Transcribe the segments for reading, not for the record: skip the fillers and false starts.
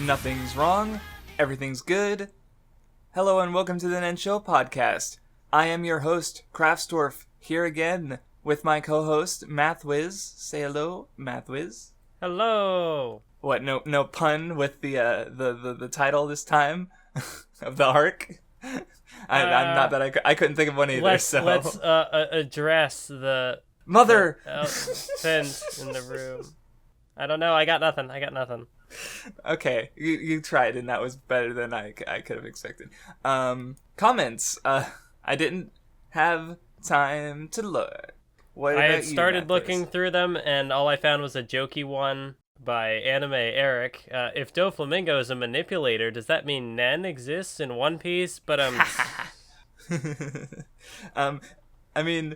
Nothing's wrong, everything's good. Hello and welcome to the Nen Show Podcast. I am your host, Craftsdwarf, here again with my co-host, Mathwiz. Say hello, Mathwiz. Hello. What, no pun with the title this time of the arc? I'm not that I couldn't think of one either. Let's address the mother elephant in the room. I don't know. I got nothing. Okay, you tried, and that was better than I could have expected. Comments. I didn't have time to look. I had started looking through them, and all I found was a jokey one by Anime Eric. If Doflamingo is a manipulator, does that mean Nen exists in One Piece? But I mean,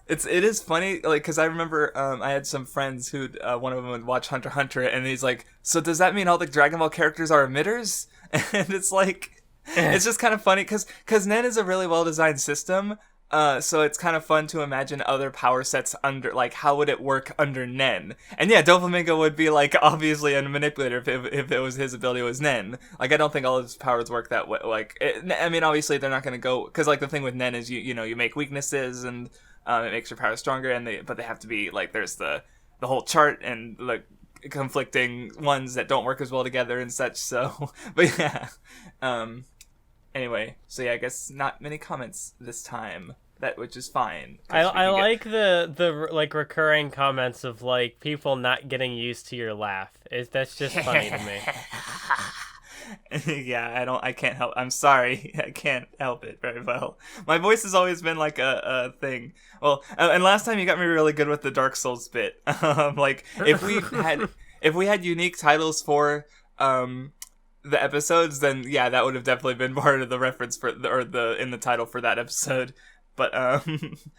it is funny, like, because I remember I had some friends who one of them would watch Hunter x Hunter, and he's like, so does that mean all the Dragon Ball characters are emitters? And it's like, it's just kind of funny, because Nen is a really well-designed system, so it's kind of fun to imagine other power sets under, like, how would it work under Nen? And yeah, Doflamingo would be, like, obviously a manipulator if it was his ability was Nen. Like, I don't think all of his powers work that way. Like, I mean, obviously they're not going to go, because, like, the thing with Nen is, you make weaknesses, and it makes your power stronger, but they have to be, like, there's the whole chart and, like, conflicting ones that don't work as well together and such, so, but yeah. Anyway, so yeah, I guess not many comments this time, which is fine. I like the like recurring comments of, like, people not getting used to your laugh. That's just funny to me. Yeah, I can't help. I'm sorry, I can't help it very well. My voice has always been like a thing. Well, and last time you got me really good with the Dark Souls bit. Like, if we had unique titles for the episodes, then yeah, that would have definitely been part of the reference for in the title for that episode. But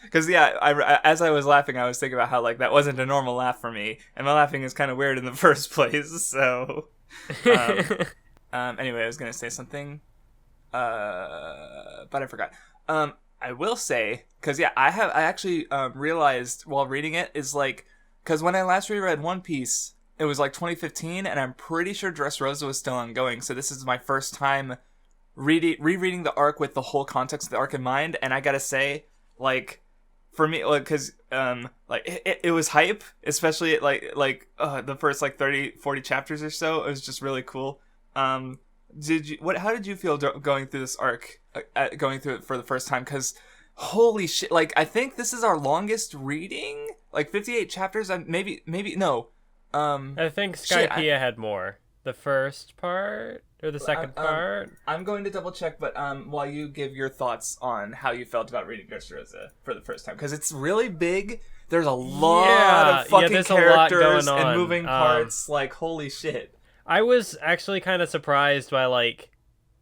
because yeah, as I was laughing, I was thinking about how, like, that wasn't a normal laugh for me, and my laughing is kind of weird in the first place. So. Anyway, I was gonna say something, but I forgot. I will say, because yeah, I actually realized while reading it is, like, because when I last reread One Piece, it was like 2015, and I'm pretty sure Dressrosa was still ongoing. So this is my first time rereading the arc with the whole context of the arc in mind, and I gotta say, like, for me, like, because like it was hype, especially like the first, like, 30-40 chapters or so. It was just really cool. How did you feel going through this arc, going through it for the first time? Because holy shit, like, I think this is our longest reading, like 58 chapters. Maybe no. I think Skypiea had more. The first part or the second part? I'm going to double check, but while you give your thoughts on how you felt about reading Dressrosa for the first time, because it's really big. There's a lot of fucking characters and moving parts. Like, holy shit. I was actually kind of surprised by, like,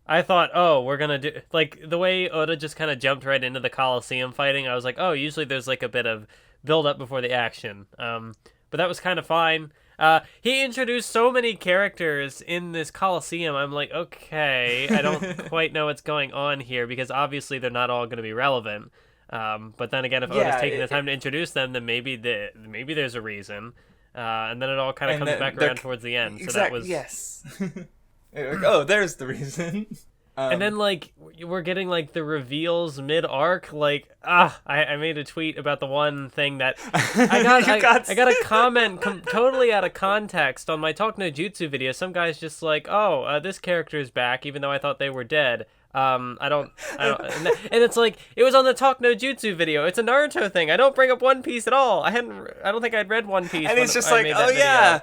I thought, oh, we're gonna do, like, the way Oda just kind of jumped right into the Colloseum fighting. I was like, oh, usually there's, like, a bit of build up before the action. But that was kind of fine. He introduced so many characters in this Colloseum. I'm like, okay, I don't quite know what's going on here, because obviously they're not all going to be relevant. But then again, if Oda's taking the time to introduce them, then maybe there's a reason. And then it all kind of comes back around towards the end. So that was... Yes. Oh, there's the reason. And then, like, we're getting, like, the reveals mid-arc. Like, I made a tweet about the one thing that... I got a comment totally out of context on my Talk No Jutsu video. Some guy's just like, this character is back, even though I thought they were dead. I don't, and it's like, it was on the Talk No Jutsu video. It's a Naruto thing. I don't bring up One Piece at all. I don't think I'd read One Piece. And he's just like, oh yeah,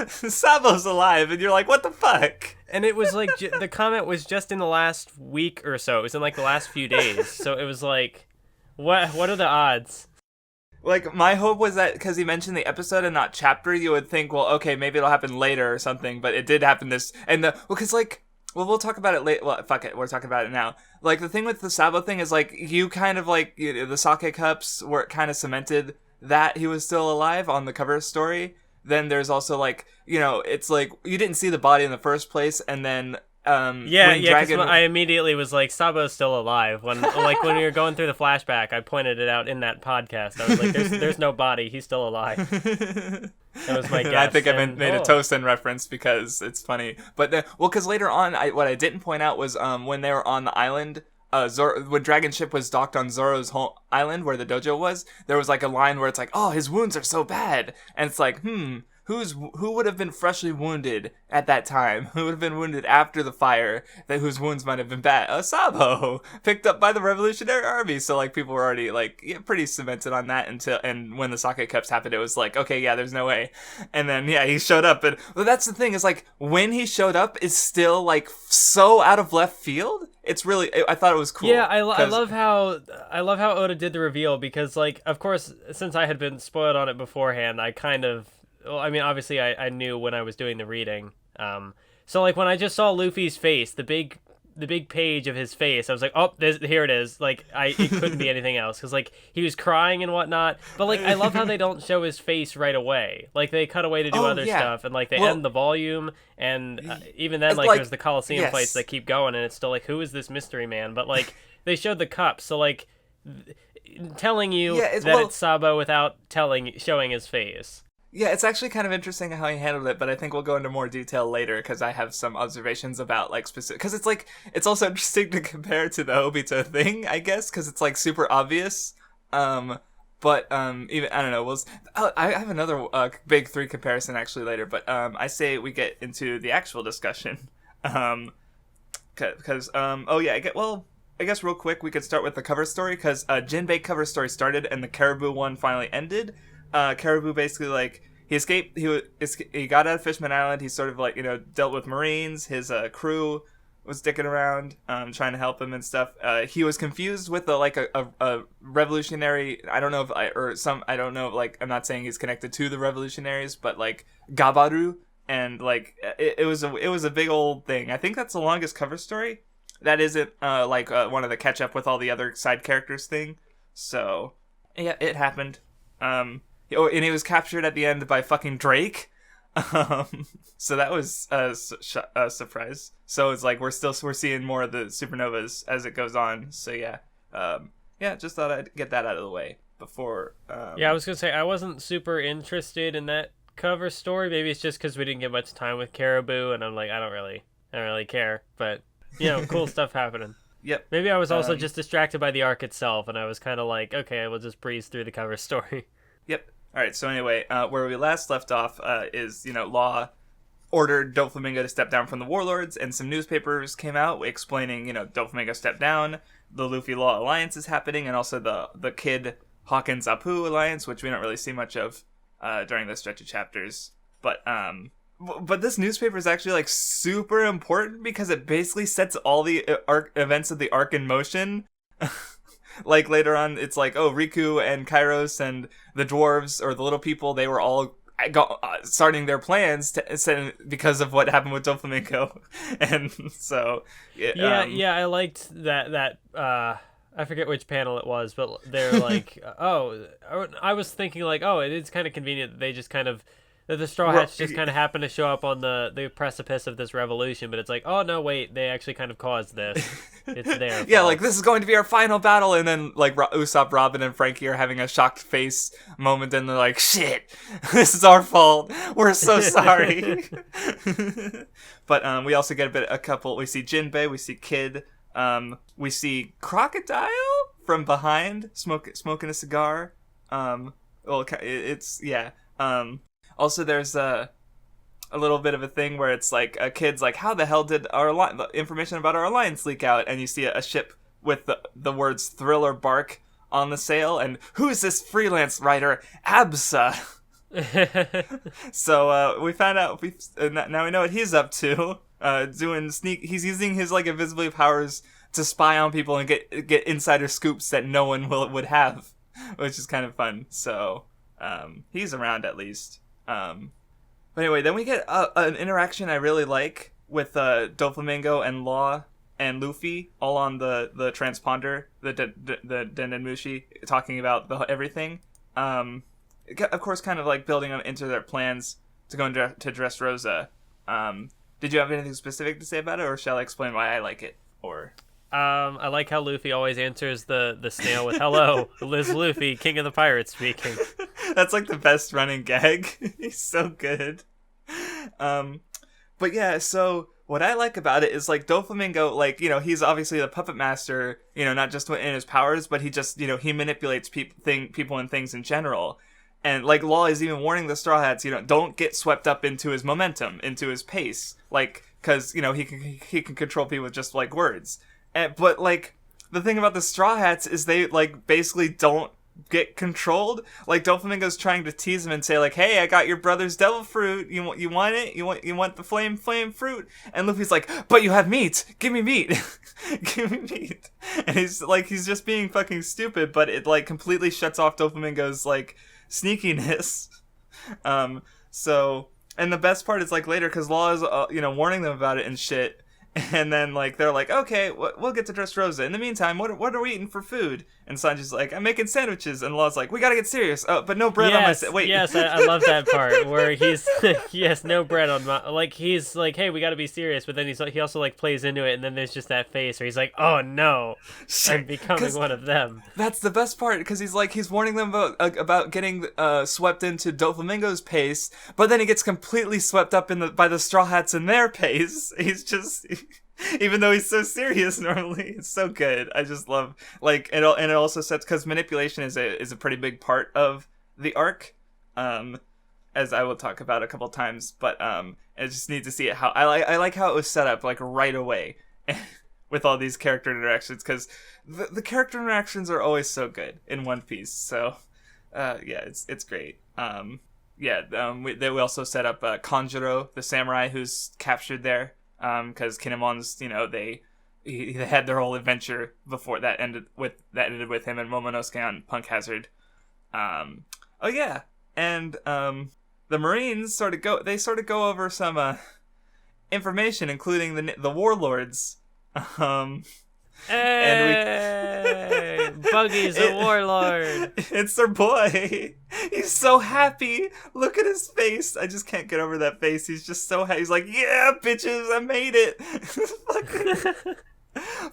Sabo's alive. And you're like, what the fuck? And it was like, the comment was just in the last week or so. It was in, like, the last few days. So it was like, what are the odds? Like, my hope was that because he mentioned the episode and not chapter, you would think, well, okay, maybe it'll happen later or something. But it did happen because, like, well, we'll talk about it later. Well, fuck it, we're talking about it now. Like, the thing with the Sabo thing is, like, you kind of, like, the sake cups where it kind of cemented that he was still alive on the cover story. Then there's also, like, it's like, you didn't see the body in the first place, and then Yeah, when yeah, because Dragon... I immediately was like, Sabo's still alive. When when we were going through the flashback, I pointed it out in that podcast. I was like, there's no body. He's still alive. That was my guess. I think I made a Tosin reference because it's funny. But, because later on, what I didn't point out was when they were on the island, when Dragon Ship was docked on Zoro's home island where the dojo was, there was like a line where it's like, oh, his wounds are so bad. And it's like, who would have been freshly wounded at that time? Who would have been wounded after the fire whose wounds might have been bad? Sabo, picked up by the Revolutionary Army. So like people were already like pretty cemented on that and when the sake cups happened, it was like, okay, yeah, there's no way. And then he showed up, and that's the thing is like when he showed up is still like so out of left field. It's really, I thought it was cool. Yeah, I love how Oda did the reveal because like of course since I had been spoiled on it beforehand, I kind of. Well, I mean, obviously, I knew when I was doing the reading. So, like, when I just saw Luffy's face, the big page of his face, I was like, oh, here it is. Like, it couldn't be anything else. Because, like, he was crying and whatnot. But, like, I love how they don't show his face right away. Like, they cut away to do other stuff. And, like, they end the volume. And even then, like, there's the Colloseum fights that keep going. And it's still, like, who is this mystery man? But, like, they showed the cups. So, like, telling you it's Sabo without showing his face. Yeah, it's actually kind of interesting how he handled it, but I think we'll go into more detail later because I have some observations about like specific. Because it's like it's also interesting to compare to the Obito thing, I guess, because it's like super obvious. But even I don't know. I have another big 3 comparison actually later, but I say we get into the actual discussion. Because I guess real quick we could start with the cover story because Jinbei cover story started and the Caribou one finally ended. Caribou basically like he escaped. He got out of Fishman Island. He sort of like dealt with Marines. His crew was dicking around, trying to help him and stuff. He was confused with a revolutionary. I don't know if I'm not saying he's connected to the revolutionaries, but like Gabaru and like it was a big old thing. I think that's the longest cover story. That isn't one of the catch up with all the other side characters thing. So yeah, it happened. And he was captured at the end by fucking Drake. So that was a surprise. So it's like we're seeing more of the supernovas as it goes on. So yeah, just thought I'd get that out of the way before. Yeah, I was gonna say I wasn't super interested in that cover story. Maybe it's just because we didn't get much time with Caribou, and I'm like, I don't really care. But cool stuff happening. Yep. Maybe I was also just distracted by the arc itself, and I was kind of like, okay, we'll just breeze through the cover story. Yep. All right. So anyway, where we last left off is Law ordered Doflamingo to step down from the warlords, and some newspapers came out explaining Doflamingo stepped down, the Luffy Law alliance is happening, and also the Kid Hawkins Apu alliance, which we don't really see much of during the stretch of chapters. But this newspaper is actually like super important because it basically sets all the events of the arc in motion. Like later on, it's like, oh, Riku and Kairos and the dwarves or the little people, they were all starting their plans because of what happened with Doflamingo. And so I liked that I forget which panel it was, but they're like, I was thinking like, oh, it is kind of convenient that they just kind of the Straw Hats just kind of happen to show up on the precipice of this revolution, but it's like, oh no, wait, they actually kind of caused this. It's their yeah, fault. like this is going to be our final battle, and then like Usopp, Robin, and Frankie are having a shocked face moment, and they're like, shit, this is our fault. We're so sorry. But we also get a couple. We see Jinbei, we see Kid, we see Crocodile from behind smoking a cigar. Also, there's a little bit of a thing where it's like a kid's like, how the hell did the information about our alliance leak out? And you see a ship with the words Thriller Bark on the sail, and who's this freelance writer? Absa. So we found out. Now we know what he's up to. He's using his like invisibility powers to spy on people and get insider scoops that no one would have, which is kind of fun. So he's around at least. But anyway, then we get an interaction I really like with Doflamingo and Law and Luffy all on the transponder, the Dendenmushi, talking about everything. Of course, kind of like building them into their plans to go to Dressrosa. Did you have anything specific to say about it, or shall I explain why I like it? Or I like how Luffy always answers the snail with "Hello, Liz Luffy, King of the Pirates speaking." That's like the best running gag. He's so good. But yeah, so what I like about it is like Doflamingo, like, you know, he's obviously the puppet master, you know, not just in his powers, but he just, you know, he manipulates people and things in general. And like Law is even warning the Straw Hats, you know, don't get swept up into his momentum, into his pace, like, because, you know, he can control people with just like words. But like the thing about the Straw Hats is they like basically don't get controlled. Like Doflamingo's trying to tease him and say like, "Hey, I got your brother's devil fruit. You want it? You want the flame fruit?" And Luffy's like, "But you have meat. Give me meat. Give me meat." And he's just being fucking stupid, but it like completely shuts off Doflamingo's like sneakiness. So, and the best part is like later, because Law is you know, warning them about it and shit. And then, like, they're like, okay, we'll get to Dressrosa. In the meantime, what are we eating for food? And Sanji's like, I'm making sandwiches. And Law's like, we gotta get serious. Oh, but no bread on my wait. Yes, I love that part where he's, yes, no bread on my, like, he's like, hey, we gotta be serious. But then he also, like, plays into it. And then there's just that face where he's like, oh, no, I'm becoming one of them. That's the best part, because he's warning them about getting swept into Doflamingo's pace. But then he gets completely swept up by the Straw Hats in their pace. He's just... Even though he's so serious normally, it's so good. I just love, like, it also sets, because manipulation is a pretty big part of the arc, as I will talk about a couple times. But I just need to see it. How I like how it was set up like right away with all these character interactions, because the character interactions are always so good in One Piece. So yeah, it's great. We also set up Kanjuro, the samurai who's captured there. Because Kinemon's, you know, they had their whole adventure before that ended with him and Momonosuke on Punk Hazard. And the Marines sort of go over some information, including the warlords. Hey, Buggy's a warlord. It's their boy. He's so happy. Look at his face. I just can't get over that face. He's just so happy. He's like, yeah, bitches, I made it.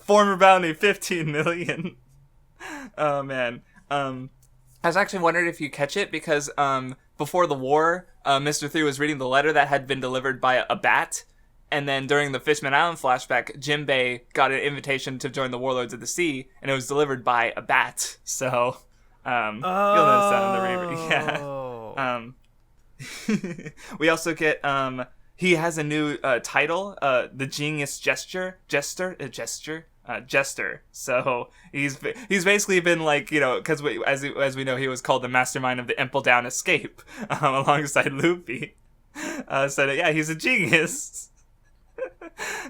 Former bounty, 15 million. Oh, man. I was actually wondering if you catch it, because before the war, Mr. 3 was reading the letter that had been delivered by a bat. And then during the Fishman Island flashback, Jinbei got an invitation to join the Warlords of the Sea, and it was delivered by a bat. So, you'll notice that in the reread. Yeah. We also get, he has a new title, the Genius Jester. So he's basically been like, you know, because as we know, he was called the mastermind of the Impel Down escape, alongside Luffy. So yeah, he's a genius.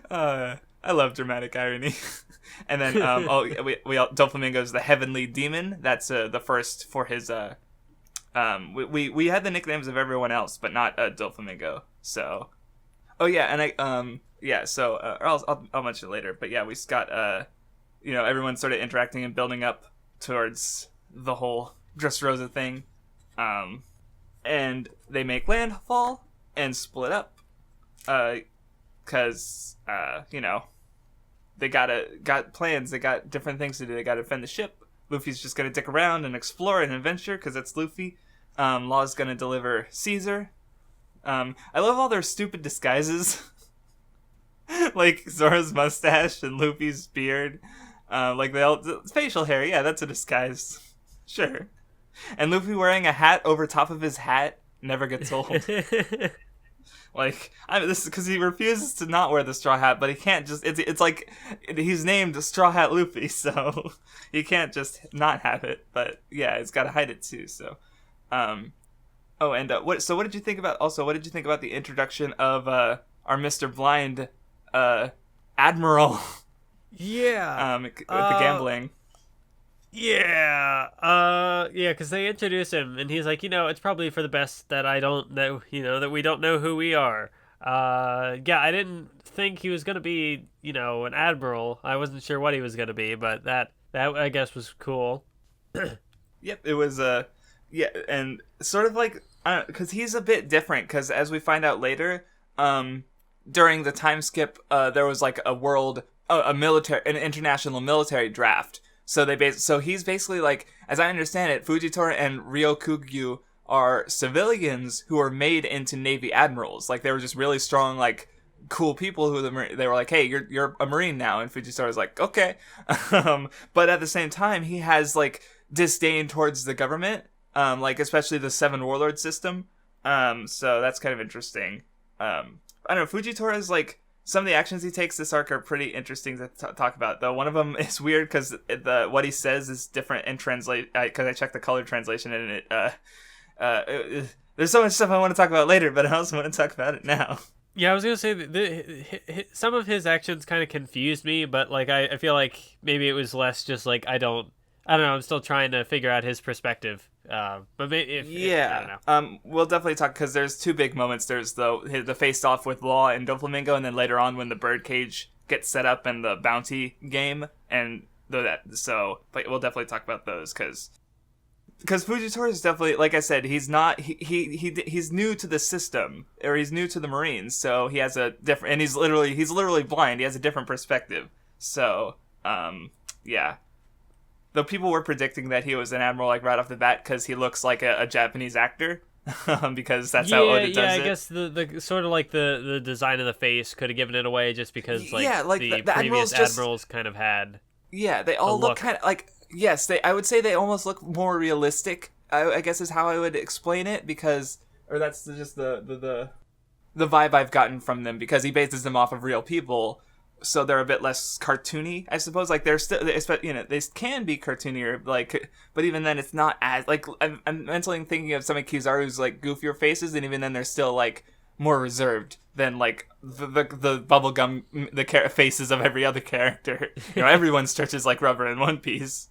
I love dramatic irony. And then Doflamingo's the Heavenly Demon. That's the first for his we had the nicknames of everyone else, but not Doflamingo. So I'll mention it later. But yeah, we got you know, everyone sort of interacting and building up towards the whole Dressrosa thing. And they make landfall and split up. Because, you know, they got plans, they got different things to do, they gotta defend the ship. Luffy's just gonna dick around and explore and adventure, because it's Luffy. Law's gonna deliver Caesar. I love all their stupid disguises. Like Zoro's mustache and Luffy's beard. Like facial hair, yeah, that's a disguise. Sure. And Luffy wearing a hat over top of his hat never gets old. Like, this is because he refuses to not wear the straw hat, but he can't just, it's like, he's named Straw Hat Luffy, so he can't just not have it, but yeah, it's gotta hide it too, so, what did you think about the introduction of, our Mr. Blind, Admiral? Yeah. With the gambling. Yeah, because they introduce him, and he's like, you know, it's probably for the best that I don't know, you know, that we don't know who we are. I didn't think he was gonna be, you know, an admiral. I wasn't sure what he was gonna be, but that I guess was cool. Yep, it was, and sort of like, because he's a bit different, because as we find out later, during the time skip, there was like an international military draft. So so he's basically like, as I understand it, Fujitora and Ryokugyu are civilians who are made into Navy admirals. Like, they were just really strong, like, cool people who they were like, hey, you're a Marine now. And Fujitora was like, okay. But at the same time, he has, like, disdain towards the government, like, especially the Seven Warlord system. So that's kind of interesting. I don't know, Fujitora is, like, some of the actions he takes this arc are pretty interesting to talk about, though. One of them is weird because what he says is different in translate, because I checked the color translation, and there's so much stuff I want to talk about later, but I also want to talk about it now. Yeah, I was gonna say some of his actions kind of confused me, but like I feel like maybe it was less just like I don't know. I'm still trying to figure out his perspective. But maybe I don't know. We'll definitely talk, because there's two big moments. There's the face off with Law and Doflamingo, and then later on when the birdcage gets set up in the bounty game, but we'll definitely talk about those because Fujitora is definitely, like I said, he's new to the system, or he's new to the Marines, so he has a different, and he's literally blind. He has a different perspective. So, yeah. Though people were predicting that he was an admiral, like, right off the bat, because he looks like a Japanese actor, because that's how Oda does it. Yeah, I guess the sort of like the design of the face could have given it away, just because the previous admirals kind of had. Yeah, they all look kind of like. Yes, I would say they almost look more realistic, I guess is how I would explain it, or that's just the vibe I've gotten from them, because he bases them off of real people, so they're a bit less cartoony, I suppose. Like, they're still, they can be cartoonier, like, but even then it's not as, like, I'm mentally thinking of some of Kizaru's, like, goofier faces, and even then they're still, like, more reserved than, like, the bubblegum faces of every other character. Everyone stretches like rubber in One Piece.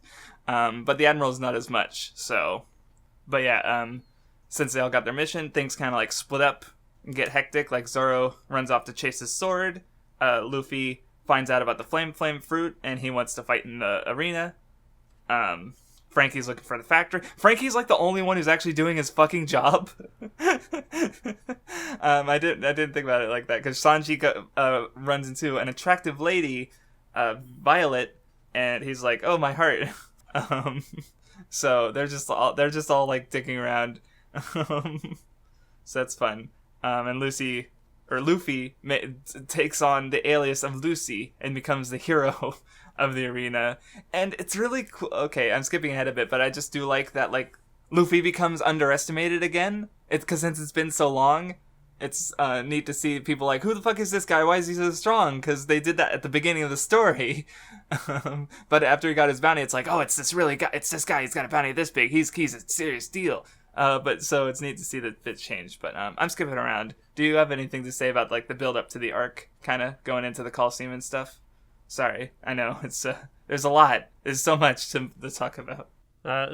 But the Admiral's not as much, so. But yeah, since they all got their mission, things kind of, like, split up and get hectic. Like, Zoro runs off to chase his sword. Luffy finds out about the flame fruit, and he wants to fight in the arena. Frankie's looking for the factory. Frankie's, like, the only one who's actually doing his fucking job. I didn't think about it like that, because Sanji runs into an attractive lady, Violet, and he's like, "Oh, my heart." So they're just all like dicking around. So that's fun. And Luffy takes on the alias of Lucy and becomes the hero of the arena, and it's really cool. Okay, I'm skipping ahead a bit, but I just do like that, like, Luffy becomes underestimated again. It's because since it's been so long, it's neat to see people like, who the fuck is this guy? Why is he so strong? Because they did that at the beginning of the story. But after he got his bounty, it's like, oh, it's this guy. He's got a bounty this big. He's a serious deal. But so it's neat to see that it's changed. But I'm skipping around. Do you have anything to say about, like, the build up to the arc, kind of going into the Colloseum and stuff? Sorry, I know it's there's a lot. There's so much to talk about.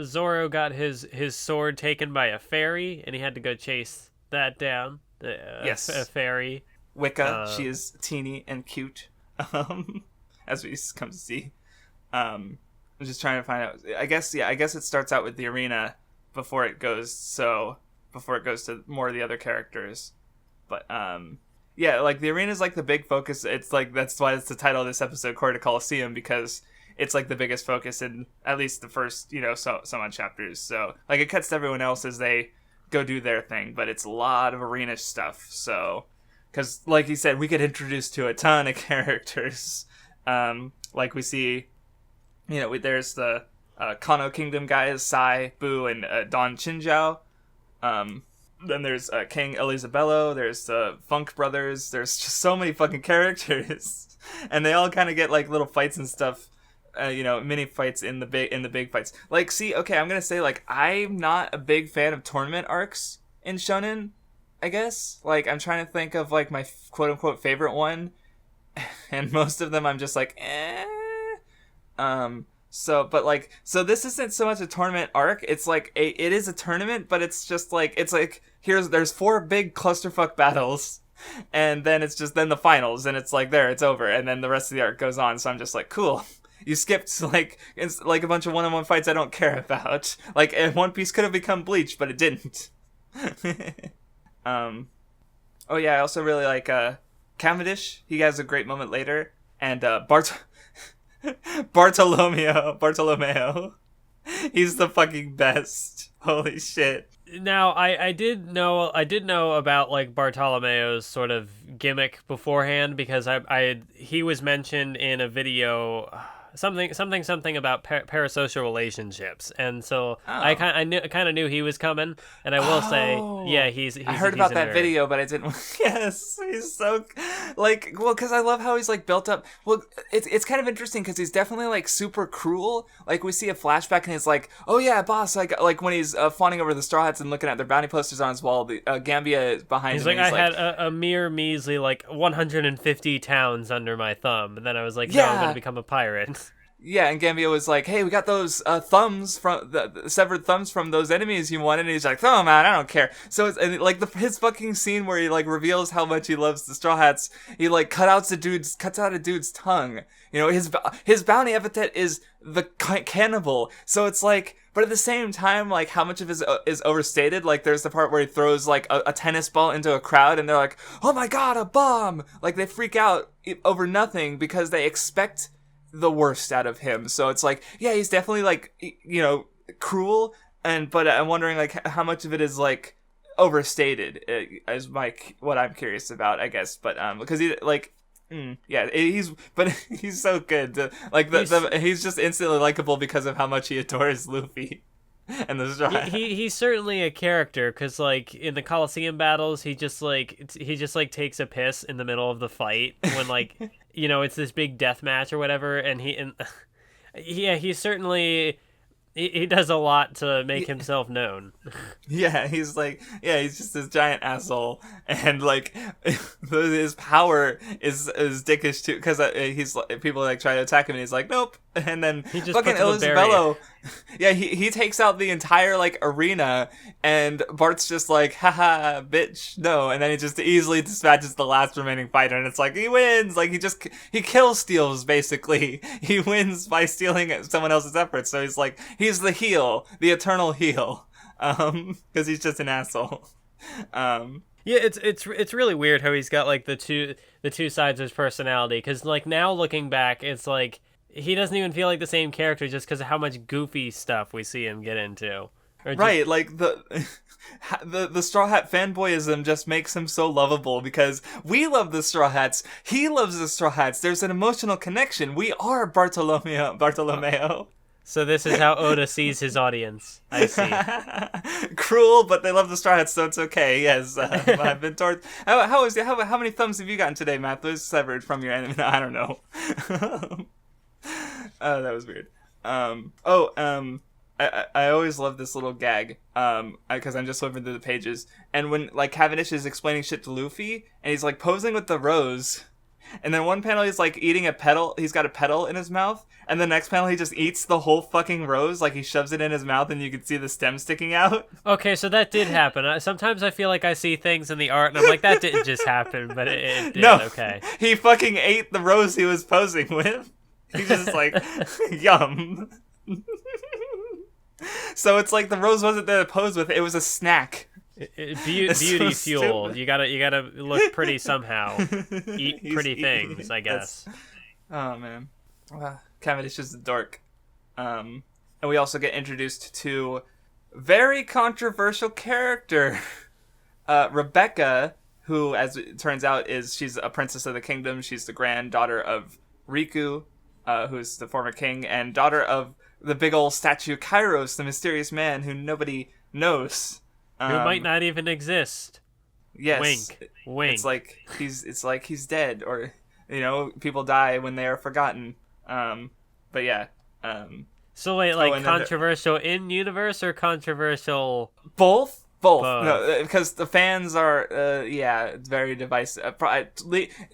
Zoro got his sword taken by a fairy, and he had to go chase that down. Yes, a fairy. Wicca, she is teeny and cute, as we come to see. I'm just trying to find out. I guess it starts out with the arena before it goes to more of the other characters, but yeah, like, the arena is, like, the big focus. It's like, that's why it's the title of this episode, Corrida Colloseum, because it's, like, the biggest focus in at least the first, so on chapters. So, like, it cuts to everyone else as they go do their thing, but it's a lot of arena stuff. So, because, like you said, we get introduced to a ton of characters. Like, we see, there's the Kano Kingdom guys, Sai, Boo, and Don Chinjiao. Then there's King Elisabello, there's the Funk Brothers, there's just so many fucking characters. And they all kind of get, like, little fights and stuff, mini fights in the big fights. Like, see, okay, I'm gonna say, like, I'm not a big fan of tournament arcs in Shounen, I guess. Like, I'm trying to think of, like, my quote-unquote favorite one, and most of them I'm just like, eh. So this isn't so much a tournament arc. It's like it is a tournament, but it's just like, there's 4 big clusterfuck battles, and then it's just then the finals, and it's like, it's over, and then the rest of the arc goes on. So I'm just like, cool. You skipped, like, it's like a bunch of one-on-one fights I don't care about. Like, One Piece could have become Bleach, but it didn't. Oh yeah, I also really like Cavendish, he has a great moment later, and Bartolomeo, he's the fucking best. Holy shit. Now, I did know about like Bartolomeo's sort of gimmick beforehand, because he was mentioned in a video, something about parasocial relationships, and so I kind of knew he was coming, and I will say, yeah, he's I heard about that video, but I didn't. Yes, he's so like, well, because I love how he's like built up. Well, it's kind of interesting because he's definitely like super cruel. Like we see a flashback and he's like, oh yeah, boss, like when he's fawning over the Straw Hats and looking at their bounty posters on his wall. The Gambia is behind him. He's like, I had a mere measly like 150 towns under my thumb, and then I was like, no, I'm gonna become a pirate. Yeah, and Gambia was like, hey, we got those thumbs from the severed thumbs from those enemies you wanted, and he's like, oh man, I don't care. So it's and like his fucking scene where he like reveals how much he loves the Straw Hats. He like cuts out a dude's tongue. You know, his bounty epithet is the cannibal. So it's like, but at the same time, like how much of it is overstated. Like there's the part where he throws like a tennis ball into a crowd, and they're like, oh my god, a bomb! Like they freak out over nothing because they expect the worst out of him. So it's like, yeah, he's definitely like, you know, cruel, but I'm wondering like how much of it is like overstated is what I'm curious about, I guess. But because he like yeah, he's so good. Like he's just instantly likable because of how much he adores Luffy. And the Straw Hat. He's certainly a character, because like in the Colloseum battles, he just takes a piss in the middle of the fight when like you know it's this big death match or whatever, and he's certainly he does a lot to make himself known. Yeah, he's just this giant asshole, and like his power is dickish too, because he's people like try to attack him, and he's like, nope, and then he just fucking Isabello, yeah, he takes out the entire like arena, and Bart's just like, haha, bitch, no, and then he just easily dispatches the last remaining fighter, and it's like he wins, like he kill steals basically, he wins by stealing someone else's efforts, so he's like. He's the heel, the eternal heel, because he's just an asshole. Yeah, it's really weird how he's got like the two sides of his personality. Because like now looking back, it's like he doesn't even feel like the same character just because of how much goofy stuff we see him get into. Right, like the Straw Hat fanboyism just makes him so lovable because we love the Straw Hats. He loves the Straw Hats. There's an emotional connection. We are Bartolomeo. So this is how Oda sees his audience. I see. Cruel, but they love the Straw Hats, so it's okay. Yes, I've been told. How many thumbs have you gotten today, Mathwiz? Severed from your enemy? No, I don't know. Oh, that was weird. I always love this little gag, because I'm just flipping through the pages, and when like Cavendish is explaining shit to Luffy, and he's like posing with the rose. And then one panel he's like eating a petal. He's got a petal in his mouth. And the next panel he just eats the whole fucking rose. Like he shoves it in his mouth and you can see the stem sticking out. Okay, so that did happen. Sometimes I feel like I see things in the art and I'm like, that didn't just happen, but it did. No, okay. He fucking ate the rose he was posing with. He's just like, yum. So it's like the rose wasn't there to pose with. It was a snack. Beauty fuel. Stupid. You gotta look pretty somehow. Eat pretty things, I guess. Oh man, Cavendish is a dork. And we also get introduced to very controversial character, Rebecca, who, as it turns out, she's a princess of the kingdom. She's the granddaughter of Riku, who's the former king, and daughter of the big old statue Kairos, the mysterious man who nobody knows. Who might not even exist. Yes. Wink. It's like he's dead, or you know, people die when they are forgotten. But yeah. So wait, like controversial in universe or controversial? Both. No, because the fans are it's very divisive.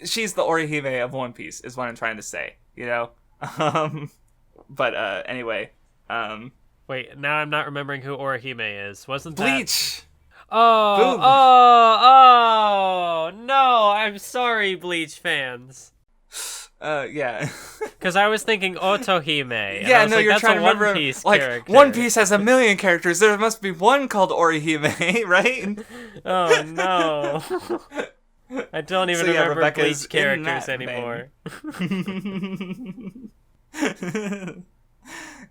She's the Orihime of One Piece, is what I'm trying to say. You know. But anyway. Wait, now I'm not remembering who Orihime is. Wasn't that... Bleach! Oh, no! I'm sorry, Bleach fans. Yeah. Because I was thinking Otohime. Yeah, no, you're trying to remember... One Piece like, character. One Piece has 1 million characters. There must be one called Orihime, right? Oh, no. I don't even So, yeah, remember Rebecca's Bleach in characters that anymore.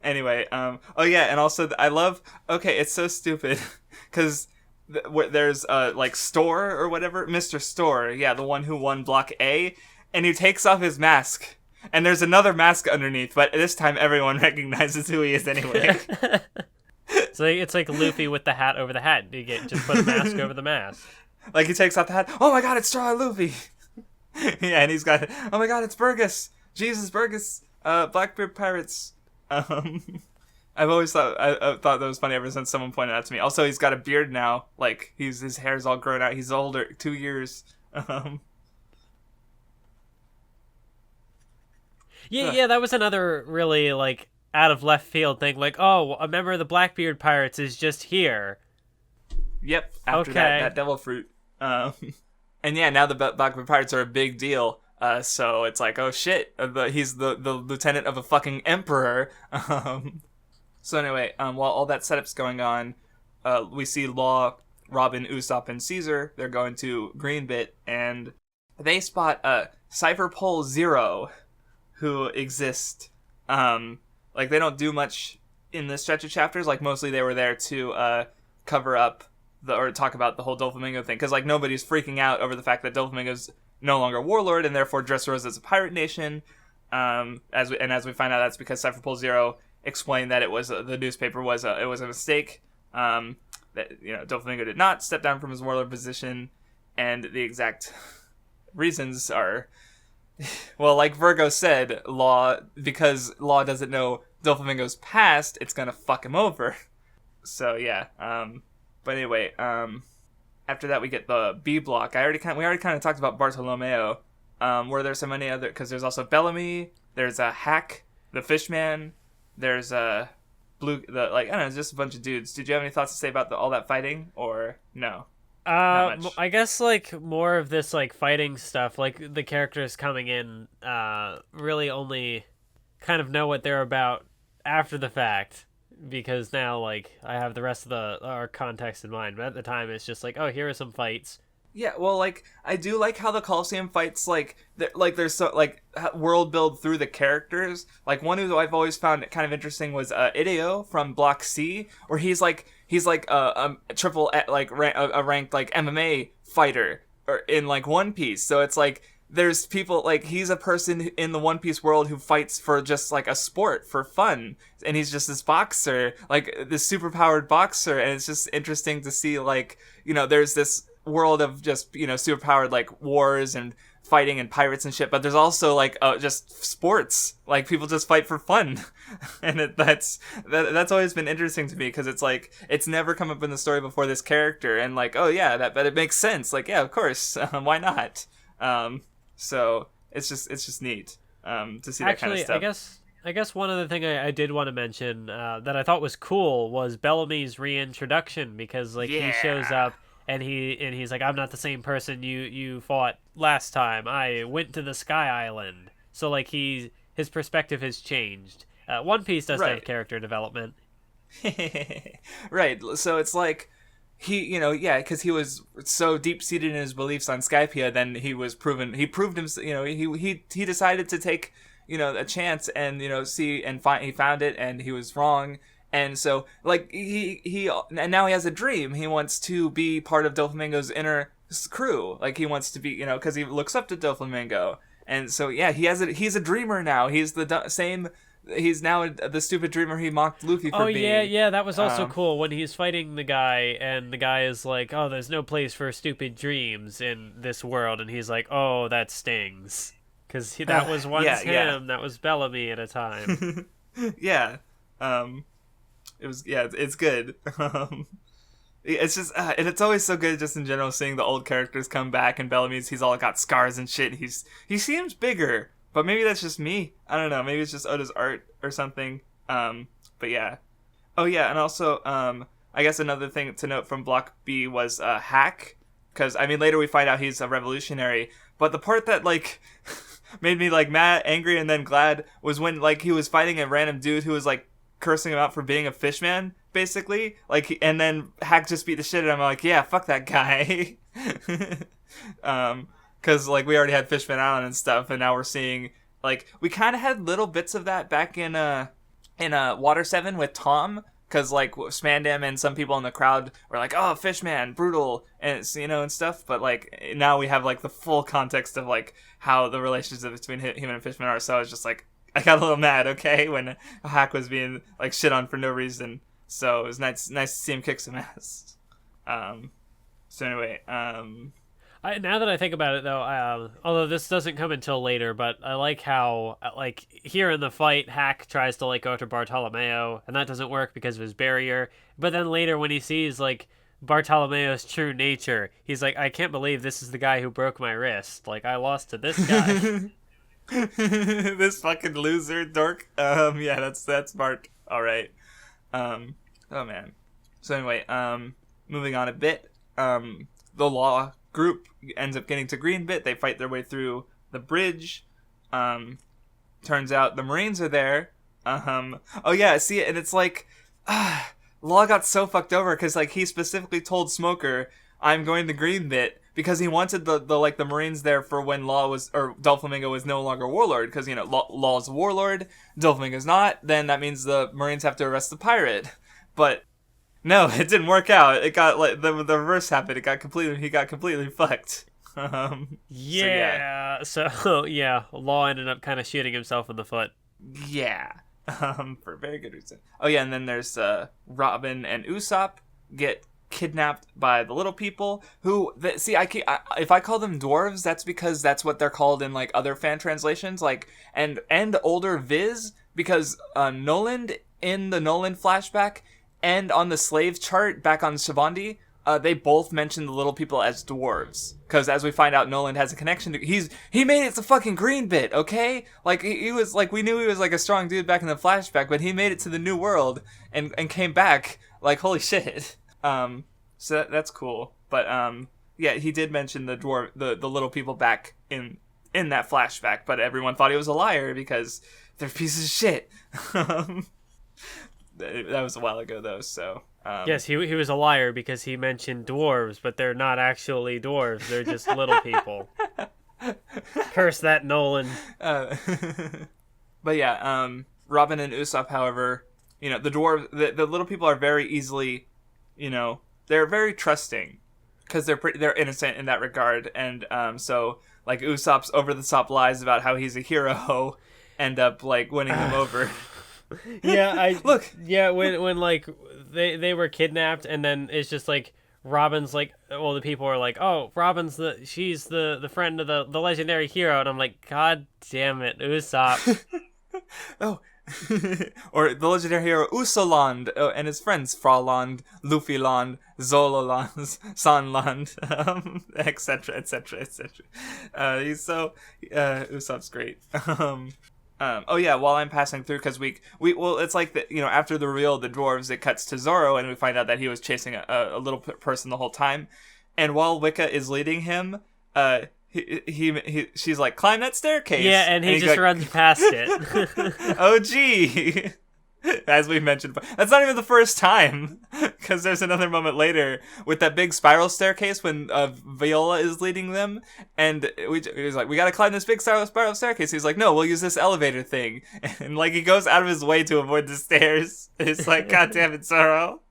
Anyway, oh yeah, and also I love. Okay, it's so stupid because there's like Store or whatever, Mr. Store, yeah, the one who won Block A, and he takes off his mask, and there's another mask underneath, but this time everyone recognizes who he is anyway. So it's like Luffy with the hat over the hat. You just put a mask over the mask. Like he takes off the hat. Oh my God, it's Straw Luffy. Yeah, and he's got. Oh my God, it's Burgess. Jesus, Burgess. Blackbeard Pirates. I've always thought I thought that was funny ever since someone pointed out to me. Also, he's got a beard now. Like his hair's all grown out. He's older, 2 years. Yeah, that was another really like out of left field thing. Like, oh, a member of the Blackbeard Pirates is just here. Yep. After that devil fruit. And yeah, now the Blackbeard Pirates are a big deal. So it's like, oh shit, he's the lieutenant of a fucking emperor. So anyway, while all that setup's going on, we see Law, Robin, Usopp, and Caesar. They're going to Greenbit, and they spot Cypher Pole Zero, who exist. Like they don't do much in this stretch of chapters. Like mostly they were there to cover up or talk about the whole Doflamingo thing, because like nobody's freaking out over the fact that Doflamingo's no longer warlord, and therefore Dressrosa is a pirate nation. As we find out, that's because Cypher Pole Zero explained that it was the newspaper was a mistake. That Doflamingo did not step down from his warlord position, and the exact reasons are, well, like Virgo said, because Law doesn't know Doflamingo's past, it's gonna fuck him over. So yeah. But anyway, after that we get the B block. We already kind of talked about Bartolomeo. Were there so many other? Because there's also Bellamy. There's a Hack, the Fishman. There's a I don't know, it's just a bunch of dudes. Did you have any thoughts to say about all that fighting, or no? Not much. I guess like more of this like fighting stuff. Like the characters coming in, really only kind of know what they're about after the fact. Because now, like, I have the rest of our context in mind. But at the time, it's just like, oh, here are some fights. Yeah, well, like, I do like how the Colloseum fights, there's so, like, world build through the characters. Like, one who I've always found kind of interesting was Ideo from Block C, where he's like a triple, like, a ranked, like, MMA fighter in, like, One Piece. So it's like, there's people, like, he's a person in the One Piece world who fights for just, like, a sport, for fun. And he's just this boxer, like, this superpowered boxer. And it's just interesting to see, like, there's this world of just, superpowered, like, wars and fighting and pirates and shit. But there's also, like, just sports. Like, people just fight for fun. And that's always been interesting to me, because it's, like, it's never come up in the story before this character. And, like, oh, yeah, but it makes sense. Like, yeah, of course. Why not? So it's just neat to see that kind of stuff. I guess one other thing I did want to mention that I thought was cool was Bellamy's reintroduction, because like he shows up and he's like, I'm not the same person you fought last time. I went to the Sky Island. So like his perspective has changed. One Piece does have character development. Right. So it's like, because he was so deep-seated in his beliefs on Skypiea, then he proved himself, he decided to take, a chance and, see and he found it, and he was wrong. And so, like, and now he has a dream. He wants to be part of Doflamingo's inner crew. Like, he wants to be, because he looks up to Doflamingo. And so, yeah, he's a dreamer now. He's the same. He's now the stupid dreamer he mocked Luffy for being. Oh, yeah, that was also cool when he's fighting the guy, and the guy is like, oh, there's no place for stupid dreams in this world, and he's like, oh, that stings. Because that was once him, that was Bellamy at a time. Yeah. It's good. It's just, and it's always so good just in general seeing the old characters come back, and he's all got scars and shit, he seems bigger. But maybe that's just me. I don't know. Maybe it's just Oda's art or something. But yeah. Oh yeah, and also, I guess another thing to note from Block B was Hack. Because, I mean, later we find out he's a revolutionary. But the part that, like, made me, like, mad, angry, and then glad was when, like, he was fighting a random dude who was, like, cursing him out for being a fishman, basically. Like, and then Hack just beat the shit out of him. I'm like, yeah, fuck that guy. Because like we already had Fishman Island and stuff, and now we're seeing like we kind of had little bits of that back in Water 7 with Tom. Because, like, Smandam and some people in the crowd were like, oh, Fishman, brutal, and, it's, and stuff. But, like, now we have, like, the full context of, like, how the relationship between him and Fishman are. So I was just, like, I got a little mad, okay, when Hack was being, like, shit on for no reason. So it was nice to see him kick some ass. So anyway, now that I think about it, though, although this doesn't come until later, but I like how, like, here in the fight, Hack tries to, like, go to Bartolomeo, and that doesn't work because of his barrier. But then later, when he sees, like, Bartolomeo's true nature, he's like, I can't believe this is the guy who broke my wrist. Like, I lost to this guy. This fucking loser dork. Yeah, that's Bart. All right. Oh man. So anyway, moving on a bit. The law group ends up getting to Greenbit. They fight their way through the bridge. Turns out the Marines are there. Oh yeah, see, and it's like, Law got so fucked over because like he specifically told Smoker, "I'm going to Greenbit," because he wanted the Marines there for when Doflamingo was no longer warlord, because Law's a warlord, Doflamingo's not. Then that means the Marines have to arrest the pirate, but. No, it didn't work out. It got like the reverse happened. He got completely fucked. So Law ended up kind of shooting himself in the foot. Yeah, for very good reason. Oh yeah, and then there's Robin and Usopp get kidnapped by the little people. If I call them dwarves, that's because that's what they're called in like other fan translations. Like and older Viz, because Noland in the Noland flashback. And on the slave chart back on Shavandi, they both mention the little people as dwarves. Because as we find out, Noland has a connection to... He made it to fucking Greenbit, okay? Like, he was... Like, we knew he was, like, a strong dude back in the flashback, but he made it to the New World and came back. Like, holy shit. So that's cool. But, yeah, he did mention the little people back in that flashback, but everyone thought he was a liar because they're pieces of shit. That was a while ago, though, so... Yes, he was a liar because he mentioned dwarves, but they're not actually dwarves. They're just little people. Curse that, Nolan. But yeah, Robin and Usopp, however, the dwarves... The little people are very easily, they're very trusting. Because they're innocent in that regard. And so, like, Usopp's over-the-top lies about how he's a hero end up, like, winning them over. When like they were kidnapped, and then it's just like Robin's like, well, the people are like, oh, she's the friend of the legendary hero, and I'm like, god damn it, Usopp. Oh. Or the legendary hero Usoland, and his friends Fraland, Luffyland, Zololand, Sanland, etc, etc, etc. He's so Usopp's great. Oh yeah, while I'm passing through, because it's like after the reveal of the dwarves, it cuts to Zoro, and we find out that he was chasing a little person the whole time, and while Wicca is leading him, she's like, climb that staircase. Yeah, and he just runs past it. Oh gee. As we mentioned, that's not even the first time, because there's another moment later with that big spiral staircase when Viola is leading them, and he's like, we gotta climb this big spiral staircase. He's like, no, we'll use this elevator thing, and like he goes out of his way to avoid the stairs. It's like, god damn it, Zoro.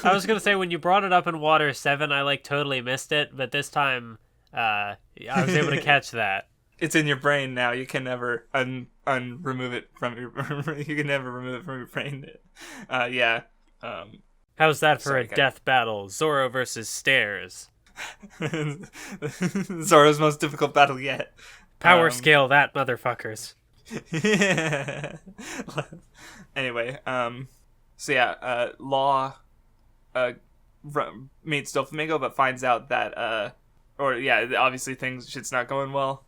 I was gonna say, when you brought it up in Water 7, I like totally missed it, but this time I was able to catch that. It's in your brain now. You can never remove it from your. You can never remove it from your brain. Yeah. How's that for a death battle? Zoro versus stairs. Zoro's most difficult battle yet. Power scale that, motherfuckers. Yeah. Anyway, so yeah, Law meets Doflamingo, but finds out that obviously shit's not going well.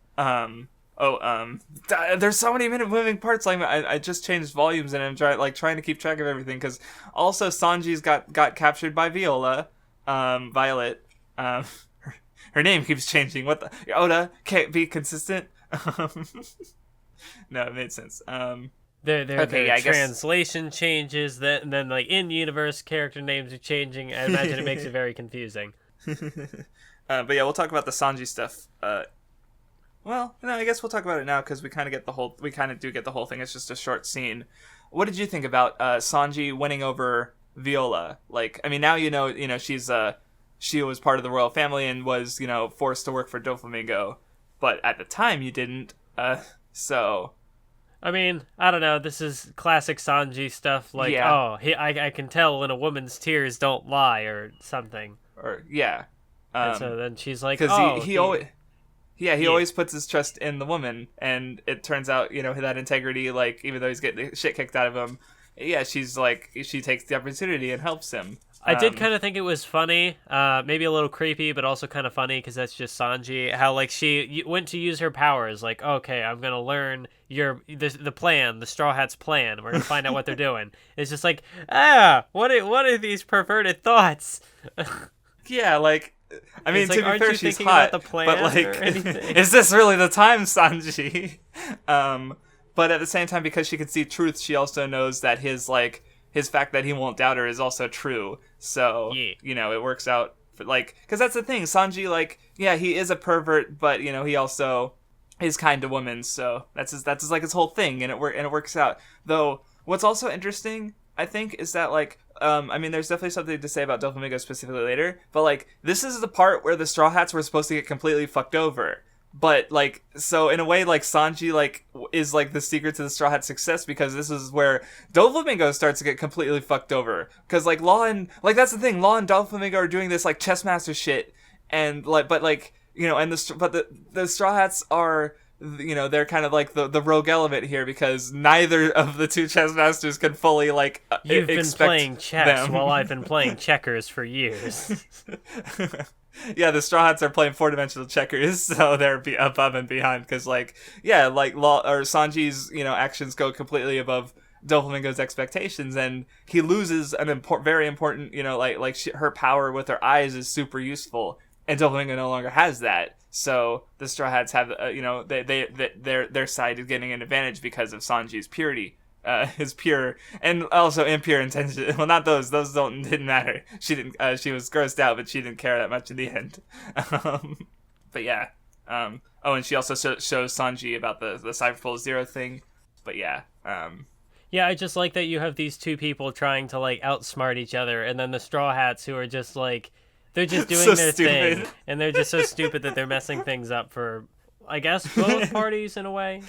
There's so many moving parts. Like I just changed volumes, and I'm trying to keep track of everything, because also Sanji's got captured by Viola, Violet. Her name keeps changing. What the Oda can't be consistent. No, it made sense. Their translation changes. Then like in universe character names are changing. I imagine it makes it very confusing. But yeah, we'll talk about the Sanji stuff. Well, no, I guess we'll talk about it now because we kind of do get the whole thing. It's just a short scene. What did you think about Sanji winning over Viola? Like, I mean, now you know, she was part of the royal family and was, forced to work for Doflamingo, but at the time you didn't. So. I mean, I don't know. This is classic Sanji stuff. Like, yeah. I can tell when a woman's tears don't lie or something. Or yeah. And so then she's like, because he always puts his trust in the woman, and it turns out, that integrity, like, even though he's getting the shit kicked out of him, yeah, she's like, she takes the opportunity and helps him. I did kind of think it was funny, maybe a little creepy, but also kind of funny because that's just Sanji. How like she went to use her powers, like, okay, I'm gonna learn the plan, the Straw Hats' plan. We're gonna find out what they're doing. It's just like, what are these perverted thoughts? Yeah, like, I mean, like, to be fair, she's hot, about the plan, but like, is this really the time, Sanji? But at the same time, because she can see truth, she also knows that his fact that he won't doubt her is also true. So, yeah. It works out. Because that's the thing. Sanji, he is a pervert, but, he also is kind to women. So that's his whole thing, and it works out. Though, what's also interesting, I think, is that, there's definitely something to say about Doflamingo specifically later, but, this is the part where the Straw Hats were supposed to get completely fucked over. But, so in a way, Sanji, is, the secret to the Straw Hat success, because this is where Doflamingo starts to get completely fucked over. Because, Law and, that's the thing, Law and Doflamingo are doing this, chess master shit, and, the Straw Hats are, they're kind of, the rogue element here, because neither of the two chess masters can fully, You've been playing chess while I've been playing checkers for years. Yeah, the Straw Hats are playing four-dimensional checkers, so they're above and behind, because, Sanji's, actions go completely above Doflamingo's expectations, and he loses an very important, her power with her eyes is super useful, and Doflamingo no longer has that, so the Straw Hats have, their side is getting an advantage because of Sanji's purity. His pure and also impure intention. Well, not those. Those didn't matter. She didn't. She was grossed out, but she didn't care that much in the end. But yeah. And she also shows Sanji about the Cyberpole Zero thing. But yeah. Yeah, I just like that you have these two people trying to outsmart each other, and then the Straw Hats who are just they're just doing their thing, and they're just so stupid that they're messing things up for, I guess, both parties in a way.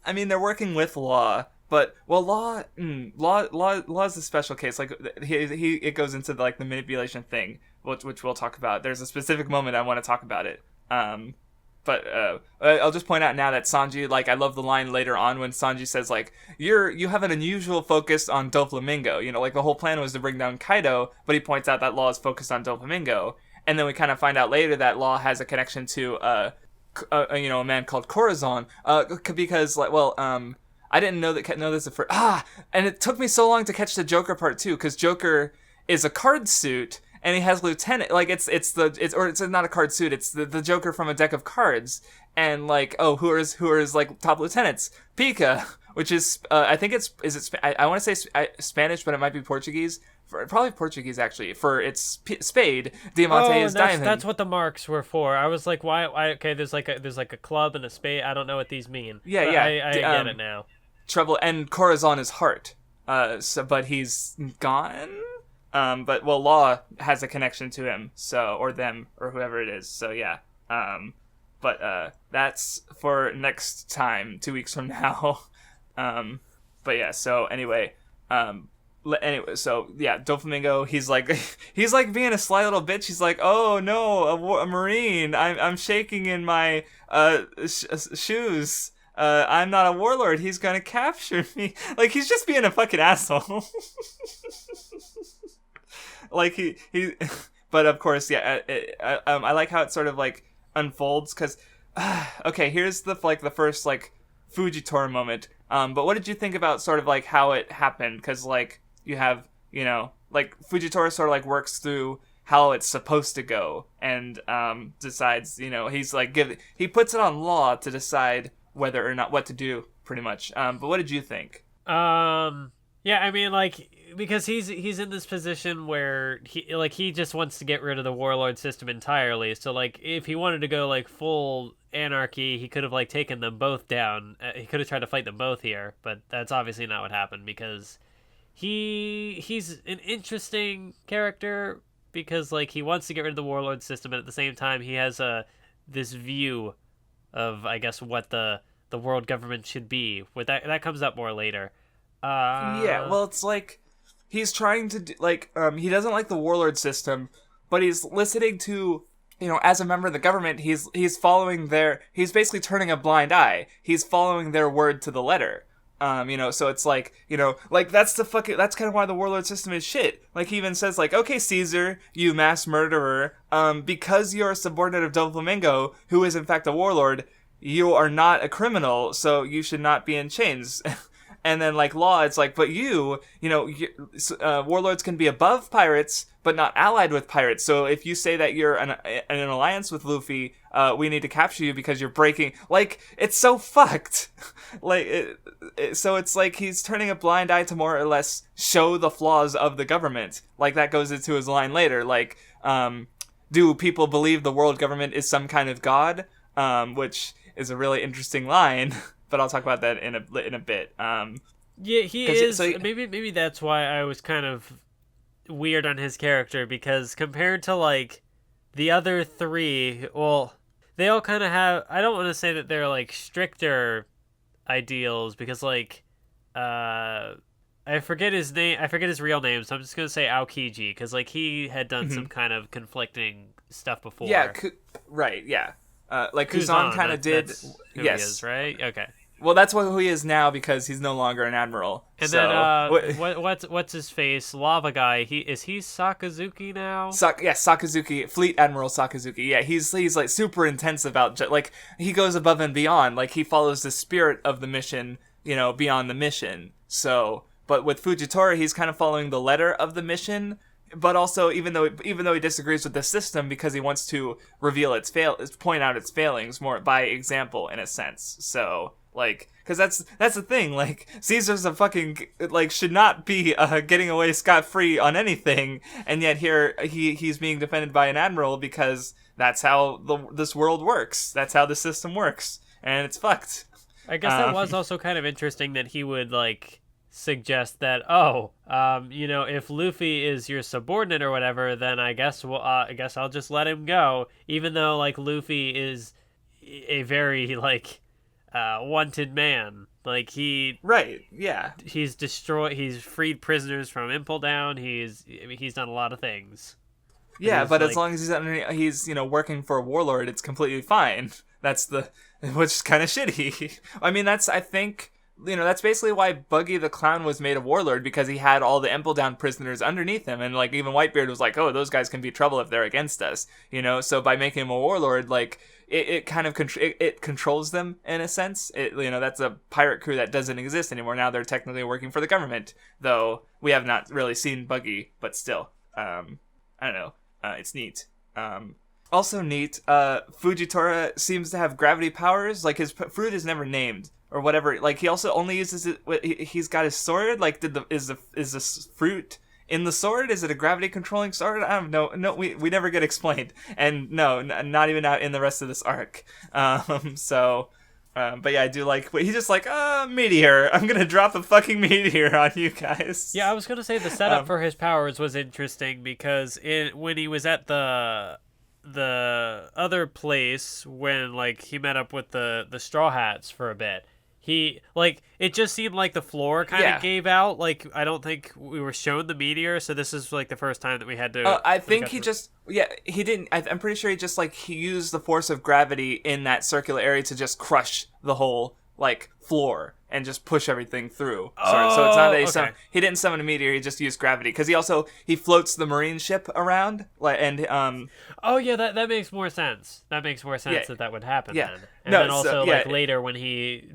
I mean, they're working with Law, but Law's a special case. It goes into the manipulation thing, which we'll talk about. There's a specific moment I want to talk about it. But I'll just point out now that Sanji, I love the line later on when Sanji says you have an unusual focus on Doflamingo. The whole plan was to bring down Kaido, but he points out that Law is focused on Doflamingo, and then we kind of find out later that Law has a connection to a man called Corazon, because I didn't know this at first. And it took me so long to catch the Joker part too, because Joker is a card suit and he has lieutenant. It's not a card suit. It's the Joker from a deck of cards, and who are top lieutenants? Pika, which is I think I want to say Spanish, but it might be Portuguese. Probably Portuguese, actually, for its spade. Diamante is diamond. That's what the marks were for. I was like, why? Okay, there's a club and a spade. I don't know what these mean. Yeah, but yeah. I get it now. Trouble, and Corazon is heart. But he's gone. But Law has a connection to him, or them, or whoever it is. So yeah. But that's for next time, 2 weeks from now. But yeah. So anyway. So yeah, Doflamingo, he's being a sly little bitch. He's like, oh no, a marine. I'm shaking in my shoes. I'm not a warlord. He's gonna capture me. He's just being a fucking asshole. he. But of course, yeah. I like how it sort of unfolds, because okay, here's the first Fujitora moment. But what did you think about sort of how it happened? Because you have, Fujitora sort of works through how it's supposed to go, and decides, he's he puts it on Law to decide whether or not what to do, pretty much. But what did you think? Yeah, I mean, because he's in this position where he just wants to get rid of the warlord system entirely. So like if he wanted to go like full anarchy, he could have like taken them both down. He could have tried to fight them both here, but that's obviously not what happened because he's an interesting character because like he wants to get rid of the warlord system, and at the same time he has this view of I guess what the world government should be. With that comes up more later. Yeah, well, it's like he's trying to do, like he doesn't like the warlord system, but he's listening to, you know, as a member of the government, he's following he's basically turning a blind eye. He's following their word to the letter. You know, so it's like, you know, like that's kind of why the warlord system is shit. Like he even says like, okay, Caesar, you mass murderer, because you're a subordinate of Doflamingo, who is in fact a warlord, you are not a criminal, so you should not be in chains. And then, like, law, it's like, but you know, warlords can be above pirates, but not allied with pirates. So if you say that you're in an alliance with Luffy, we need to capture you because you're breaking... Like, it's so fucked. Like, so it's like he's turning a blind eye to more or less show the flaws of the government. Like, that goes into his line later. Like, do people believe the world government is some kind of god? Which is a really interesting line. But I'll talk about that in a bit. Yeah, he is. Maybe that's why I was kind of weird on his character, because compared to like the other three, well, they all kind of have. I don't want to say that they're like stricter ideals, because like I forget his name. I forget his real name, so I'm just gonna say Aokiji, because like he had done some kind of conflicting stuff before. Yeah, right. Yeah, like Kuzan kind of did. Who yes, he is, right? Okay. Well, that's who he is now because he's no longer an admiral. And so. Then what's his face? Lava guy. Is he Sakazuki now? Sakazuki, Fleet Admiral Sakazuki. Yeah, he's like super intense about like he goes above and beyond. Like he follows the spirit of the mission, you know, beyond the mission. So, but with Fujitora, he's kind of following the letter of the mission. But also, even though he disagrees with the system because he wants to reveal point out its failings more by example in a sense. So. Like, because that's the thing, like, Caesar's a fucking, like, should not be getting away scot-free on anything, and yet here he's being defended by an admiral because that's how this world works. That's how the system works, and it's fucked. I guess that was also kind of interesting that he would, like, suggest that, you know, if Luffy is your subordinate or whatever, then I guess I'll just let him go, even though, like, Luffy is a very, like... wanted man. Like he's freed prisoners from Impel Down. He's done a lot I mean, but as long as he's you know working for a warlord, it's completely fine. Which is kind of shitty. I mean, I think you know that's basically why Buggy the Clown was made a warlord, because he had all the Impel Down prisoners underneath him, and like even Whitebeard was like, oh, those guys can be trouble if they're against us, you know. So by making him a warlord, like it kind of it controls them in a sense. You know, that's a pirate crew that doesn't exist anymore. Now they're technically working for the government, though we have not really seen Buggy, but still, I don't know. It's neat. Also neat. Fujitora seems to have gravity powers. Like his fruit is never named or whatever. Like he also only uses it. He's got his sword. Like is the fruit in the sword? Is it a gravity controlling sword? I don't know. No, we never get explained. And no, not even out in the rest of this arc. But yeah, I do like, he's just like, meteor. I'm gonna drop a fucking meteor on you guys. Yeah, I was gonna say the setup for his powers was interesting because when he was at the other place, when like he met up with the Straw Hats for a bit, it just seemed like the floor kind of gave out. Like, I don't think we were shown the meteor, so this is like the first time that we had to... I think he didn't... I'm pretty sure he used the force of gravity in that circular area to just crush the whole, like, floor and just push everything through. So it's not he didn't summon a meteor, he just used gravity. Because he floats the marine ship around, Oh, yeah, that makes more sense. That makes more sense that would happen then. And then also, later when he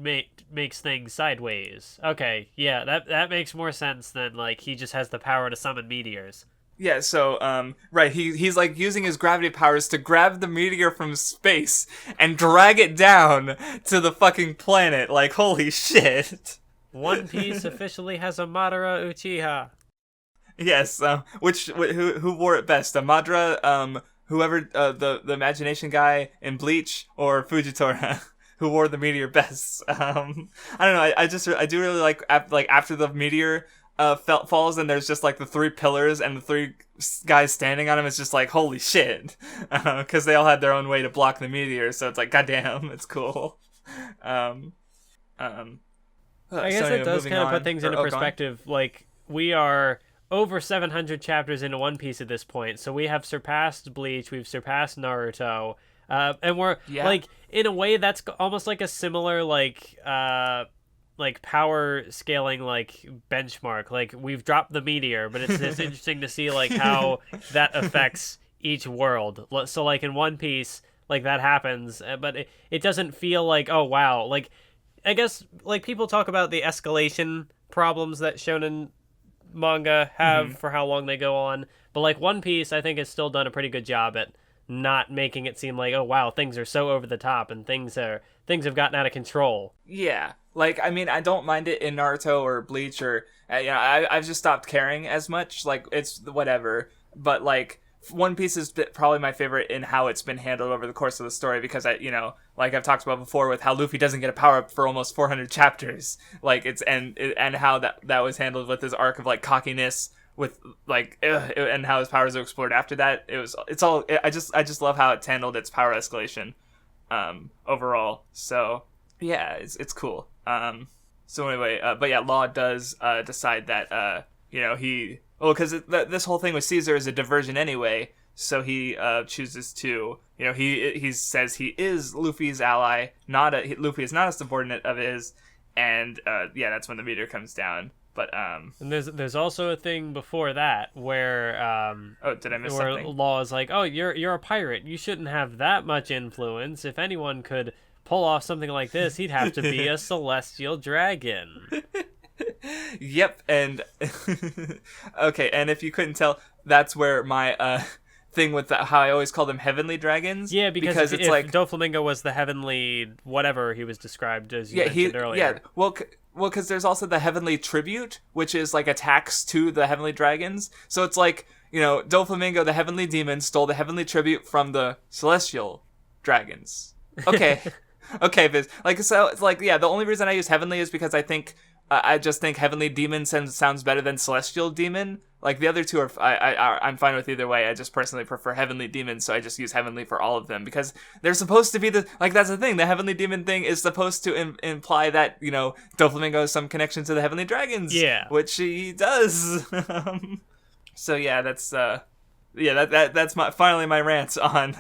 makes things sideways. Okay, yeah, that makes more sense than, like, he just has the power to summon meteors. Yeah, so, right, he's, like, using his gravity powers to grab the meteor from space and drag it down to the fucking planet. Like, holy shit. One Piece officially has a Madara Uchiha. Yes, who wore it best? Madara, whoever the imagination guy in Bleach, or Fujitora, who wore the meteor best. I don't know. I do really like after the meteor falls and there's just like the three pillars and the three guys standing on them. It's just like holy shit, because they all had their own way to block the meteor. So it's like goddamn, it's cool. Um, um, I guess it does kind of put things into perspective. Like, we are over 700 chapters into One Piece at this point, so we have surpassed Bleach, we've surpassed Naruto, and we're like, in a way, that's almost like a similar like power scaling like benchmark. Like, we've dropped the meteor, but it's interesting to see like how that affects each world. So like in One Piece, like that happens, but it doesn't feel like, oh wow, like. I guess, like, people talk about the escalation problems that Shounen manga have for how long they go on, but, like, One Piece, I think, has still done a pretty good job at not making it seem like, oh, wow, things are so over the top and things have gotten out of control. Yeah. Like, I mean, I don't mind it in Naruto or Bleach or, I've just stopped caring as much. Like, it's whatever. But, like, One Piece is probably my favorite in how it's been handled over the course of the story, because like I've talked about before with how Luffy doesn't get a power up for almost 400 chapters, like and how that was handled with his arc of like cockiness with like and how his powers are explored after that. I just love how it's handled its power escalation overall. So yeah, it's cool. So anyway, but yeah, Law does decide that because this whole thing with Caesar is a diversion anyway, so he chooses to, he says he is Luffy's ally, Luffy is not a subordinate of his, and that's when the meteor comes down. But and there's also a thing before that where did I miss where something? Law is like, oh, you're a pirate, you shouldn't have that much influence. If anyone could pull off something like this, he'd have to be a celestial dragon. Yep, and okay, and if you couldn't tell, that's where my thing with how I always call them heavenly dragons. Yeah, because it's like Doflamingo was the heavenly whatever he was described as you mentioned earlier. Yeah, well, because there's also the heavenly tribute, which is like attacks to the heavenly dragons. So it's like, Doflamingo, the heavenly demon, stole the heavenly tribute from the celestial dragons. Okay, okay, Viz. Like, so it's like, yeah, the only reason I use heavenly is because I just think heavenly demon sounds better than celestial demon. Like, the other two I'm fine with either way. I just personally prefer heavenly demon, so I just use heavenly for all of them, because they're supposed to be that's the thing. The heavenly demon thing is supposed to imply that, Doflamingo has some connection to the heavenly dragons. Yeah. Which he does. So yeah, that's finally my rant on,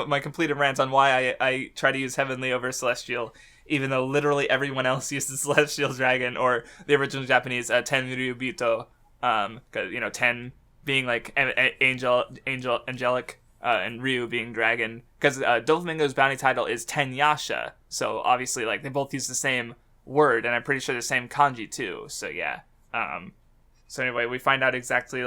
my completed rant on why I try to use heavenly over celestial, even though literally everyone else uses celestial dragon, or the original Japanese Tenryubito, because Ten being like angelic, and Ryu being dragon, because Doflamingo's bounty title is Tenyasha, so obviously like they both use the same word, and I'm pretty sure the same kanji too. So yeah. So anyway, we find out exactly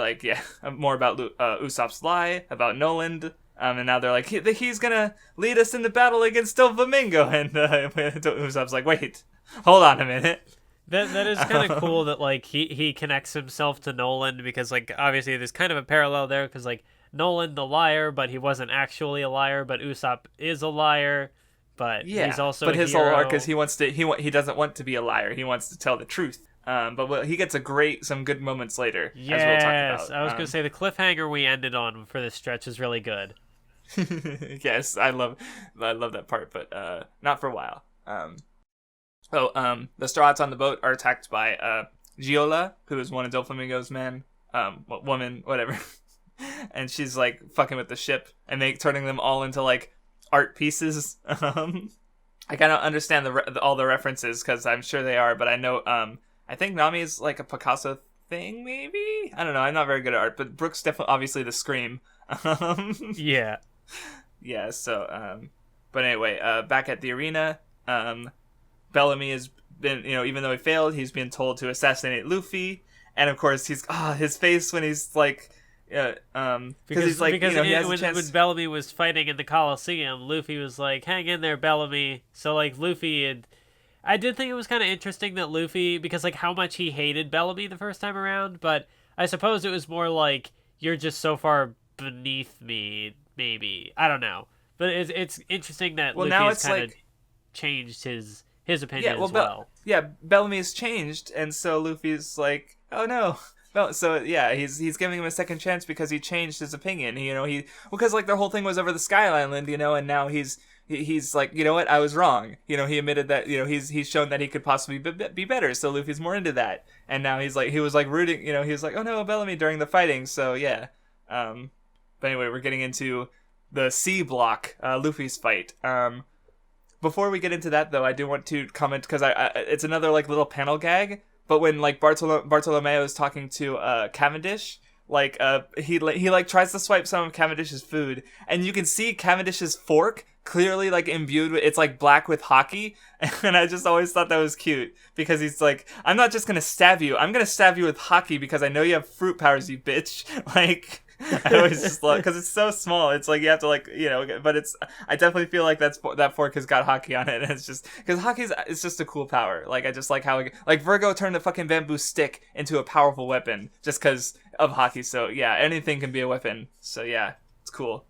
more about Usopp's lie about Noland. And now they're like, he's gonna lead us into battle against Doflamingo, and Usopp's like, wait, hold on a minute. That is kind of cool that like he connects himself to Noland, because like obviously there's kind of a parallel there, because like Noland the liar, but he wasn't actually a liar, but Usopp is a liar, but he's also but his whole arc is he doesn't want to be a liar, he wants to tell the truth. But he gets some good moments later. Yes, as we'll talk about. I was gonna say the cliffhanger we ended on for this stretch is really good. Yes, I love that part, but not for a while. The Straw Hats on the boat are attacked by Viola, who is one of Doflamingo's men, woman, whatever, and she's like fucking with the ship and turning them all into like art pieces. I kind of understand all the references, because I'm sure they are, but I know I think Nami is like a Picasso thing, maybe? I don't know, I'm not very good at art, but Brooke's definitely obviously the Scream. Yeah. Yeah, so, but anyway, back at the arena, Bellamy has been, even though he failed, he's been told to assassinate Luffy, and of course, his face when he's like, because he's like, he has a chance. When Bellamy was fighting in the Colloseum, Luffy was like, hang in there, Bellamy. So, like, I did think it was kind of interesting that Luffy, because, like, how much he hated Bellamy the first time around, but I suppose it was more like you're just so far beneath me. Maybe I don't know, but it's interesting that Well, now Luffy's it's kind of like changed his opinion yeah, well, as well. Bellamy's changed, and so Luffy's like, oh no. Well, so yeah, he's giving him a second chance because he changed his opinion. Because like their whole thing was over the Sky Island, and now he's like, you know what, I was wrong. He admitted that, he's shown that he could possibly be better. So Luffy's more into that, and now he was like rooting. He was like, oh no, Bellamy during the fighting. So yeah. But anyway, we're getting into the C block, Luffy's fight. Before we get into that, though, I do want to comment because it's another like little panel gag. But when like Bartolomeo is talking to Cavendish, like he like tries to swipe some of Cavendish's food, and you can see Cavendish's fork clearly like imbued with, it's like black with hockey, and I just always thought that was cute because he's like, I'm not just gonna stab you, I'm gonna stab you with hockey because I know you have fruit powers, you bitch. Like. I always just love because it's so small. It's like you have to like but I definitely feel like that fork has got hockey on it, and it's just because it's just a cool power. Like I just like how like Virgo turned a fucking bamboo stick into a powerful weapon just because of hockey. So yeah, anything can be a weapon. So yeah, it's cool.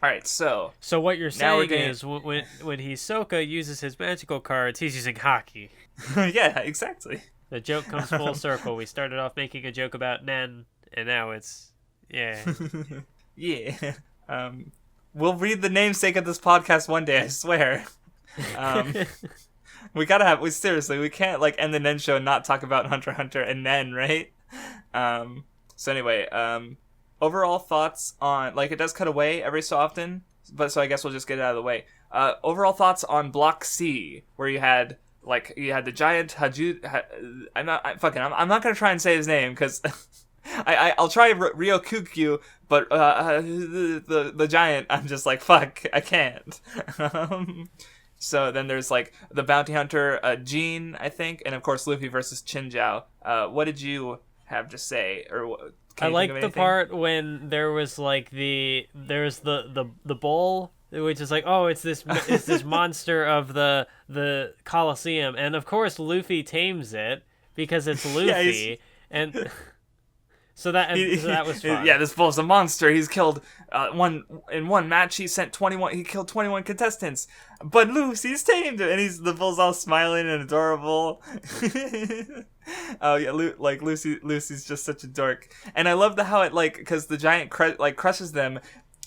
All right, so what you're saying is when Hisoka uses his magical cards, he's using hockey. Yeah, exactly. The joke comes full circle. We started off making a joke about Nen, and now it's. Yeah. Yeah. We'll read the namesake of this podcast one day, I swear. We can't like end the Nen show and not talk about Hunter x Hunter and Nen, right? So anyway, overall thoughts on, like, it does cut away every so often, but so I guess we'll just get it out of the way. Overall thoughts on Block C, where you had the giant I'm not gonna try and say his name because I'll try Ryokugyu, but the giant, I'm just like, fuck, I can't. So then there's like the bounty hunter, Jean, I think, and of course Luffy versus Chinjiao. What did you have to say, or I like the part when there was like the bull, which is like, oh, it's this monster of the Colloseum, and of course Luffy tames it because it's Luffy, and. So that was fun. Yeah, this bull's a monster. He's killed in one match. He killed 21 contestants, but Lucy's tamed him, and the bull's all smiling and adorable. Oh yeah, Lucy's just such a dork, and I love how it because the giant crushes them.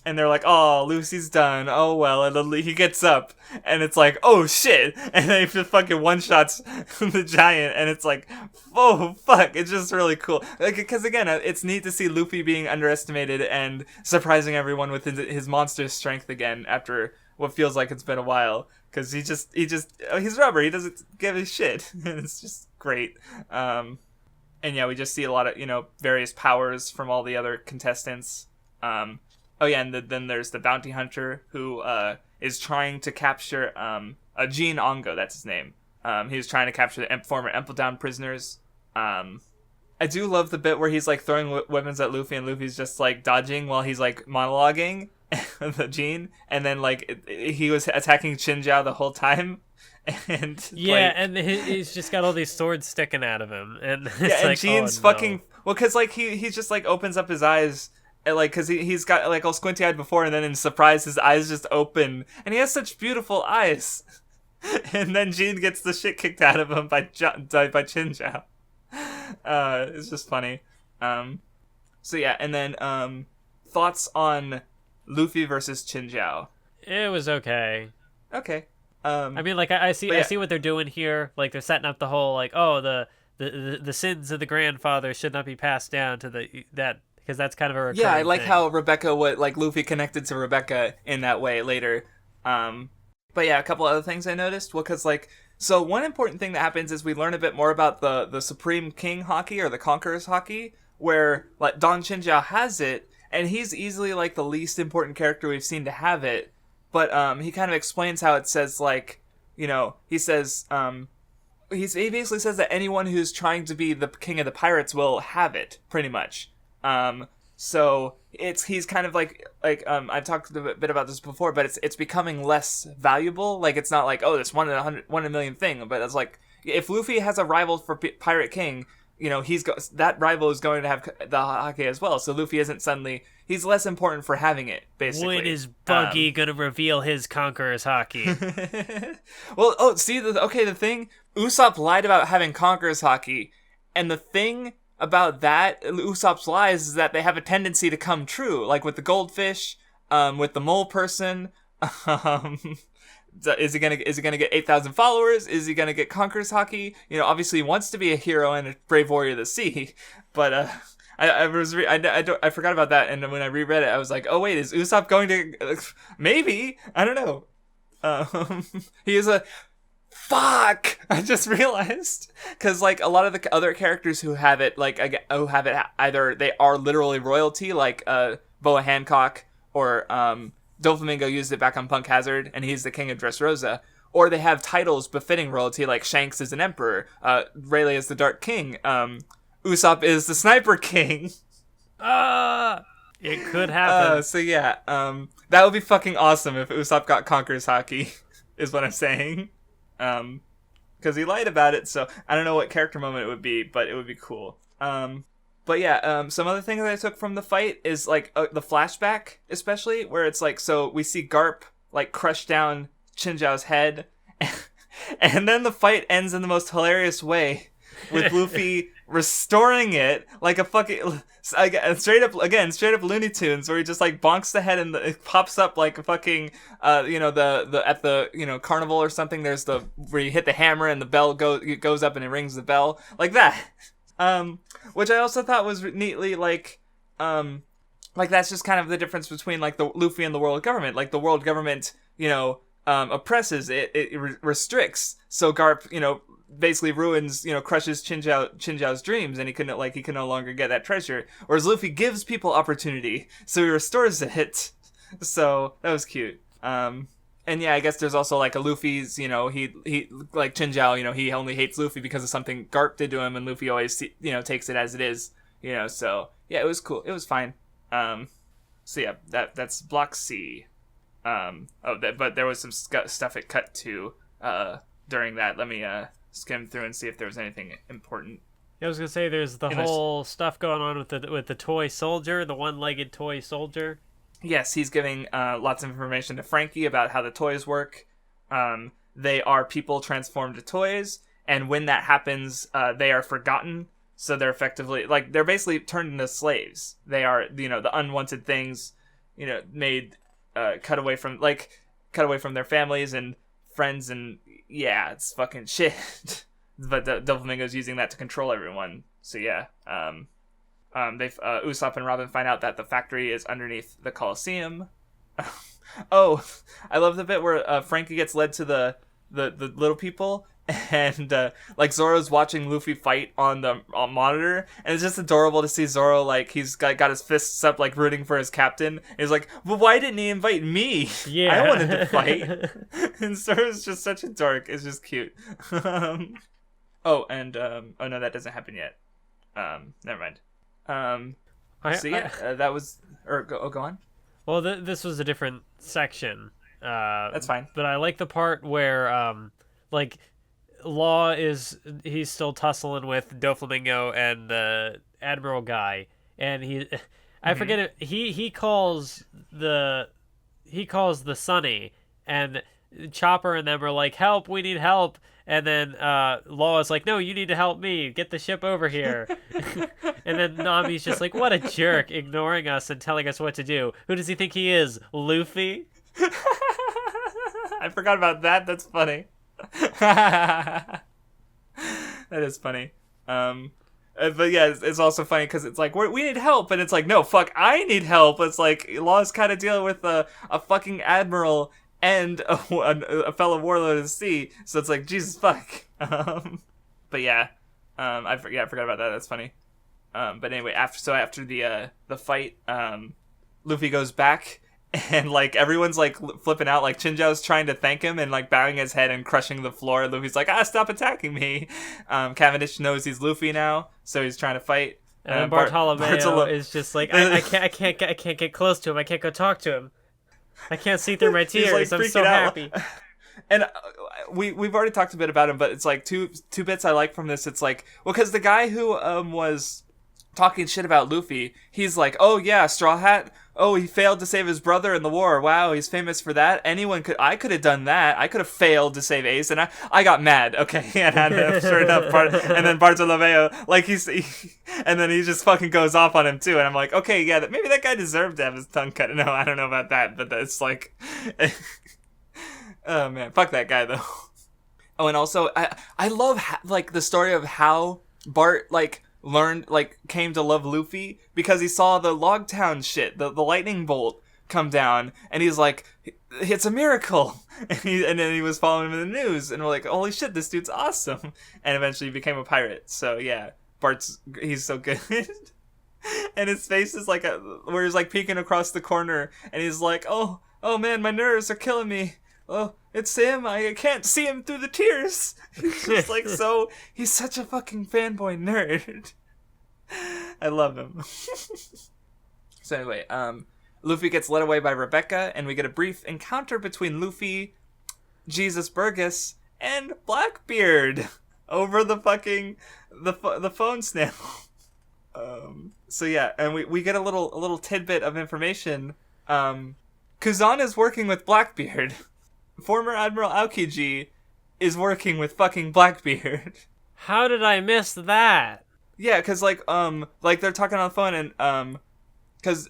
And they're like, oh, Lucy's done. Oh, well. And he gets up. And it's like, oh, shit. And then he just fucking one-shots the giant. And it's like, oh, fuck. It's just really cool. Because, again, it's neat to see Luffy being underestimated and surprising everyone with his monster strength again after what feels like it's been a while. Because he's rubber. He doesn't give a shit. And it's just great. And, yeah, we just see a lot of, various powers from all the other contestants. Oh yeah, and then there's the bounty hunter who is trying to capture Jean Ongo. That's his name. He's trying to capture the former Empledown prisoners. I do love the bit where he's like throwing weapons at Luffy, and Luffy's just like dodging while he's like monologuing the Jean, and then like he was attacking Chinjiao the whole time. And yeah, and he's just got all these swords sticking out of him, and it's yeah, and like, Jean's fucking well, because like he just like opens up his eyes. And, like, because he's got, like, all squinty-eyed before, and then in surprise, his eyes just open. And he has such beautiful eyes. And then Jean gets the shit kicked out of him by Chinjiao. It's just funny. So, yeah, and then, thoughts on Luffy versus Chinjiao. It was okay. Okay. I mean, like, I see what they're doing here. Like, they're setting up the whole, like, oh, the sins of the grandfather should not be passed down to that... Because that's kind of a recurring yeah, I like thing. how Luffy connected to Rebecca in that way later. But yeah, a couple other things I noticed. Well, because so one important thing that happens is we learn a bit more about the Supreme King Haki, or the Conqueror's Haki, where like Don Chinjiao has it, and he's easily like the least important character we've seen to have it. But he kind of explains how it says he says he basically says that anyone who's trying to be the king of the pirates will have it, pretty much. So he's kind of like I've talked a bit about this before, but it's becoming less valuable. Like, it's not like, oh, this one in a million thing, but it's like, if Luffy has a rival for Pirate King, that rival is going to have the Hake as well. So Luffy isn't suddenly, he's less important for having it, basically. When is Buggy gonna reveal his Conqueror's Haki? Well, see, the thing, Usopp lied about having Conqueror's Haki, and the thing about that, Usopp's lies, is that they have a tendency to come true, like with the goldfish, with the mole person. Is he gonna get 8,000 followers? Is he gonna get Conqueror's Haki? Obviously he wants to be a hero and a brave warrior of the sea, but I forgot about that, and when I reread it, I was like, oh wait, is Usopp going to? Maybe, I don't know. He is a. Fuck! I just realized, because like a lot of the other characters who have it, either they are literally royalty, like Boa Hancock, or Doflamingo used it back on Punk Hazard, and he's the king of Dressrosa, or they have titles befitting royalty, like Shanks is an emperor, Rayleigh is the Dark King, Usopp is the Sniper King. It could happen. So yeah, that would be fucking awesome if Usopp got Conqueror's Haki, is what I'm saying. Because he lied about it, so I don't know what character moment it would be, but it would be cool. But yeah, some other things that I took from the fight is like the flashback, especially where it's like, so we see Garp like crush down Chinjao's head, and then the fight ends in the most hilarious way with Luffy restoring it like a fucking straight up Looney Tunes, where he just like bonks the head and it pops up like a fucking the at the carnival or something. There's the where you hit the hammer and the bell goes up and it rings the bell like that. Which I also thought was neatly like that's just kind of the difference between like the Luffy and the world government. Like the world government, oppresses, it restricts. So Garp, basically ruins, crushes Chinjao's dreams, and he can no longer get that treasure. Whereas Luffy gives people opportunity, so he restores it. So that was cute. And yeah, I guess there's also like a Luffy's, he like Chinjao, he only hates Luffy because of something Garp did to him, and Luffy always, takes it as it is, so yeah, it was cool. It was fine. So yeah, that's Block C. But there was some stuff it cut to, during that. Let me, skim through and see if there was anything important. I was gonna say there's the whole stuff going on with the toy soldier, the one-legged toy soldier. Yes, he's giving lots of information to Frankie about how the toys work. They are people transformed to toys, and when that happens, they are forgotten. So they're effectively they're basically turned into slaves. They are the unwanted things, made cut away from their families and friends, and yeah, it's fucking shit. But Doflamingo's using that to control everyone. So yeah, Usopp and Robin find out that the factory is underneath the Colloseum. Oh, I love the bit where Frankie gets led to the little people, and Zoro's watching Luffy fight on the monitor, and it's just adorable to see Zoro he's got his fists up rooting for his captain. He's like, well, why didn't he invite me? Yeah, I wanted to fight. And Zoro's just such a dork. It's just cute. Oh no, that doesn't happen yet. Never mind. That was go on. Well, this was a different section. That's fine. But I like the part where Law he's still tussling with Doflamingo and the Admiral guy, and I forget it. He calls the Sunny, and Chopper and them are like, help, we need help. And then Law is like, no, you need to help me. Get the ship over here. And then Nami's just like, what a jerk, ignoring us and telling us what to do. Who does he think he is, Luffy? I forgot about that. That's funny. That is funny. But yeah, it's also funny because it's like, we need help. And it's like, no, fuck, I need help. It's like, Law's kind of dealing with a fucking admiral and a fellow warlord of the sea, so it's like, Jesus fuck. But yeah, I forgot about that. That's funny. But anyway, after the fight, Luffy goes back, and everyone's flipping out. Chinjao's trying to thank him and bowing his head and crushing the floor. Luffy's like, stop attacking me. Cavendish knows he's Luffy now, so he's trying to fight. And Bartolomeo is just like, I can't get close to him. I can't go talk to him. I can't see through my tears. I'm so happy. and we've already talked a bit about him, but it's like two bits I like from this. It's like, well, because the guy who was talking shit about Luffy, he's like, oh yeah, Straw Hat. Oh, he failed to save his brother in the war. Wow, he's famous for that. I could have done that. I could have failed to save Ace, and I got mad. Okay, and sure enough, and then Bartolomeo, like and then he just fucking goes off on him too, and I'm like, okay, yeah, maybe that guy deserved to have his tongue cut. No, I don't know about that, but it's like, oh man, fuck that guy though. Oh, and also, I love like the story of how Bart came to love Luffy because he saw the Logtown shit, the lightning bolt come down, and he's like, it's a miracle. And then he was following him in the news, and we're like, holy shit, this dude's awesome. And eventually he became a pirate. So yeah, he's so good. And his face is like where he's like peeking across the corner, and he's like, oh man, my nerves are killing me. Oh, it's him. I can't see him through the tears. He's just like he's such a fucking fanboy nerd. I love him. So anyway, Luffy gets led away by Rebecca, and we get a brief encounter between Luffy, Jesus Burgess, and Blackbeard over the fucking the phone snail. So yeah, and we get a little tidbit of information. Kuzan is working with Blackbeard. Former Admiral Aokiji is working with fucking Blackbeard. How did I miss that? Yeah, because like they're talking on the phone, and because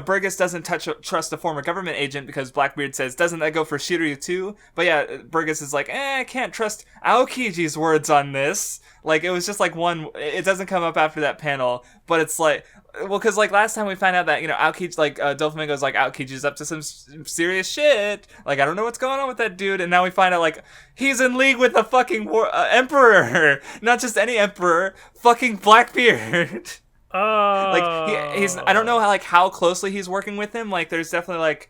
Burgess doesn't trust a former government agent because Blackbeard says, doesn't that go for Shiryu too? But yeah, Burgess is like, I can't trust Aokiji's words on this. Like, it was just like it doesn't come up after that panel, but it's like, well, because like last time we found out that Aokiji, like Doflamingo's like, Aokiji's up to some serious shit. Like, I don't know what's going on with that dude, and now we find out like he's in league with the fucking emperor, not just any emperor, fucking Blackbeard. Oh, like he's I don't know how closely he's working with him. Like, there's definitely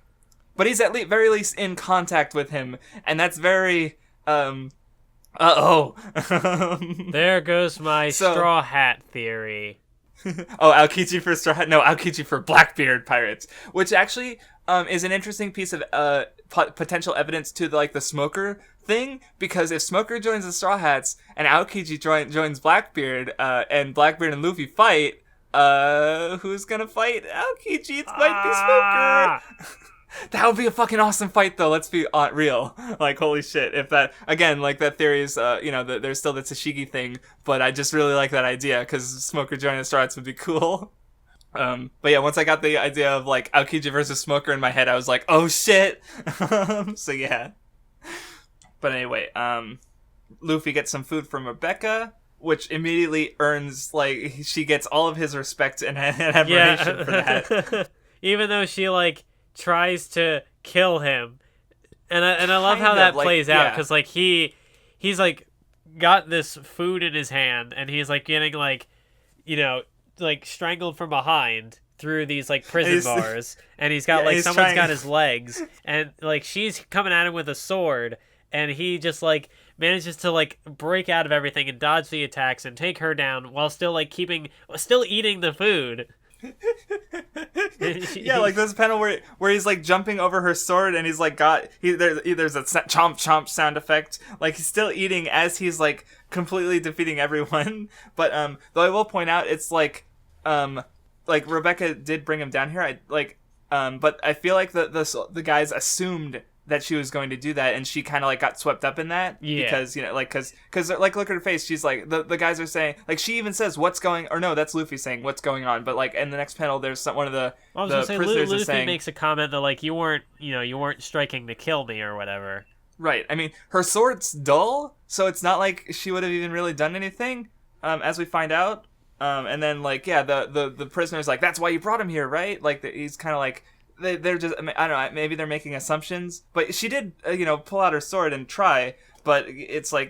but he's at very least in contact with him, and that's very there goes my straw hat theory. Oh, Aokiji for straw hat? No, Aokiji for Blackbeard pirates, which actually is an interesting piece of potential evidence to the Smoker thing, because if Smoker joins the Straw Hats and Aokiji joins Blackbeard, and Blackbeard and Luffy fight, who's gonna fight Aokiji? It might be Smoker. That would be a fucking awesome fight, though. Let's be real. Like, holy shit. If that, again, that theory is, there's still the Tashigi thing, but I just really like that idea, because Smoker joining the Straw Hats would be cool. But yeah, once I got the idea of, Aokiji versus Smoker in my head, I was like, oh shit! So yeah. But anyway, Luffy gets some food from Rebecca, which immediately earns, she gets all of his respect and admiration for that. Even though she, tries to kill him. And I love how that plays out, because he's got this food in his hand, and he's getting strangled from behind through these prison bars, and he's got someone's got his legs, and she's coming at him with a sword, and he just manages to break out of everything and dodge the attacks and take her down while still still eating the food. Yeah, this panel where he's jumping over her sword, and he's there's a chomp chomp sound effect. He's still eating as he's completely defeating everyone. But though I will point out, it's Rebecca did bring him down here. But I feel like the guys assumed that she was going to do that, and she kind of got swept up in that. Yeah. Because because look at her face. She's the guys are saying, she even says what's going, or no, that's Luffy saying what's going on. But in the next panel, there's one of the prisoners Luffy is saying, makes a comment that you weren't striking to kill me or whatever. Right. I mean, her sword's dull, so it's not like she would have even really done anything. As we find out. And then the prisoner's that's why you brought him here, right? He's kind of they're just, I don't know, maybe they're making assumptions, but she did, pull out her sword and try, but it's is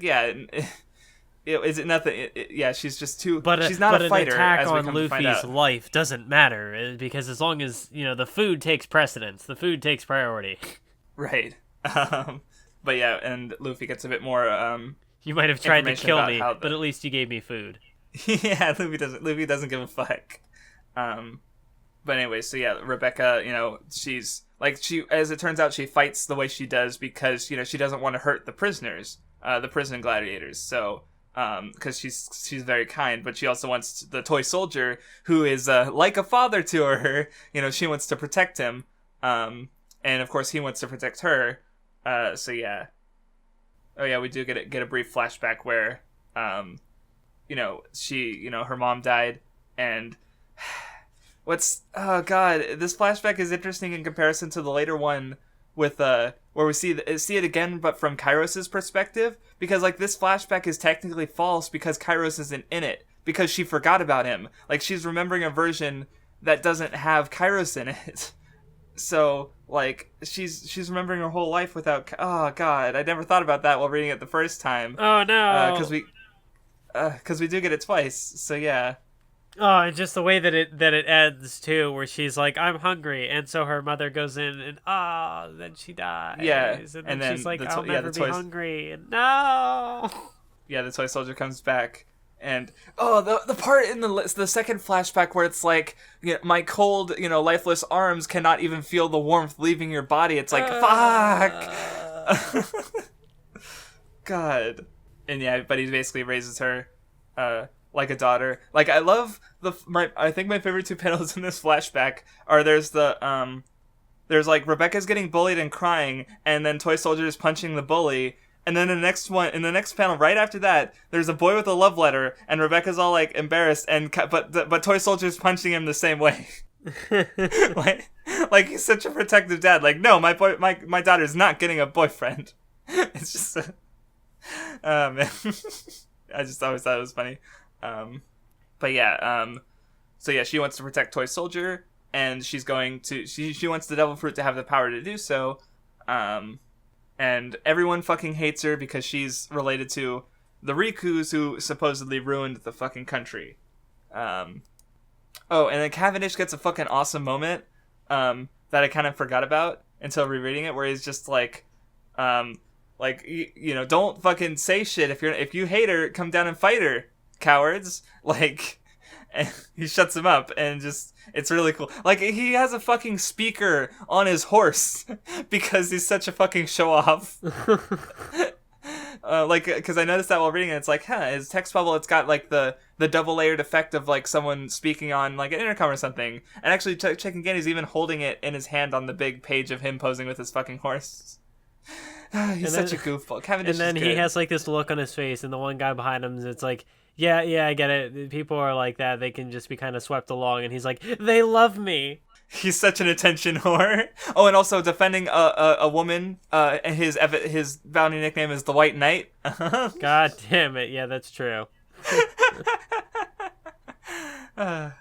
it nothing? She's just too, she's not a fighter. But an attack on Luffy's life doesn't matter, because as long as, the food takes precedence, the food takes priority. Right. But yeah, and Luffy gets a bit more, you might have tried to kill me, but at least you gave me food. Yeah, Luffy doesn't give a fuck. but anyway, so yeah, Rebecca, she's like, as it turns out, she fights the way she does because she doesn't want to hurt the prisoners, the prison gladiators. So because she's very kind, but she also wants the toy soldier, who is like a father to her. She wants to protect him, and of course he wants to protect her. So yeah. Oh yeah, we do get a brief flashback where, she, her mom died, and oh god, this flashback is interesting in comparison to the later one with where we see it again, but from Kairos's perspective, because like this flashback is technically false because Kairos isn't in it because she forgot about him. Like she's remembering a version that doesn't have Kairos in it. So like she's remembering her whole life without. Oh god, I never thought about that while reading it the first time. Oh no, because we do get it twice. So yeah. Oh, and just the way that it ends too, where she's like, "I'm hungry," and so her mother goes in, and then she dies. Yeah, and then she's like, "I'll never be hungry," and no. Yeah, the toy soldier comes back, and the part in the second flashback where it's like, my cold, lifeless arms cannot even feel the warmth leaving your body. It's like fuck. God, and yeah, but he basically raises her, like a daughter. Like I love I think my favorite two panels in this flashback are there's like Rebecca's getting bullied and crying, and then Toy Soldier is punching the bully, and then in the next panel right after that, there's a boy with a love letter, and Rebecca's all like embarrassed, but Toy Soldier's punching him the same way. like he's such a protective dad. Like, no, my daughter's not getting a boyfriend. It's just man. I just always thought it was funny. But yeah, so yeah, she wants to protect Toy Soldier, and she wants the Devil Fruit to have the power to do so, and everyone fucking hates her because she's related to the Rikus who supposedly ruined the fucking country. And then Cavendish gets a fucking awesome moment, that I kind of forgot about until rereading it, where he's just like, don't fucking say shit. If you hate her, come down and fight her, cowards. Like, and he shuts him up, and just, it's really cool. Like, he has a fucking speaker on his horse because he's such a fucking show off. Because I noticed that while reading it, it's like, his text bubble, it's got like the double layered effect of like someone speaking on like an intercom or something. And actually, checking again, he's even holding it in his hand on the big page of him posing with his fucking horse. He's such a goofball. Cavendish is good. And then he has like this look on his face, and the one guy behind him, it's like, yeah, I get it. People are like that. They can just be kind of swept along. And he's like, they love me. He's such an attention whore. Oh, and also defending a woman. And his bounty nickname is the White Knight. God damn it. Yeah, that's true. I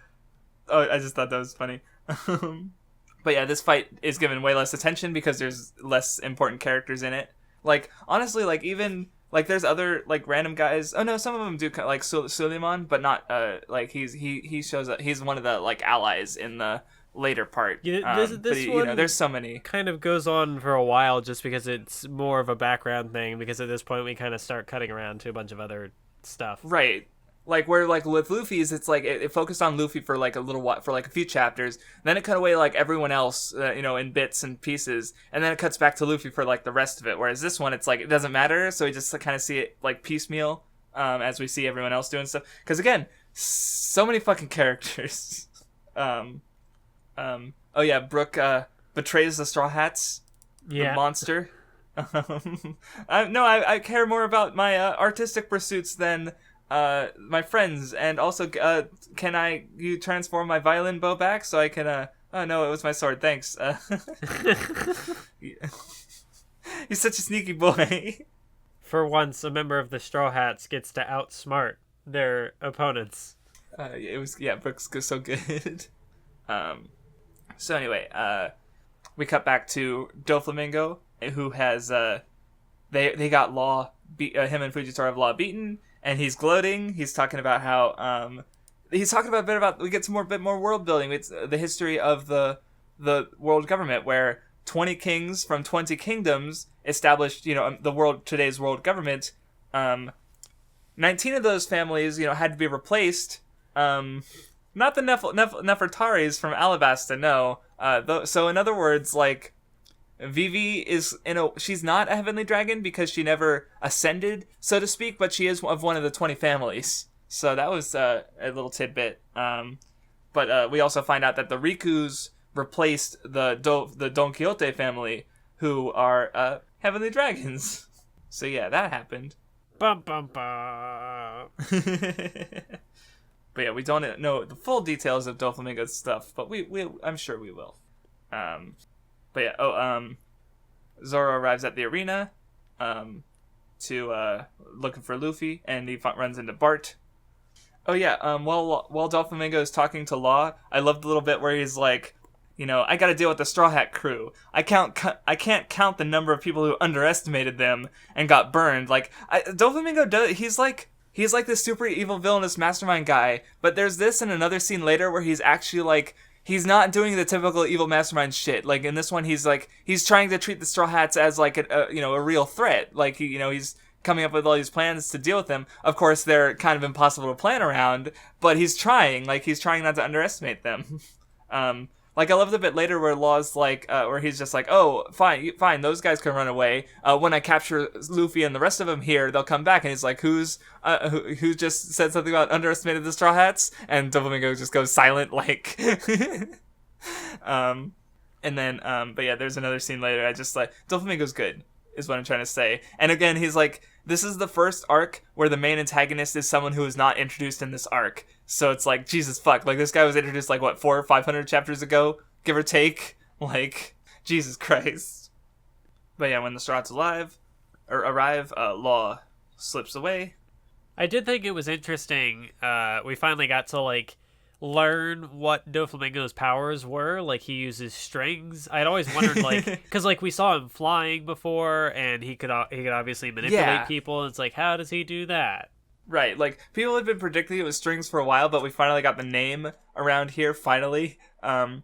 just thought that was funny. But yeah, this fight is given way less attention because there's less important characters in it. Like, honestly, like, even, like, there's other, like, random guys. Oh, no, some of them do, like, Suleiman, but not, like, he shows up. He's one of the, like, allies in the later part. Yeah, this one there's so many. Kind of goes on for a while just because it's more of a background thing, because at this point we kind of start cutting around to a bunch of other stuff. Right. Like, where, like, with Luffy's, it's, like, it focused on Luffy for, like, a little while, for, like, a few chapters. Then it cut away, like, everyone else, in bits and pieces. And then it cuts back to Luffy for, like, the rest of it. Whereas this one, it's, like, it doesn't matter. So we just kind of see it, like, piecemeal, as we see everyone else doing stuff. Because, again, so many fucking characters. Oh, yeah, Brooke, betrays the Straw Hats. Yeah. The monster. I care more about my, artistic pursuits than... my friends, and also, can you transform my violin bow back so I can, oh no, it was my sword, thanks. He's such a sneaky boy. For once, a member of the Straw Hats gets to outsmart their opponents. Brooks goes so good. So anyway, we cut back to Doflamingo, who has, they got him and Fujitora have Law beaten, and he's gloating. He's talking about how, we get some bit more world building. It's the history of the world government, where 20 kings from 20 kingdoms established, today's world government. 19 of those families, had to be replaced, Not the Nefertaris from Alabasta, no. So in other words, like, Vivi is she's not a heavenly dragon because she never ascended, so to speak, but she is of one of the 20 families. So that was a little tidbit. But we also find out that the Rikus replaced the Don Quixote family, who are heavenly dragons. So yeah, that happened. Bum, bum, bum. But yeah, we don't know the full details of Doflamingo's stuff, but I'm sure we will. But yeah, Zoro arrives at the arena, to looking for Luffy, and he runs into Bart. Oh yeah, while Doflamingo is talking to Law, I love the little bit where he's like, I got to deal with the Straw Hat crew. I can't count the number of people who underestimated them and got burned. Like, Doflamingo does. He's like this super evil villainous mastermind guy. But there's this in another scene later where he's actually like, he's not doing the typical evil mastermind shit. Like in this one, he's trying to treat the Straw Hats as like a real threat. Like he's coming up with all these plans to deal with them. Of course, they're kind of impossible to plan around, but he's trying. Like he's trying not to underestimate them. Like, I love the bit later where Law's like, where he's just like, oh, fine, those guys can run away. When I capture Luffy and the rest of them here, they'll come back. And he's like, who just said something about underestimated the Straw Hats? And Doflamingo just goes silent, like, and then, but yeah, there's another scene later. I just like, Doflamingo's good, is what I'm trying to say. And again, he's like, this is the first arc where the main antagonist is someone who is not introduced in this arc. So it's like, Jesus fuck. Like, this guy was introduced, like, what, 400 or 500 chapters ago? Give or take? Like, Jesus Christ. But yeah, when the Straw Hats arrive, Law slips away. I did think it was interesting. We finally got to, like, learn what Doflamingo's powers were. Like, he uses strings. I'd always wondered, like, because like we saw him flying before, and he could obviously manipulate people. And it's like, how does he do that? Right, like people have been predicting it was strings for a while, but we finally got the name around here. Finally, and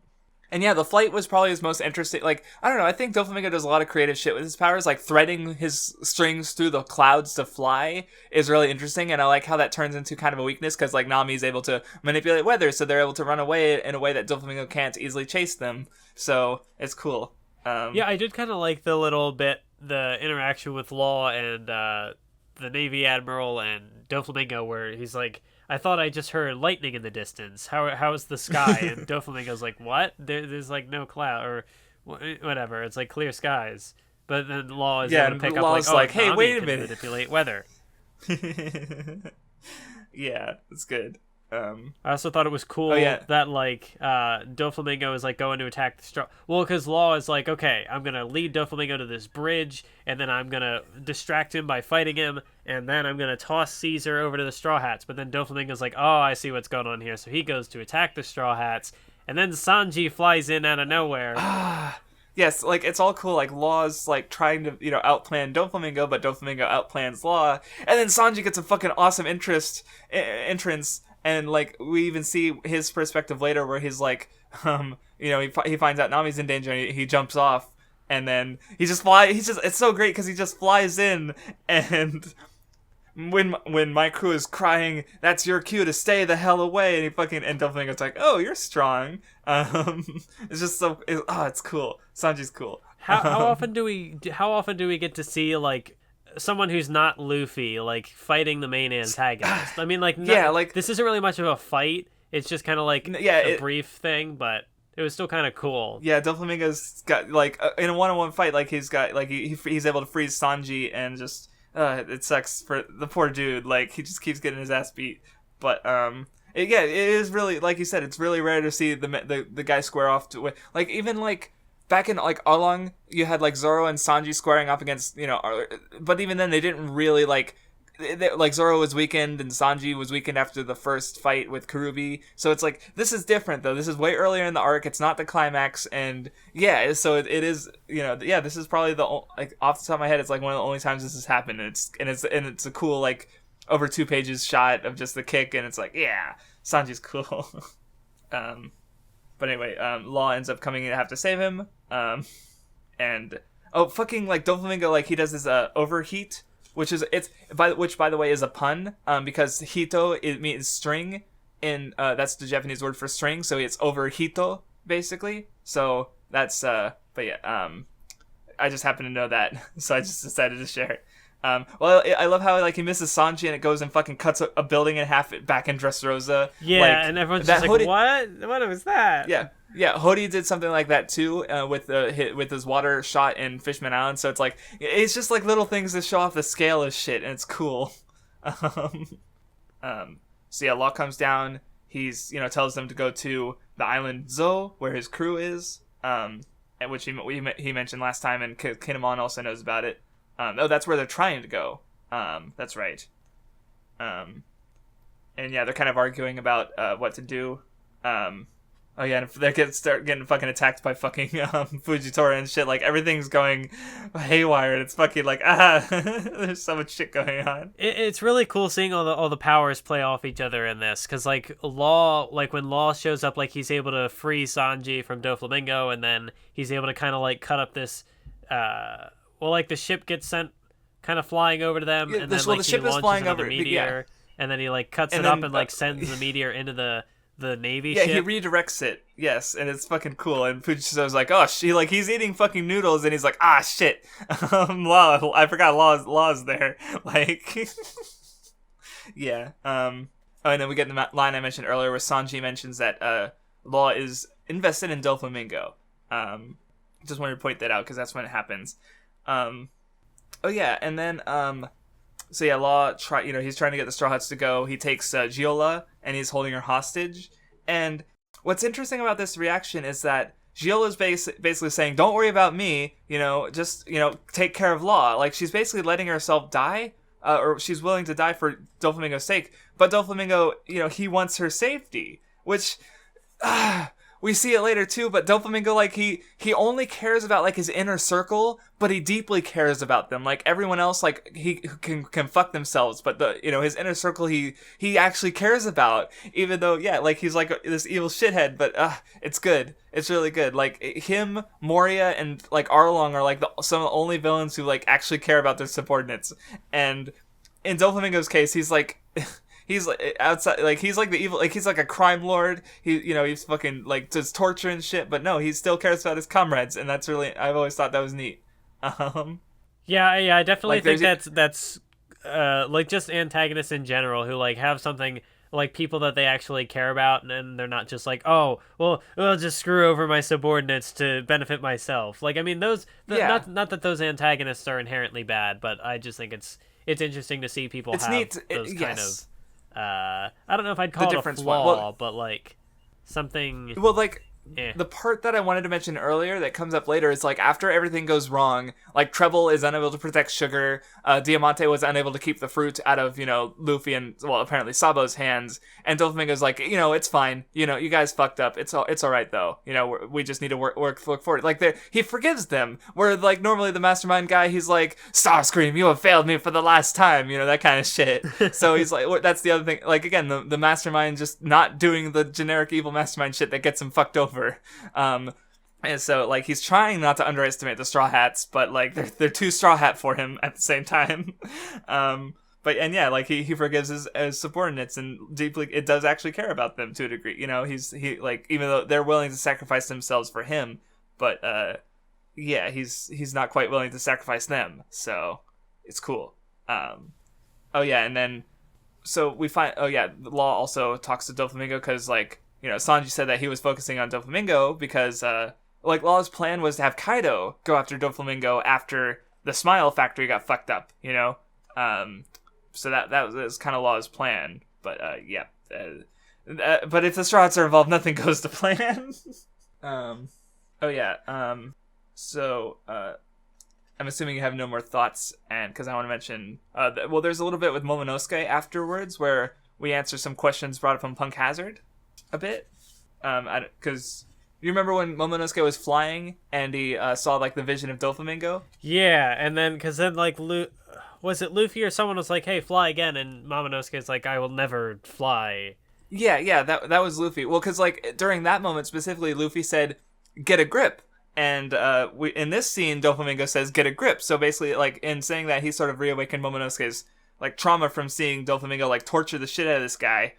yeah, the flight was probably his most interesting. Like, I don't know, I think Doflamingo does a lot of creative shit with his powers. Like threading his strings through the clouds to fly is really interesting, and I like how that turns into kind of a weakness because like Nami's able to manipulate weather, so they're able to run away in a way that Doflamingo can't easily chase them. So it's cool. Yeah, I did kind of like the little bit, the interaction with Law and the Navy Admiral and Doflamingo, where he's like, I thought I just heard lightning in the distance. How is the sky? And Doflamingo's like, what? There's like no cloud or whatever. It's like clear skies. But then Law is able to pick Law's up like, hey, Nami wait a can minute, manipulate weather. Yeah, it's good. I also thought it was cool that like Doflamingo is like going to attack the Straw. Well, because Law is like, okay, I'm gonna lead Doflamingo to this bridge, and then I'm gonna distract him by fighting him, and then I'm gonna toss Caesar over to the Straw Hats. But then Doflamingo's like, oh, I see what's going on here, so he goes to attack the Straw Hats, and then Sanji flies in out of nowhere. Yes, like it's all cool. Like Law's like trying to outplan Doflamingo, but Doflamingo outplans Law, and then Sanji gets a fucking awesome entrance. And, like, we even see his perspective later where he's like, he finds out Nami's in danger and he jumps off. And then he just flies. It's so great because he just flies in. And when my crew is crying, that's your cue to stay the hell away. And Doflamingo's like, oh, you're strong. It's just so, it's cool. Sanji's cool. How often do we get to see, like, someone who's not Luffy, like, fighting the main antagonist? I mean, like, this isn't really much of a fight. It's just kind of like a brief thing, but it was still kind of cool. Yeah, Doflamingo's got, like, in a one-on-one fight, like, he's got, like, he's able to freeze Sanji, and just, it sucks for the poor dude. Like, he just keeps getting his ass beat. But, it is really, like you said, it's really rare to see the guy square off to, like, even, like, back in, like, Arlong, you had, like, Zoro and Sanji squaring off against, but even then they didn't really, like, Zoro was weakened and Sanji was weakened after the first fight with Karubi. So it's like, this is different, though. This is way earlier in the arc. It's not the climax. And, yeah, so it is, this is probably like, off the top of my head, it's, like, one of the only times this has happened. And it's a cool, like, over 2 pages shot of just the kick. And it's like, yeah, Sanji's cool. But anyway, Law ends up coming in to have to save him. And fucking, like, Doflamingo, like, he does this overheat, which by the way is a pun, because hito, it means string, in that's the Japanese word for string, so it's over hito basically. So that's but yeah, I just happen to know that, so I just decided to share it. Well, I love how like he misses Sanji and it goes and fucking cuts a building in half back in Dressrosa. Yeah, like, and everyone's just like, what? What was that? Yeah. Yeah, Hody did something like that too with his water shot in Fishman Island. So it's like it's just like little things to show off the scale of shit, and it's cool. So yeah, Law comes down. He's tells them to go to the island Zo, where his crew is, and which he mentioned last time, and Kinemon also knows about it. That's where they're trying to go. That's right. And yeah, they're kind of arguing about what to do. Oh yeah, and if they start getting fucking attacked by fucking Fujitora and shit, like everything's going haywire, and it's fucking like there's so much shit going on. It's really cool seeing all the powers play off each other in this, because like Law, like when Law shows up, like he's able to free Sanji from Doflamingo, and then he's able to kind of like cut up this, like the ship gets sent kind of flying over to them, and then like the ship is flying over, meteor, and then he like cuts it up and like sends the meteor into the Navy ship. Yeah, he redirects it. Yes, and it's fucking cool. And Fujisawa's like, oh, he's eating fucking noodles, and he's like, ah, shit. Law, I forgot Law's there. Like, yeah. Oh, and then we get the line I mentioned earlier where Sanji mentions that Law is invested in Doflamingo. Just wanted to point that out because that's when it happens. Oh yeah, and then so yeah, Law he's trying to get the Straw Hats to go. He takes Viola and he's holding her hostage. And what's interesting about this reaction is that Viola's basically saying, "Don't worry about me. Just take care of Law." Like she's basically letting herself die, or she's willing to die for Doflamingo's sake. But Doflamingo, he wants her safety, which. We see it later too, but Doflamingo, like, he only cares about, like, his inner circle, but he deeply cares about them. Like, everyone else, like, he can fuck themselves, but his inner circle he actually cares about, even though, yeah, like, he's, like, this evil shithead, but, it's good. It's really good. Like, him, Moria, and, like, Arlong are, like, some of the only villains who, like, actually care about their subordinates. And in Doflamingo's case, he's, like... He's like outside, like he's like the evil, like he's like a crime lord. He's fucking like does torture and shit, but no, he still cares about his comrades, and that's really I've always thought that was neat. Yeah, I definitely think that's like just antagonists in general who like have something like people that they actually care about, and they're not just like, oh, well, I'll just screw over my subordinates to benefit myself. Like, I mean, not that those antagonists are inherently bad, but I just think it's interesting to see people have those kind of. I don't know if I'd call it a flaw, but like something. Well, like the part that I wanted to mention earlier that comes up later is like after everything goes wrong, like Treble is unable to protect Sugar, Diamante was unable to keep the fruit out of Luffy and apparently Sabo's hands, and Doflamingo's like it's fine, you guys fucked up, it's all right though, we just need to look forward. Like he forgives them, where like normally the mastermind guy, he's like, Starscream, you have failed me for the last time, that kind of shit. So he's like, that's the other thing, like again the mastermind just not doing the generic evil mastermind shit that gets him fucked over. And so like he's trying not to underestimate the Straw Hats, but like they're too Straw Hat for him at the same time. But like he forgives his subordinates, and deeply it does actually care about them to a degree. He like, even though they're willing to sacrifice themselves for him, but he's not quite willing to sacrifice them. So it's cool. And then so we find the Law also talks to Doflamingo because like Sanji said that he was focusing on Doflamingo because like Law's plan was to have Kaido go after Doflamingo after the Smile Factory got fucked up, so that was kind of Law's plan. But but if the Straw Hats are involved, nothing goes to plan. So I'm assuming you have no more thoughts, and because I want to mention there's a little bit with Momonosuke afterwards where we answer some questions brought up from Punk Hazard a bit, because you remember when Momonosuke was flying and he saw like the vision of Doflamingo? Yeah, and then because then like was it Luffy or someone was like, "Hey, fly again," and Momonosuke's like, "I will never fly." Yeah, that was Luffy. Well, because like during that moment specifically, Luffy said, "Get a grip," and in this scene, Doflamingo says, "Get a grip." So basically, like in saying that, he sort of reawakened Momonosuke's like trauma from seeing Doflamingo like torture the shit out of this guy.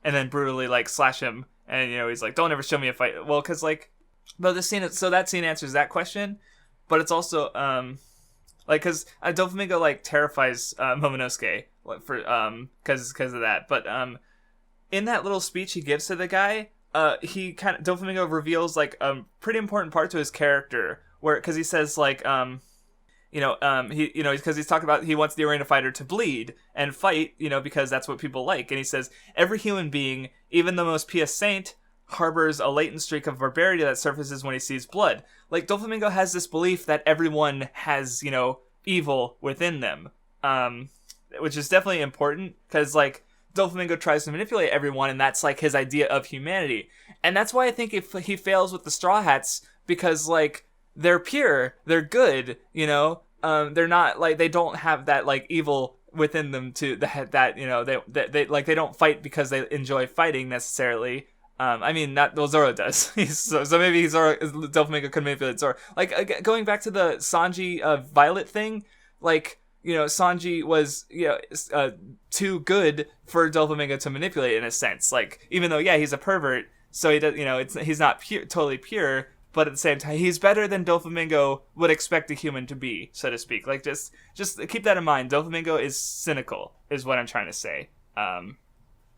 and then brutally like slash him, and he's like, don't ever show me a fight. Well, because like, but the scene, so that scene answers that question, but it's also like, because Doflamingo like terrifies Momonosuke for because of that, but in that little speech he gives to the guy, Doflamingo reveals like a pretty important part to his character, where because he says like because he's talking about he wants the arena fighter to bleed and fight, because that's what people like, and he says every human being, even the most pious saint, harbors a latent streak of barbarity that surfaces when he sees blood. Like, Doflamingo has this belief that everyone has, evil within them, which is definitely important, because, like, Doflamingo tries to manipulate everyone, and that's, like, his idea of humanity. And that's why I think if he fails with the Straw Hats, because, like, they're pure, they're good, they're not, like, they don't have that, like, evil within them to, they don't fight because they enjoy fighting, necessarily. Zoro does. so maybe Doflamingo could manipulate Zoro. Like, going back to the Sanji Violet thing, like, Sanji was, too good for Doflamingo to manipulate, in a sense. Like, even though, yeah, he's a pervert, so he does, he's not totally pure, but at the same time, he's better than Doflamingo would expect a human to be, so to speak. Like, just keep that in mind. Doflamingo is cynical, is what I'm trying to say. And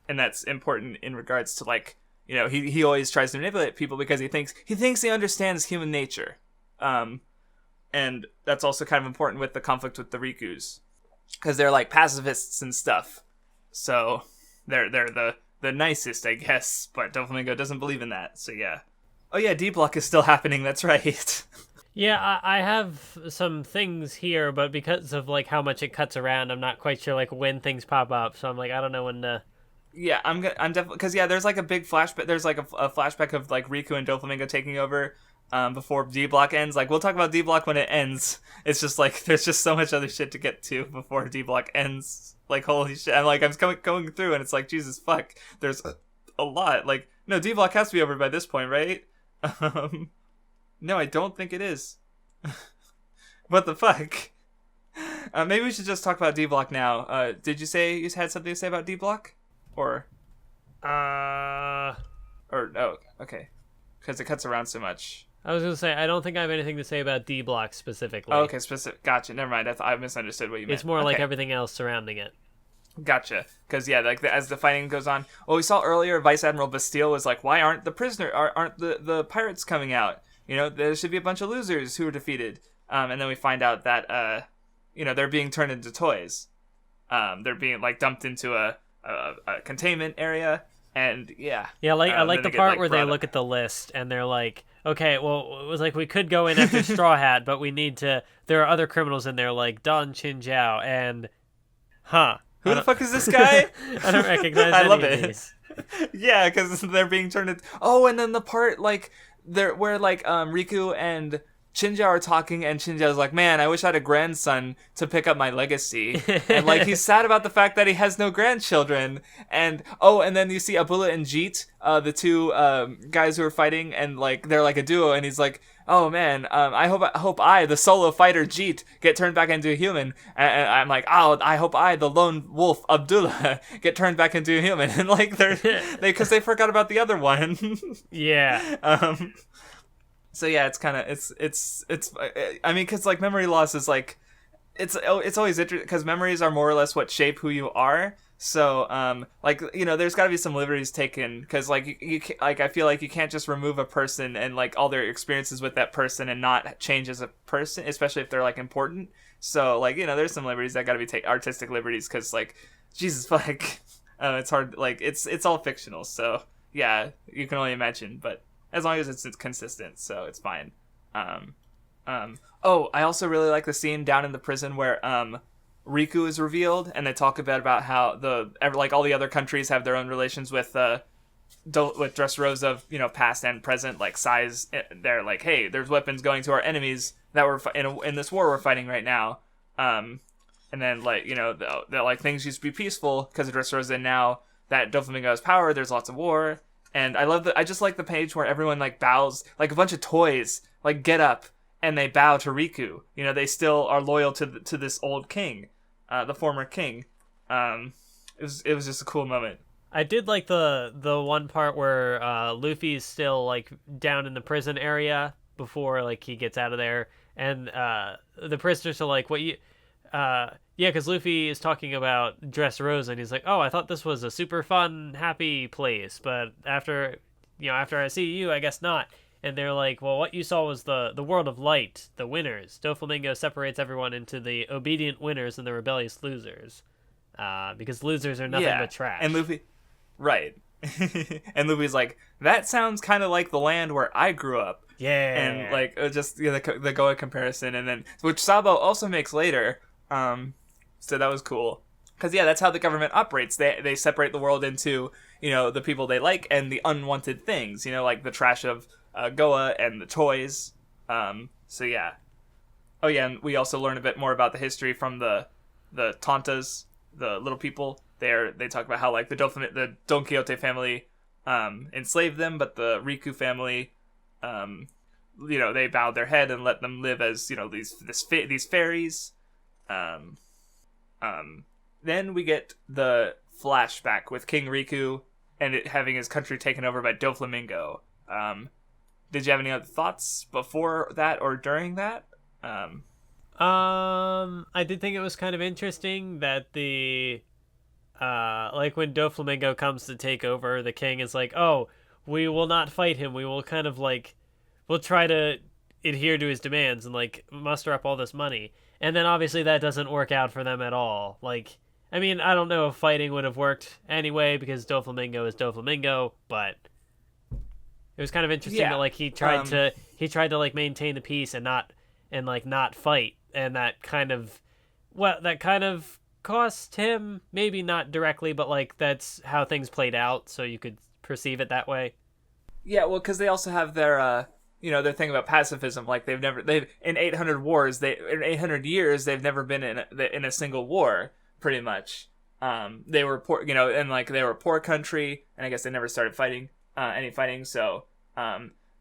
that's important in regards to, like, he always tries to manipulate people because he thinks he understands human nature. And that's also kind of important with the conflict with the Rikus, because they're like pacifists and stuff. So they're the nicest, I guess, but Doflamingo doesn't believe in that. So yeah. Oh yeah, D Block is still happening. That's right. Yeah, I have some things here, but because of like how much it cuts around, I'm not quite sure like when things pop up. So I'm like, I don't know when to. Yeah, I'm definitely, because yeah, there's like a big flashback. There's like a flashback of like Riku and Doflamingo taking over before D Block ends. Like, we'll talk about D Block when it ends. It's just like there's just so much other shit to get to before D Block ends. Like, holy shit! I'm going through, and it's like, Jesus fuck. There's a lot. Like, no, D Block has to be over by this point, right? No, I don't think it is. What the fuck? Maybe we should just talk about D Block now. Did you say you had something to say about D Block? Or no, okay, because it cuts around so much. I was gonna say I don't think I have anything to say about D Block specifically. Oh, okay, specific. Gotcha. Never mind. I misunderstood what you meant. It's more like everything else surrounding it. Gotcha. Because yeah, like as the fighting goes on. Well, we saw earlier Vice Admiral Bastille was like, "Why aren't the pirates coming out? There should be a bunch of losers who were defeated." And then we find out that they're being turned into toys. They're being like dumped into a containment area, and I like the part where they look at the list and they're like, okay, well, it was like we could go in after Straw Hat, but we need to, there are other criminals in there like Don Chinjiao and who the fuck is this guy? I don't recognize I any love of it. these. Yeah, because they're being turned into, and then the part like where like Riku and Chinjiao are talking, and Chinjiao's like, man, I wish I had a grandson to pick up my legacy. And, like, he's sad about the fact that he has no grandchildren. And, and then you see Abula and Jeet, the two guys who are fighting, and, like, they're like a duo, and he's like, oh, man, I hope I, the solo fighter Jeet, get turned back into a human. And I'm like, I hope I, the lone wolf Abdullah, get turned back into a human. And, like, because they forgot about the other one. Yeah. So yeah, it's kind of it's I mean, because like memory loss is like it's always interesting because memories are more or less what shape who you are. So there's got to be some liberties taken because like you like I feel like you can't just remove a person and like all their experiences with that person and not change as a person, especially if they're like important. So like there's some liberties that got to be artistic liberties because like Jesus fuck, it's hard, like it's all fictional. So yeah, you can only imagine, but. As long as it's consistent, so it's fine. I also really like the scene down in the prison where Riku is revealed, and they talk about how all the other countries have their own relations with Dressrosa, past and present, like size. They're like, hey, there's weapons going to our enemies that we're in this war we're fighting right now. And then that like things used to be peaceful because of Dressrosa, and now that Doflamingo has power, there's lots of war. And I just like the page where everyone like bows, like a bunch of toys like get up and they bow to Riku. They still are loyal to this old king, the former king. It was just a cool moment. I did like the one part where Luffy's still like down in the prison area before like he gets out of there, and the prisoners are like, "What you?" Yeah, because Luffy is talking about Dressrosa, and he's like, "Oh, I thought this was a super fun, happy place, but after I see you, I guess not." And they're like, "Well, what you saw was the world of light, the winners. Doflamingo separates everyone into the obedient winners and the rebellious losers, because losers are nothing but trash." And Luffy, right? And Luffy's like, "That sounds kind of like the land where I grew up." Yeah, and like just the Goa comparison, and then which Sabo also makes later. So that was cool. Because, yeah, that's how the government operates. They separate the world into, the people they like and the unwanted things, like the trash of Goa and the toys. So, yeah. Oh, yeah, and we also learn a bit more about the history from the Tontas, the little people. They talk about how, like, the Don Quixote family enslaved them, but the Riku family, they bowed their head and let them live as, these fairies. Then we get the flashback with King Riku and it having his country taken over by Doflamingo. Did you have any other thoughts before that or during that? I did think it was kind of interesting that the like when Doflamingo comes to take over, the king is like, "Oh, we will not fight him. We will kind of like we'll try to adhere to his demands and like muster up all this money." And then obviously that doesn't work out for them at all. Like, I mean, I don't know if fighting would have worked anyway because Doflamingo is Doflamingo, but it was kind of interesting that like he tried to like maintain the peace and not fight, and that kind of cost him, maybe not directly, but like that's how things played out, so you could perceive it that way. Yeah, well, because they also have their their thing about pacifism. Like they've in 800 years they've never been in a single war, pretty much. They were poor, and like they were a poor country, and I guess they never started any fighting. So,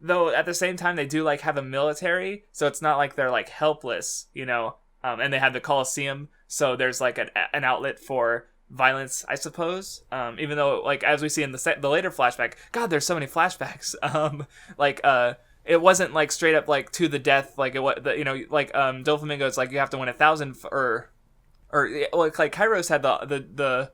though at the same time they do like have a military, so it's not like they're like helpless, and they have the Colloseum, so there's like an outlet for violence, I suppose. Even though, like as we see in the later flashback, God, there's so many flashbacks. It wasn't like straight up like to the death, like it was, Doflamingo. It's like you have to win 1,000 or like Kairos had the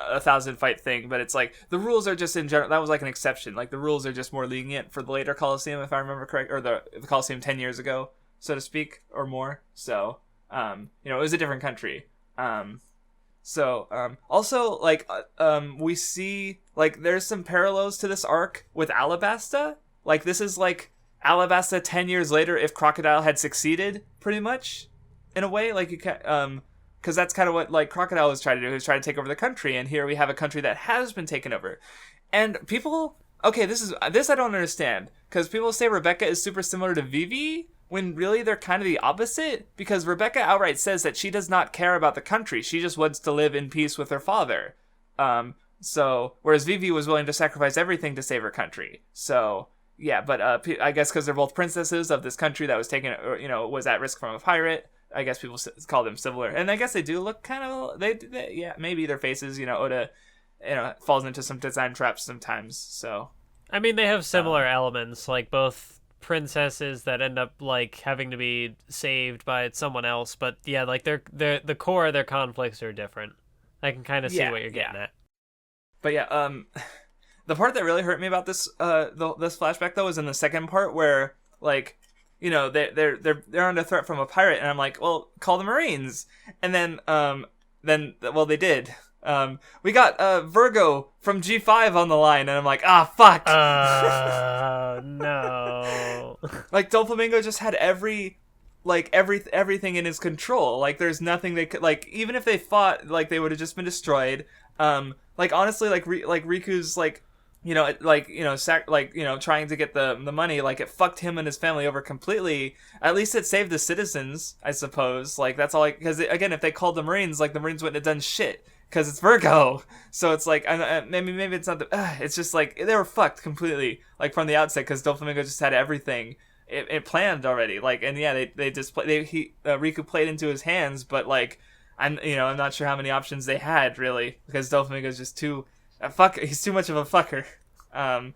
1,000 fight thing, but it's like the rules are just in general. That was like an exception. Like the rules are just more lenient for the later Colosseum, if I remember correct, or the Colosseum 10 years ago, so to speak, or more. So it was a different country. Also like we see like there's some parallels to this arc with Alabasta. Like this is like Alabasta 10 years later if Crocodile had succeeded, pretty much, in a way. Like you can because that's kind of what like Crocodile was trying to do. He was trying to take over the country, and here we have a country that has been taken over. And people, okay, this I don't understand, because people say Rebecca is super similar to Vivi when really they're kind of the opposite, because Rebecca outright says that she does not care about the country. She just wants to live in peace with her father. So whereas Vivi was willing to sacrifice everything to save her country. So yeah, but I guess because they're both princesses of this country that was taken, was at risk from a pirate. I guess people call them similar, and I guess they do look kind of yeah, maybe their faces. Oda, falls into some design traps sometimes. So I mean, they have similar elements, like both princesses that end up like having to be saved by someone else. But yeah, like they're the core of their conflicts are different. I can kind of see what you're getting at. But yeah, the part that really hurt me about this this flashback though is in the second part where like they're under threat from a pirate, and I'm like, well, call the Marines, and then they did. We got Virgo from G5 on the line, and I'm like, fuck. No. Like Doflamingo just had everything in his control. Like there's nothing they could, like, even if they fought, like they would have just been destroyed. Like honestly, like Riku's like, trying to get the money, like it fucked him and his family over completely. At least it saved the citizens, I suppose. Like that's all. Because again, if they called the Marines, like the Marines wouldn't have done shit because it's Virgo. So it's like maybe it's not it's just like they were fucked completely, like from the outset, because Doflamingo just had everything it planned already. Like, and yeah, they just Riku played into his hands, but like I'm not sure how many options they had really, because Doflamingo's just too He's too much of a fucker. And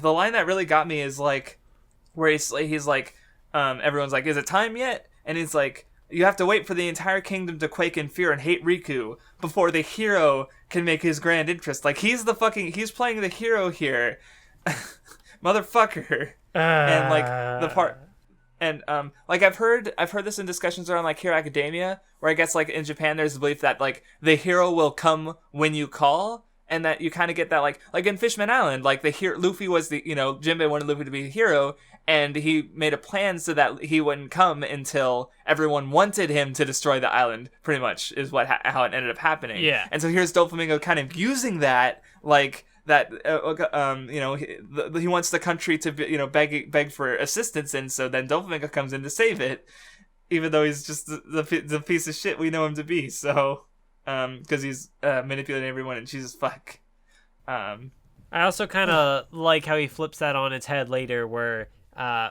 the line that really got me is like, where he's like, everyone's like, is it time yet? And he's like, you have to wait for the entire kingdom to quake in fear and hate Riku before the hero can make his grand interest. Like, he's playing the hero here. Motherfucker. And like the part, and like I've heard this in discussions around like Hero Academia, where I guess like in Japan there's the belief that like the hero will come when you call, and that you kind of get that like in Fishman Island, like Luffy was the, Jinbei wanted Luffy to be a hero, and he made a plan so that he wouldn't come until everyone wanted him to destroy the island, pretty much is what how it ended up happening. Yeah. And so here's Doflamingo kind of using that, like that he wants the country to be, beg for assistance, and so then Doflamingo comes in to save it, even though he's just the piece of shit we know him to be. So because he's manipulating everyone and she's just fuck. I also kind of like how he flips that on its head later, where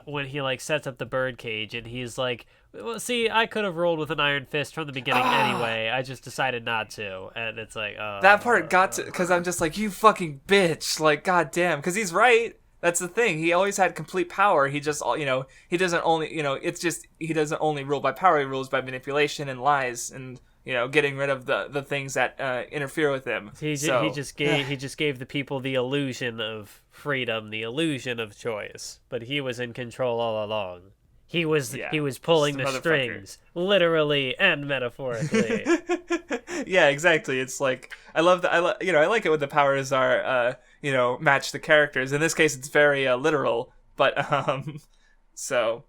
when he like sets up the bird cage and he's like, well, see, I could have rolled with an iron fist from the beginning anyway. I just decided not to. And it's like, that part got to, because I'm just like, you fucking bitch. Like, goddamn. Because he's right. That's the thing. He always had complete power. He just, he doesn't only, it's just, he doesn't only rule by power. He rules by manipulation and lies and, getting rid of the things that interfere with him. He just gave the people the illusion of freedom, the illusion of choice. But he was in control all along. He was pulling the strings, literally and metaphorically. Yeah, exactly. It's like, I love that. I like it when the powers are match the characters. In this case, it's very literal. But so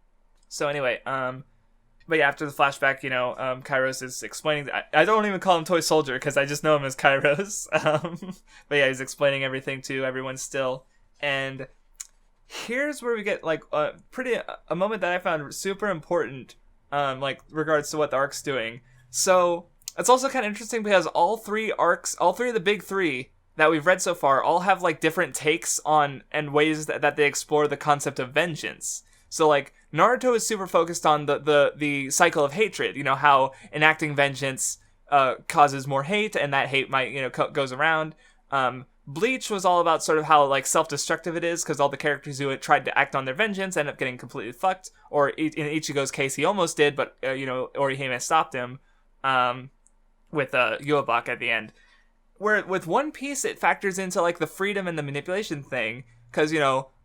anyway, but yeah, after the flashback, Kairos is explaining. I don't even call him Toy Soldier because I just know him as Kairos. But yeah, he's explaining everything to everyone still, and here's where we get like a moment that I found super important, like regards to what the arc's doing. So it's also kind of interesting because all three of the big three that we've read so far all have like different takes on and ways that they explore the concept of vengeance. So like Naruto is super focused on the cycle of hatred, how enacting vengeance causes more hate, and that hate might goes around. Bleach was all about sort of how like self-destructive it is, because all the characters who had tried to act on their vengeance end up getting completely fucked. Or in Ichigo's case, he almost did, but Orihime stopped him with Yuabak at the end. Where with One Piece, it factors into like the freedom and the manipulation thing, because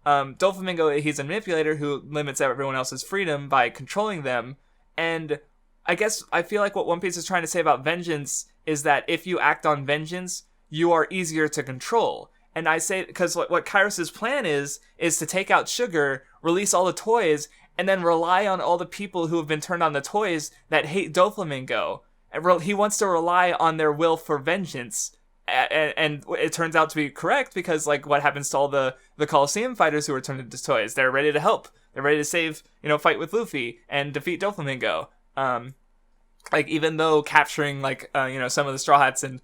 Doflamingo, he's a manipulator who limits everyone else's freedom by controlling them. And I guess I feel like what One Piece is trying to say about vengeance is that if you act on vengeance, you are easier to control. And I say, because what Kairos' plan is to take out Sugar, release all the toys, and then rely on all the people who have been turned on the toys that hate Doflamingo. And he wants to rely on their will for vengeance. And it turns out to be correct, because like what happens to all the Colloseum fighters who are turned into toys? They're ready to help. They're ready to save, fight with Luffy and defeat Doflamingo. Like even though capturing like some of the Straw Hats and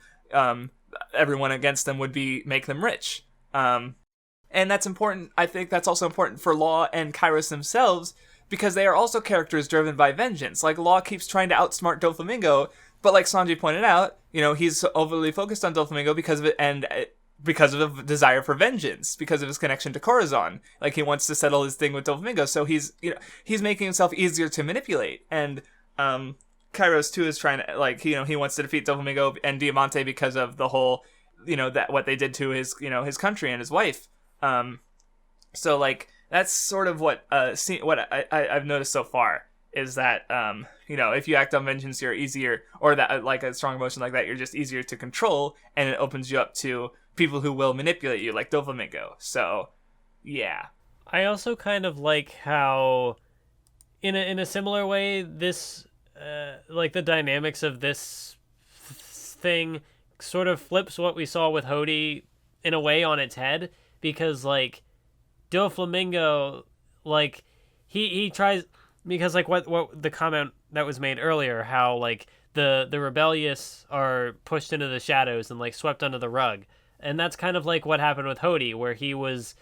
everyone against them would make them rich. And that's important. I think that's also important for Law and Kairos themselves, because they are also characters driven by vengeance. Like Law keeps trying to outsmart Doflamingo, but like Sanji pointed out, he's overly focused on Doflamingo because of it, and because of a desire for vengeance, because of his connection to Corazon. Like he wants to settle his thing with Doflamingo, so he's making himself easier to manipulate. And Kairos too is trying to, like, he wants to defeat Doflamingo and Diamante because of the whole, that what they did to his, his country and his wife. So like that's sort of what I've noticed so far, is that if you act on vengeance, you're easier, or that like a strong emotion like that, you're just easier to control, and it opens you up to people who will manipulate you, like Doflamingo. So yeah, I also kind of like how in a similar way this like the dynamics of this thing sort of flips what we saw with Hody in a way on its head, because like Doflamingo, like he tries, because like what the comment that was made earlier, how like the rebellious are pushed into the shadows and like swept under the rug, and that's kind of like what happened with Hody, where he was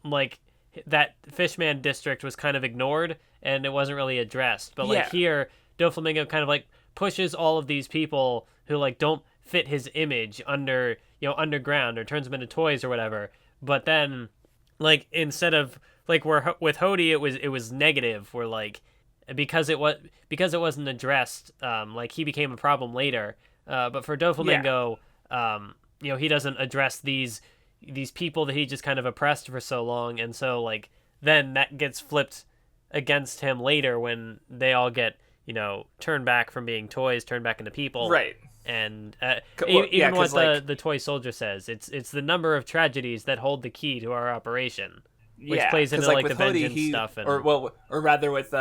like that Fishman district was kind of ignored and it wasn't really addressed, but like here Doflamingo kind of like pushes all of these people who like don't fit his image underground, or turns them into toys or whatever. But then, like, instead of like where with Hody it was negative, where like because it wasn't addressed, like he became a problem later. But for Doflamingo, he doesn't address these people that he just kind of oppressed for so long, and so like then that gets flipped against him later when they all get turned back from being toys, turned back into people. Right. And even what the toy soldier says, it's the number of tragedies that hold the key to our operation, which plays into like the vengeance stuff. Or rather with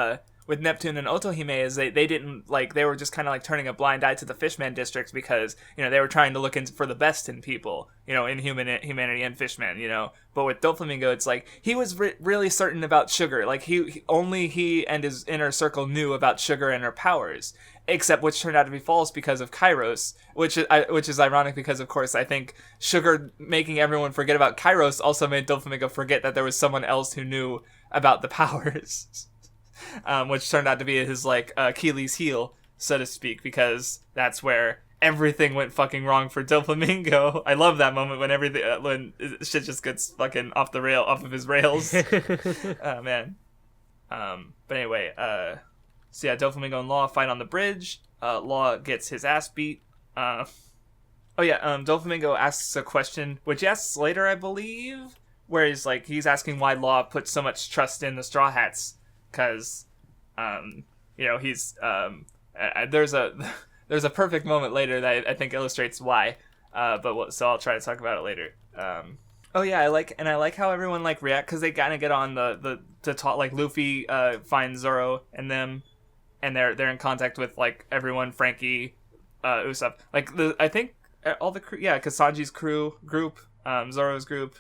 Neptune and Otohime, is they didn't like, they were just kind of like turning a blind eye to the Fishman districts because they were trying to look for the best in people, in humanity and Fishmen, But with Doflamingo, it's like he was really certain about Sugar. Like only he and his inner circle knew about Sugar and her powers, except which turned out to be false because of Kairos, which is ironic because of course I think Sugar making everyone forget about Kairos also made Doflamingo forget that there was someone else who knew about the powers. Which turned out to be his like Achilles heel, so to speak, because that's where everything went fucking wrong for Doflamingo. I love that moment when everything when shit just gets fucking off of his rails. Oh man. But anyway, so yeah, Doflamingo and Law fight on the bridge. Law gets his ass beat. Doflamingo asks a question, which he asks later, I believe, where he's asking why Law put so much trust in the Straw Hats. Because, he's there's a perfect moment later that I think illustrates why. So I'll try to talk about it later. I like how everyone like react, because they kind of get on the talk. Like Luffy finds Zoro and them, and they're in contact with like everyone, Frankie, Usopp. Like I think all the crew, because Sanji's group. Zoro's group,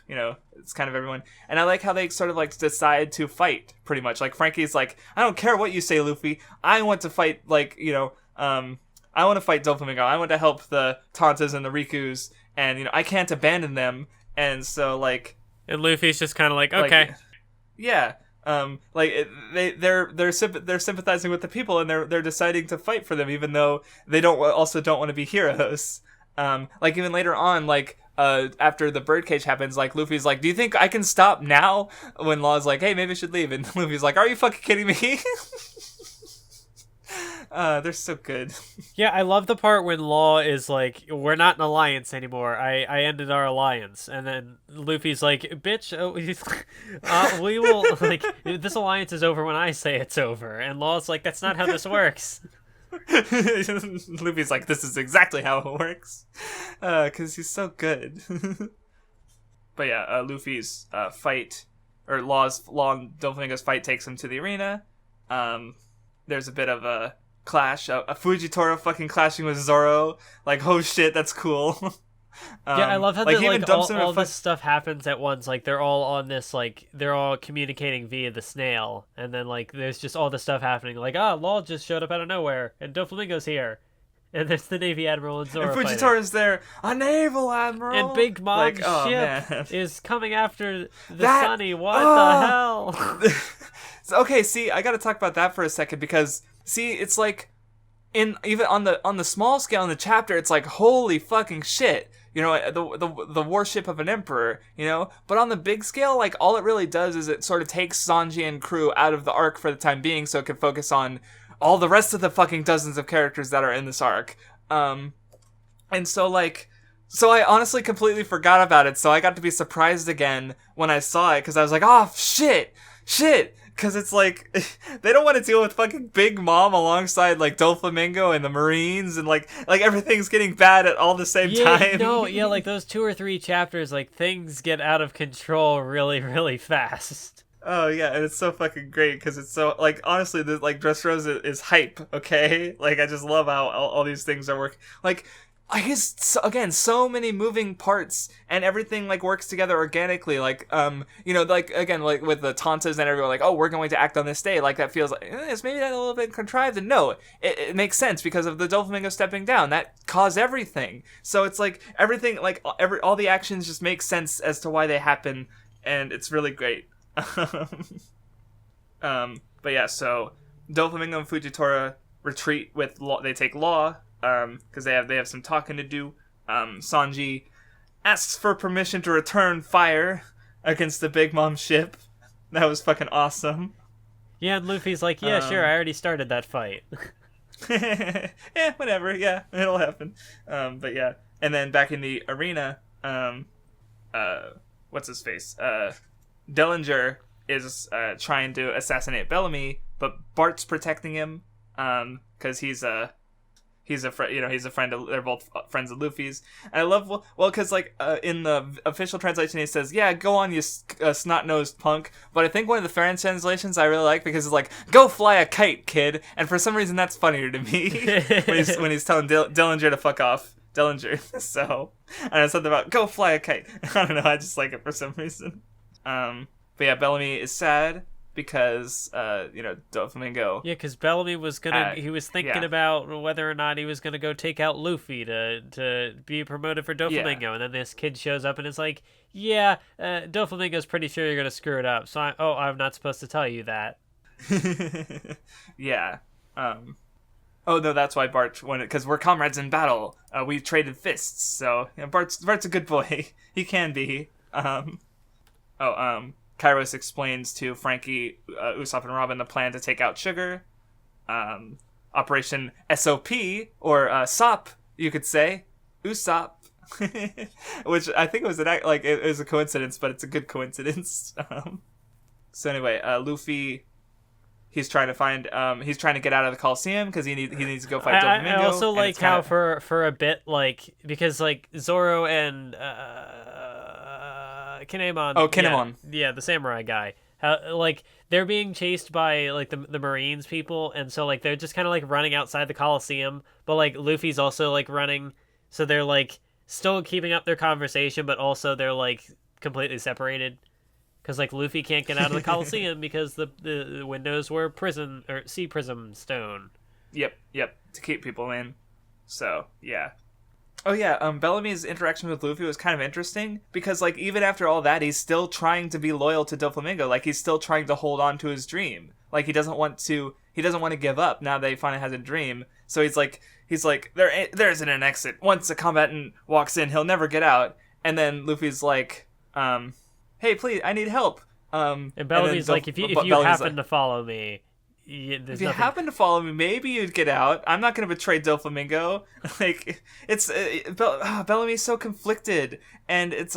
it's kind of everyone. And I like how they sort of like decide to fight, pretty much. Like Frankie's like, I don't care what you say, Luffy. I want to fight, I want to fight Doflamingo. I want to help the Tontas and the Rikus, and I can't abandon them. And so like, and Luffy's just kind of like, okay, they're sympathizing with the people, and they're deciding to fight for them, even though they don't want to be heroes. Like even later on, like. After the birdcage happens, like Luffy's like, do you think I can stop now? When Law's like, hey, maybe I should leave, and Luffy's like, are you fucking kidding me? They're so good. Yeah, I love the part when Law is like, we're not an alliance anymore. I ended our alliance, and then Luffy's like, bitch, we will like this alliance is over when I say it's over, and Law's like, that's not how this works. Luffy's like, this is exactly how it works, because he's so good. But yeah, Luffy's fight, or Law and Doflamingo's fight takes him to the arena. There's a bit of a clash, a Fujitora fucking clashing with Zoro. Like, oh shit, that's cool. I love how all this stuff happens at once. Like they're all on this, like they're all communicating via the snail, and then like there's just all this stuff happening. Like Law just showed up out of nowhere, and Doflamingo's here, and there's the Navy Admiral and Zoro. And Fujitora's there, a naval admiral, and Big Mom's ship is coming after the Sunny. What the hell? Okay, see, I got to talk about that for a second, because see, it's like even on the small scale in the chapter, it's like holy fucking shit. The warship of an emperor, but on the big scale, like all it really does is it sort of takes Sanji and crew out of the arc for the time being, so it can focus on all the rest of the fucking dozens of characters that are in this arc. And so I honestly completely forgot about it, so I got to be surprised again when I saw it, because I was like, oh shit, because it's like, they don't want to deal with fucking Big Mom alongside, like, Doflamingo and the Marines, and, like everything's getting bad at all the same time. Like, those 2 or 3 chapters, like, things get out of control really, really fast. Oh, yeah, and it's so fucking great, because it's so, like, honestly, Dressrosa is hype, okay? Like, I just love how all these things are working. Like, I guess, again, so many moving parts, and everything, like, works together organically, like, again, like, with the Tontas and everyone, like, oh, we're going to act on this day, like, that feels like, it's maybe that a little bit contrived, and no, it makes sense, because of the Doflamingo stepping down, that caused everything, so it's, like, everything, like, all the actions just make sense as to why they happen, and it's really great. But yeah, so, Doflamingo and Fujitora retreat with Law, they take Law, because they have some talking to do. Sanji asks for permission to return fire against the Big Mom ship. That was fucking awesome. Yeah, and Luffy's like, yeah, sure, I already started that fight. Yeah, whatever. Yeah, it'll happen. But yeah, and then back in the arena, what's his face? Dellinger is trying to assassinate Bellamy, but Bart's protecting him because he's a friend. He's a friend of. They're both friends of Luffy's. And I love because in the official translation he says, "Yeah, go on, you snot-nosed punk." But I think one of the fan translations I really like because it's like, "Go fly a kite, kid." And for some reason that's funnier to me when he's telling Dellinger to fuck off. Dellinger. So, and I said about go fly a kite. I don't know. I just like it for some reason. But yeah, Bellamy is sad because Doflamingo. Yeah, because Bellamy was he was thinking about whether or not he was gonna go take out Luffy to be promoted for Doflamingo, and then this kid shows up and is like, "Yeah, Doflamingo's pretty sure you're gonna screw it up, so I'm not supposed to tell you that." Yeah. Oh no, that's why Bart won it, because we're comrades in battle. We traded fists, so Bart's a good boy. He can be. Kairos explains to Frankie, Usopp, and Robin the plan to take out Sugar. Operation SOP, or SOP, you could say. Usopp. Which I think it was it was a coincidence, but it's a good coincidence. So anyway, Luffy, he's trying to get out of the Colloseum because he needs to go fight Doflamingo. I also like how for a bit, because Zoro and Kinemon. Oh, Kinemon. Yeah, the samurai guy. They're being chased by the Marines people, and so they're just kind of running outside the Colosseum, but Luffy's also running, so they're still keeping up their conversation, but also they're completely separated, because Luffy can't get out of the Colosseum because the windows were prison or sea prism stone. Yep, to keep people in. So yeah. Oh yeah, Bellamy's interaction with Luffy was kind of interesting because even after all that, he's still trying to be loyal to Doflamingo. He's still trying to hold on to his dream. He doesn't want to give up now that he finally has a dream. So he's like there isn't an exit. Once a combatant walks in, he'll never get out. And then Luffy's like, hey, please, I need help. And Bellamy's if you happen to follow me, if you happen to follow me, maybe you'd get out. I'm not going to betray Doflamingo. Bellamy's so conflicted, and it's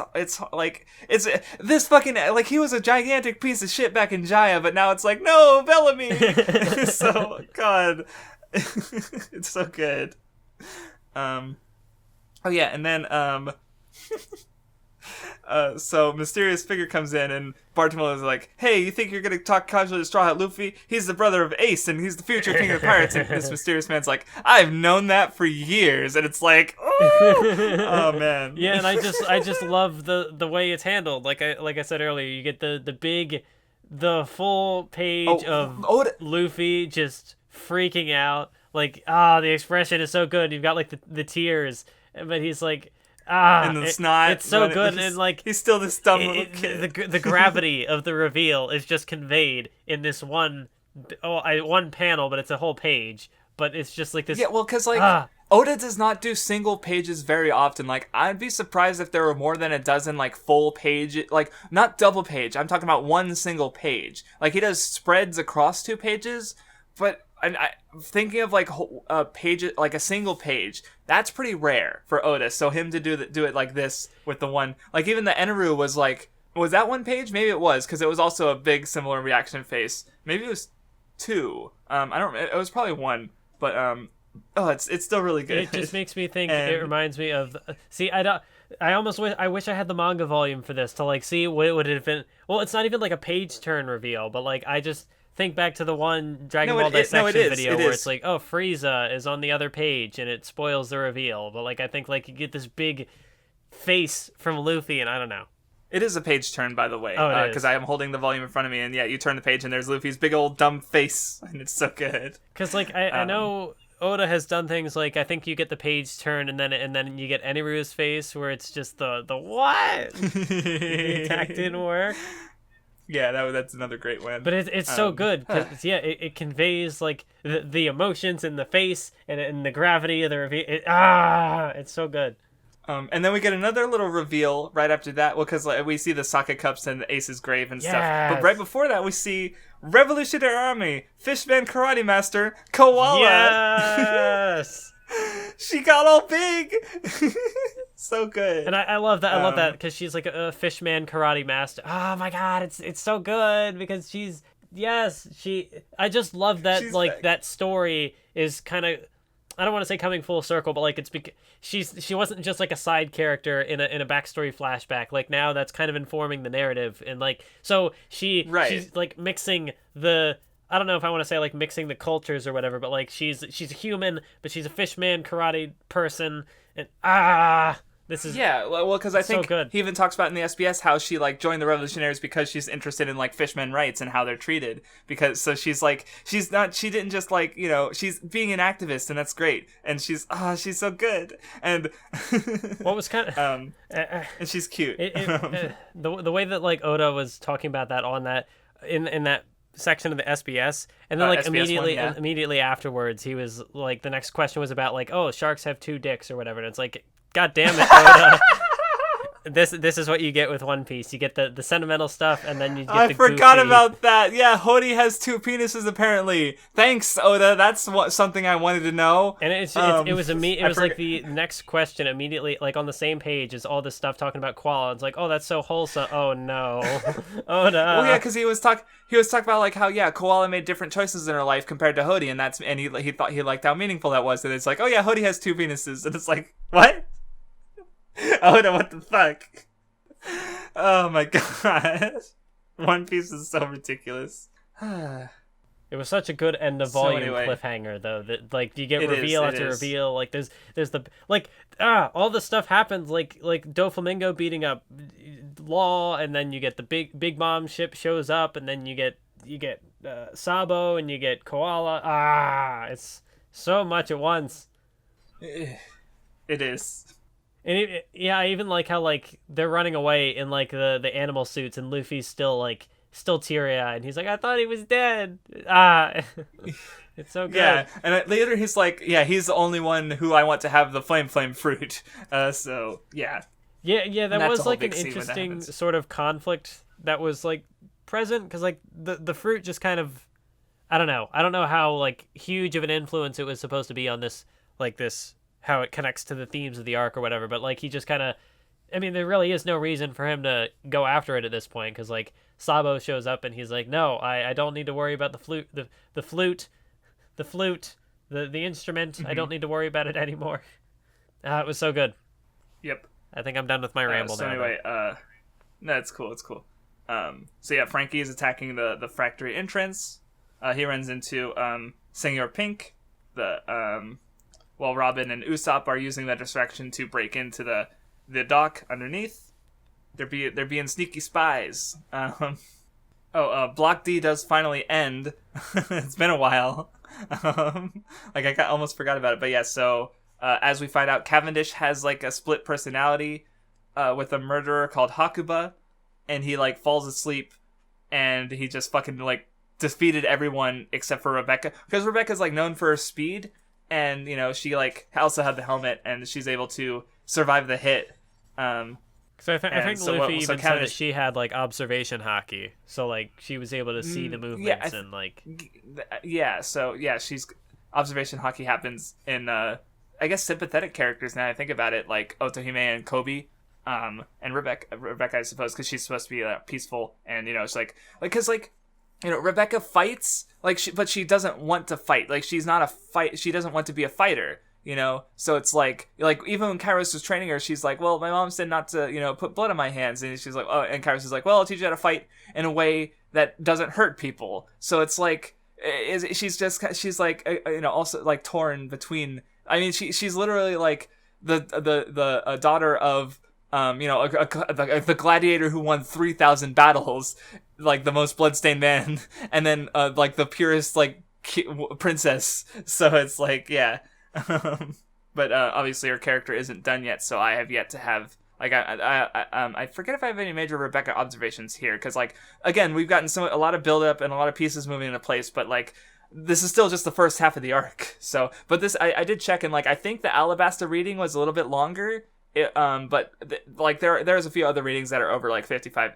this fucking he was a gigantic piece of shit back in Jaya, but now it's no, Bellamy. So God, it's so good. Oh yeah, and then so mysterious figure comes in, and Bartolomeo is like, "Hey, you think you're gonna talk casually to Straw Hat Luffy? He's the brother of Ace, and he's the future king of the pirates." And this mysterious man's like, "I've known that for years," and it's oh man. Yeah, and I just love the way it's handled. Like I said earlier, you get the full page of Luffy just freaking out. The expression is so good. You've got the tears, but he's like. And the snot. It's so good, and he's still this dumb little kid. The gravity of the reveal is just conveyed in this one panel, but it's a whole page. But it's just this. Yeah, well, because Oda does not do single pages very often. I'd be surprised if there were more than a dozen full page, not double page. I'm talking about one single page. He does spreads across 2 pages, but. I'm thinking of a page, a single page. That's pretty rare for Oda. So him to do it like this with the one, even the Eneru was was that 1 page? Maybe it was, because it was also a big similar reaction face. Maybe it was 2. I don't. It was probably 1, but it's still really good. It just makes me think. It reminds me of. See, I wish I had the manga volume for this to see what would it have been. Well, it's not even a page turn reveal, but I just. Think back to the one Dragon Ball dissection video where it's Frieza is on the other page and it spoils the reveal. But I think you get this big face from Luffy, and I don't know. It is a page turn, by the way, because I am holding the volume in front of me, and yeah, you turn the page and there's Luffy's big old dumb face, and it's so good. Because I know Oda has done things I think you get the page turn and then you get Eneru's face where it's just the what? The tack didn't work. Yeah, that's another great one. But it's so good because it conveys like the emotions in the face and the gravity of the reveal. It's so good. And then we get another little reveal right after that. Well, because we see the sake cups and the Ace's grave and stuff. But right before that, we see Revolutionary Army Fishman Karate Master Koala. Yes. She got all big. So good. And I love that. I love that because she's like a fishman karate master. Oh my god, it's so good because she's I just love that that story is kind of, I don't want to say coming full circle, but like it's because she wasn't just like a side character in a backstory flashback. Like now that's kind of informing the narrative, and like so she's like mixing the, I don't know if I want to say like mixing the cultures or whatever, but like she's a human, but she's a fishman karate person, and this is well, because I think so good. He even talks about in the SBS how she like joined the revolutionaries because she's interested in like fishermen rights and how they're treated. Because so she didn't just like, you know, she's being an activist, and that's great. And she's so good. And what was kind of and she's cute. The way that like Oda was talking about that on that in that section of the SBS, and then like SBS immediately afterwards he was like, the next question was about like, oh, sharks have 2 dicks or whatever, and it's like, god damn it, Oda. This is what you get with One Piece. You get the sentimental stuff, and then you get the forgot goofy... about that. Yeah, Hody has 2 penises apparently. Thanks, Oda. That's something I wanted to know. And it was like the next question immediately, like on the same page is all this stuff talking about koala. It's like, oh, that's so wholesome. Oh no, Oda. Well, yeah, because he was talking about like how koala made different choices in her life compared to Hody, and he thought he liked how meaningful that was. And it's like, oh yeah, Hody has 2 penises, and it's like, what? Oda, what the fuck? Oh my god. One Piece is so ridiculous. It was such a good end of volume cliffhanger, though. That like you get reveal after reveal. Like there's the like all the stuff happens like Doflamingo beating up Law, and then you get the big mom ship shows up, and then you get Sabo, and you get Koala. It's so much at once. It is. And I even like how like they're running away in like the animal suits, and Luffy's still teary-eyed, and he's like, I thought he was dead. It's so good. Yeah, and later he's like, yeah, he's the only one who I want to have the flame fruit. So yeah. Yeah, that was like an interesting sort of conflict that was like present, because like the fruit just kind of, I don't know how like huge of an influence it was supposed to be on this how it connects to the themes of the arc or whatever, but like he just kind of, I mean, there really is no reason for him to go after it at this point, because like Sabo shows up and he's like, no, I don't need to worry about the flute, the instrument. Mm-hmm. I don't need to worry about it anymore. It was so good. Yep. I think I'm done with my ramble now. Anyway, no, it's cool. So yeah, Frankie is attacking the factory entrance. He runs into Senor Pink, while Robin and Usopp are using that distraction to break into the dock underneath. They're being sneaky spies. Block D does finally end. It's been a while. I almost forgot about it. But yeah, so as we find out, Cavendish has like a split personality with a murderer called Hakuba, and he like falls asleep, and he just fucking like defeated everyone except for Rebecca, because Rebecca's like known for her speed. And, you know, she, like, also had the helmet, and she's able to survive the hit. So I think Luffy even said that she had, like, observation hockey. So, like, she was able to see the movements and, like... Yeah, so, yeah, she's... Observation hockey happens in, I guess, sympathetic characters now I think about it, like Otohime and Kobe, and Rebecca, I suppose, because she's supposed to be peaceful, and, you know, it's like, because, like... You know, Rebecca fights, but she doesn't want to fight. Like, she's not a fight. She doesn't want to be a fighter, you know? So it's like even when Kairos was training her, she's like, well, my mom said not to, you know, put blood on my hands. And she's like, oh, and Kairos is like, well, I'll teach you how to fight in a way that doesn't hurt people. So it's like, she's like, you know, also like torn between, I mean, she's literally like the daughter of, you know, the gladiator who won 3,000 battles, like the most bloodstained man, and then like the purest like princess. So it's like, yeah. But obviously her character isn't done yet, so I have yet to have Like I forget if I have any major Rebecca observations here, because like again we've gotten a lot of build up and a lot of pieces moving into place, but like this is still just the first half of the arc. So, but this I did check, and like I think the Alabasta reading was a little bit longer. Like there's a few other readings that are over like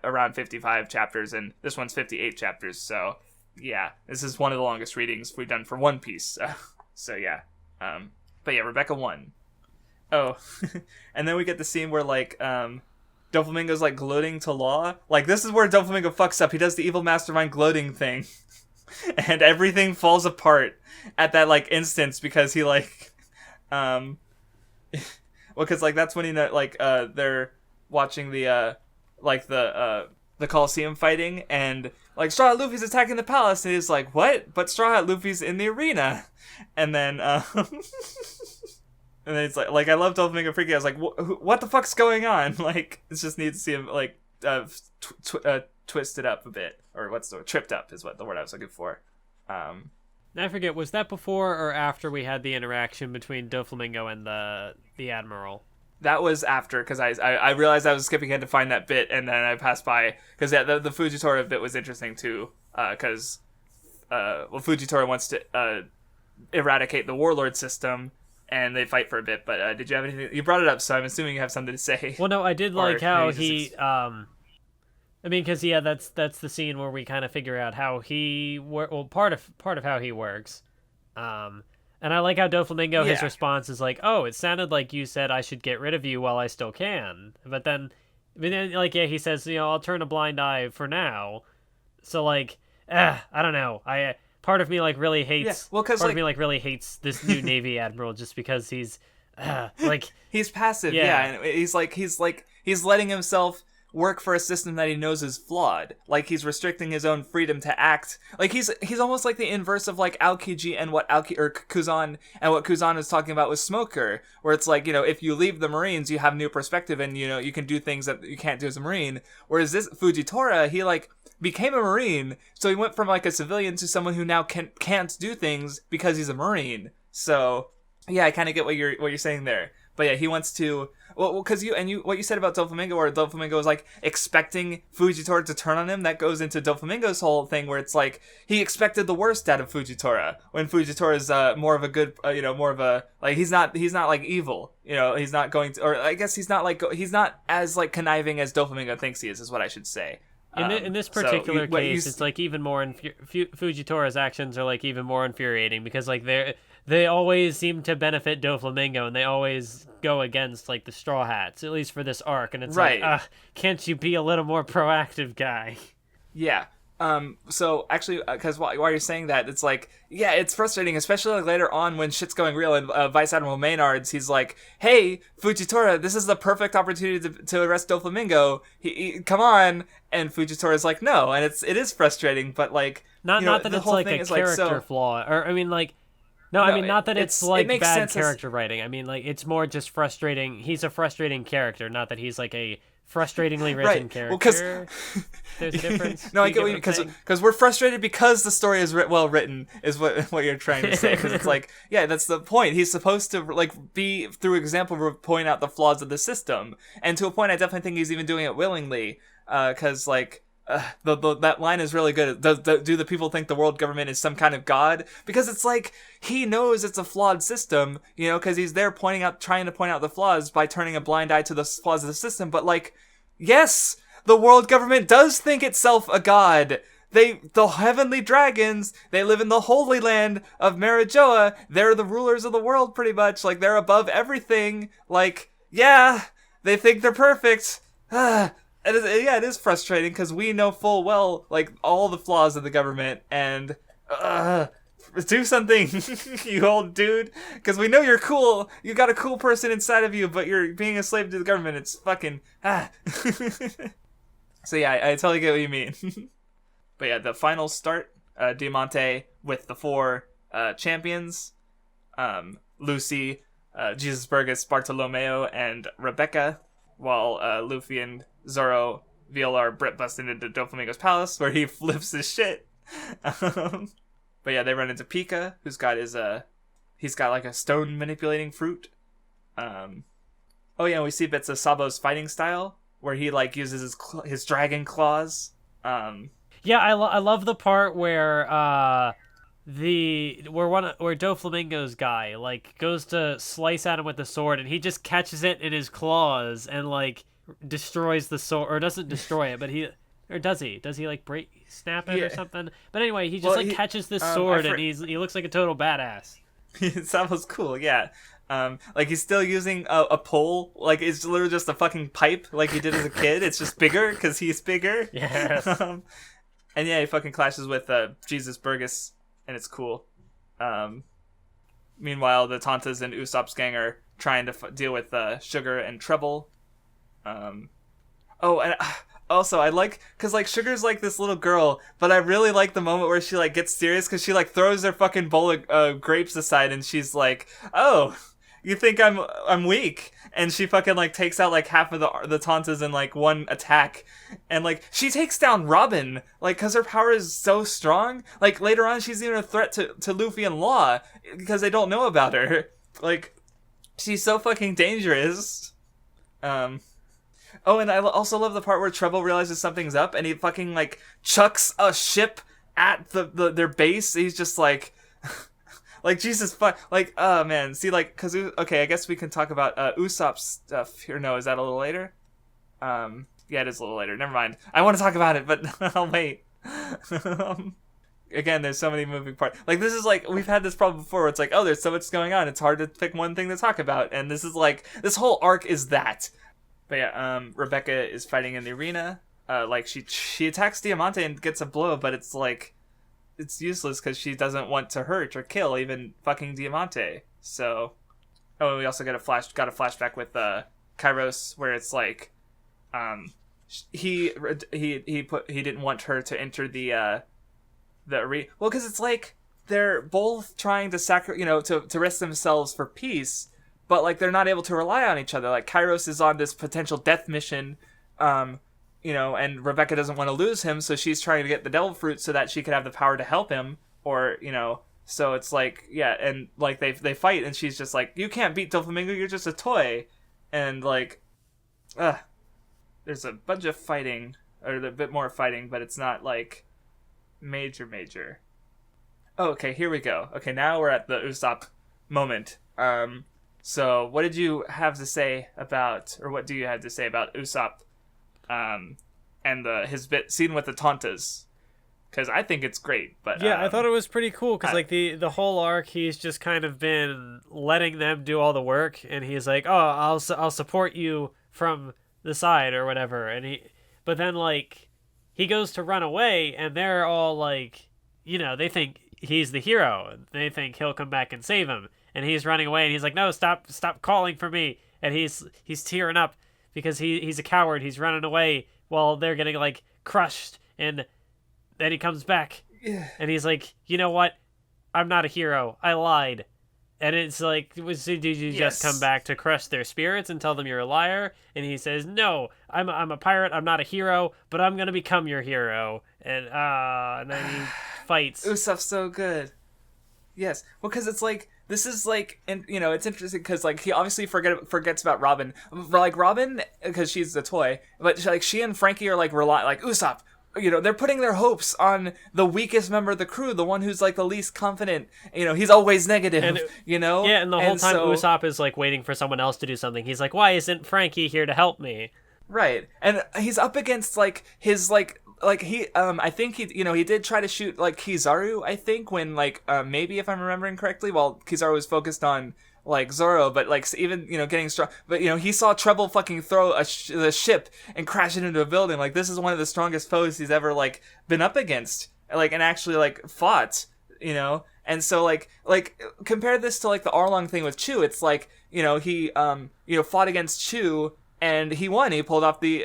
around 55 chapters, and this one's 58 chapters. So yeah, this is one of the longest readings we've done for One Piece. So yeah, but yeah, Rebecca won. Oh, and then we get the scene where like Doflamingo's like gloating to Law. Like this is where Doflamingo fucks up. He does the evil mastermind gloating thing, and everything falls apart at that like instance because he like well, because like that's when he like they're watching the Colloseum fighting, and like Straw Hat Luffy's attacking the palace, and he's like, what? But Straw Hat Luffy's in the arena. And then and then it's like I love Doflamingo freaking out. I was like, what the fuck's going on? Like, it just needs to see him like twisted up a bit, or tripped up is what the word I was looking for. I forget, was that before or after we had the interaction between Doflamingo and the Admiral? That was after, because I realized I was skipping ahead to find that bit, and then I passed by, because yeah, the Fujitora bit was interesting too, because Fujitora wants to eradicate the warlord system, and they fight for a bit. But did you have anything? You brought it up, so I'm assuming you have something to say. Well, no, I did like how he I mean, because yeah, that's the scene where we kind of figure out how he part of how he works, and I like how Doflamingo, his response is like, "Oh, it sounded like you said I should get rid of you while I still can," but then like he says, I'll turn a blind eye for now. So like, I don't know, part of me like really hates, part of me like really hates this new Navy admiral just because he's like he's passive, and he's letting himself work for a system that he knows is flawed. Like he's restricting his own freedom to act. Like he's almost like the inverse of like Aokiji and what Kuzan and what Kuzan is talking about with Smoker, where it's like, if you leave the Marines, you have new perspective and you can do things that you can't do as a Marine. Whereas this Fujitora, he like became a Marine, so he went from like a civilian to someone who now can't do things because he's a Marine. So yeah, I kind of get what you're saying there. But yeah, he wants to. Well, because what you said about Doflamingo, where Doflamingo was like expecting Fujitora to turn on him, that goes into Doflamingo's whole thing, where it's like he expected the worst out of Fujitora, when Fujitora is more of a good, more of a like he's not like evil, he's not going to, or I guess he's not as like conniving as Doflamingo thinks he is what I should say. In this particular case, it's like even more Fujitora's actions are like even more infuriating because like they always seem to benefit Doflamingo, and they always go against like the Straw Hats, at least for this arc. And it's like, can't you be a little more proactive, guy? Yeah. So actually, because while you're saying that, it's like, yeah, it's frustrating, especially like later on when shit's going real, and Vice Admiral Maynard's, he's like, hey, Fujitora, this is the perfect opportunity to arrest Doflamingo. He come on. And Fujitora's like, no, and it is frustrating, but like, not that it's like a character flaw, or I mean like. No, I mean, not that it's like bad character writing. I mean, like, it's more just frustrating. He's a frustrating character, not that he's like a frustratingly written character. Well, because there's a difference. No, I get what you mean, because we're frustrated because the story is well written, is what you're trying to say. Because it's like, yeah, that's the point. He's supposed to like be through example point out the flaws of the system, and to a point, I definitely think he's even doing it willingly. Because like. That line is really good. Do the people think the world government is some kind of god? Because it's like he knows it's a flawed system, because he's there trying to point out the flaws by turning a blind eye to the flaws of the system. But like, yes, the world government does think itself a god. The heavenly dragons, they live in the holy land of Marijoa. They're the rulers of the world, pretty much. Like, they're above everything. Like, yeah, they think they're perfect. It is frustrating because we know full well like all the flaws of the government, and do something, you old dude, because we know you're cool. You got a cool person inside of you, but you're being a slave to the government. It's fucking So yeah, I totally get what you mean. But yeah, the final start, Diamante with the 4 champions, Lucy, Jesus Burgess, Bartolomeo, and Rebecca, while Luffy and Zoro, Viola are busting into Doflamingo's palace, where he flips his shit. But yeah, they run into Pika, who's got he's got like a stone manipulating fruit. Oh yeah, we see bits of Sabo's fighting style where he like uses his dragon claws. Yeah, I love the part where where Doflamingo's guy like goes to slice at him with the sword, and he just catches it in his claws and like destroys the sword, or doesn't destroy it, but does he like snap it or something? But anyway, he just catches this sword, and he looks like a total badass. Sabo's cool, yeah. Like he's still using a pole, like it's literally just a fucking pipe, like he did as a kid. It's just bigger because he's bigger. Yes. And yeah, he fucking clashes with Jesus Burgess, and it's cool. Meanwhile, the Tantas and Usopp's gang are trying to deal with Sugar and Treble. And also I like, because like Sugar's like this little girl, but I really like the moment where she like gets serious, because she like throws her fucking bowl of grapes aside, and she's like, "Oh, you think I'm weak?" And she fucking like takes out like half of the Tantas in like one attack, and like she takes down Robin, like because her power is so strong. Like later on, she's even a threat to Luffy and Law because they don't know about her. Like she's so fucking dangerous. Oh, and I also love the part where Treble realizes something's up, and he fucking like chucks a ship at their base. He's just like. Like, Jesus fuck, like, oh, man, see, like, because, okay, I guess we can talk about Usopp's stuff here. No, is that a little later? Yeah, it is a little later, never mind. I want to talk about it, but I'll wait. Again, there's so many moving parts. Like, this is like, we've had this problem before where it's like, oh, there's so much going on, it's hard to pick one thing to talk about, and this is like, this whole arc is that. But yeah, Rebecca is fighting in the arena, like, she attacks Diamante and gets a blow, but it's like, it's useless because she doesn't want to hurt or kill even fucking Diamante. So, oh, and we also got a flashback with Kairos where it's like, he didn't want her to enter the arena. Well, because it's like they're both trying to to risk themselves for peace, but like they're not able to rely on each other. Like Kairos is on this potential death mission. And Rebecca doesn't want to lose him, so she's trying to get the devil fruit so that she could have the power to help him, or, so it's like, yeah, and, like, they fight, and she's just like, you can't beat Doflamingo, you're just a toy, and, like, there's a bunch of fighting, or a bit more fighting, but it's not, like, major. Oh, okay, here we go. Okay, now we're at the Usopp moment. So, what did you have to say about, or what do you have to say about Usopp? And his scene with the Tantas, because I think it's great. But yeah, I thought it was pretty cool because like the whole arc, he's just kind of been letting them do all the work, and he's like, "Oh, I'll support you from the side or whatever." But then like he goes to run away, and they're all like, they think he's the hero. They think he'll come back and save him, and he's running away, and he's like, "No, stop calling for me!" And he's tearing up. Because he's a coward, he's running away while they're getting, like, crushed, and then he comes back, and he's like, you know what? I'm not a hero. I lied. And it's like, did you just come back to crush their spirits and tell them you're a liar? And he says, no, I'm a pirate, I'm not a hero, but I'm gonna become your hero. And then he fights. Usopp's so good. Yes, well, because it's like, this is like, and it's interesting because like he obviously forgets about Robin, like Robin because she's a toy, but like she and Frankie are like like Usopp, they're putting their hopes on the weakest member of the crew, the one who's like the least confident. He's always negative. And, yeah, and the whole time Usopp is like waiting for someone else to do something. He's like, why isn't Frankie here to help me? Right, and he's up against like his like he I think he did try to shoot like Kizaru, I think, when like maybe if I'm remembering correctly, while Kizaru was focused on like Zoro, but like even getting strong, but he saw Treble fucking throw the ship and crash it into a building. Like this is one of the strongest foes he's ever like been up against, like, and actually like fought, and so like compare this to like the Arlong thing with Chu. It's like he fought against Chu. And he won. He pulled off the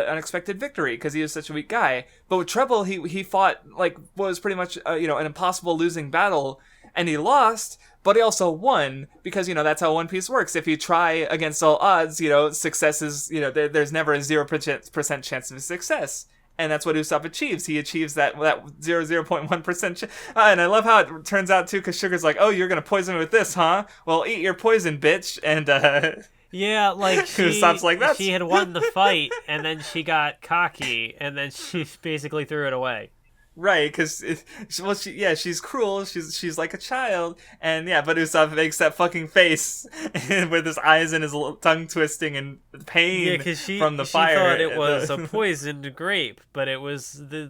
unexpected victory because he was such a weak guy. But with Treble, he fought like what was pretty much an impossible losing battle, and he lost. But he also won because that's how One Piece works. If you try against all odds, success is there's never a 0% chance of success. And that's what Usopp achieves. He achieves that 0.1%. And I love how it turns out too, because Sugar's like, "Oh, you're gonna poison me with this, huh? Well, eat your poison, bitch." And Yeah, like Usopp's like, that's... she had won the fight, and then she got cocky, and then she basically threw it away. Right, because she's cruel. She's like a child, and yeah, but Usopp makes that fucking face with his eyes and his tongue twisting and pain from the fire. She thought it was a poisoned grape, but it was the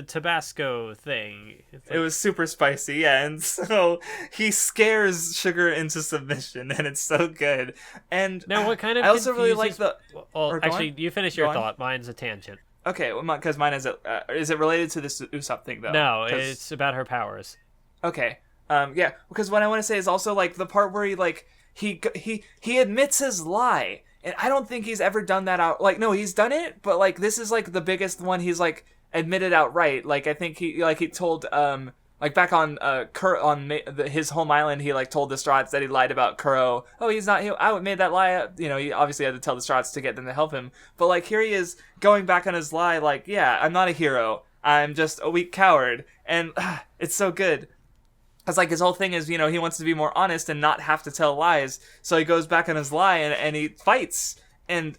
Tabasco thing. It was super spicy, yeah, and so he scares Sugar into submission, and it's so good. And now, what kind of? I also really like the. Well, actually, you finish your thought. Mine's a tangent. Okay, because mine is it related to this Usopp thing though? No, it's about her powers. Okay, yeah, because what I want to say is also like the part where he admits his lie, and I don't think he's ever done that out. Like, no, he's done it, but like this is like the biggest one he's like admitted outright. Like I think he told like back on his home island, he like told the Strats that he lied about Kuro. Oh, he's not. I made that lie. You know, he obviously had to tell the Strats to get them to help him. But like here he is going back on his lie. Like, yeah, I'm not a hero. I'm just a weak coward, and it's so good. Cause like his whole thing is, you know, he wants to be more honest and not have to tell lies. So he goes back on his lie and he fights, and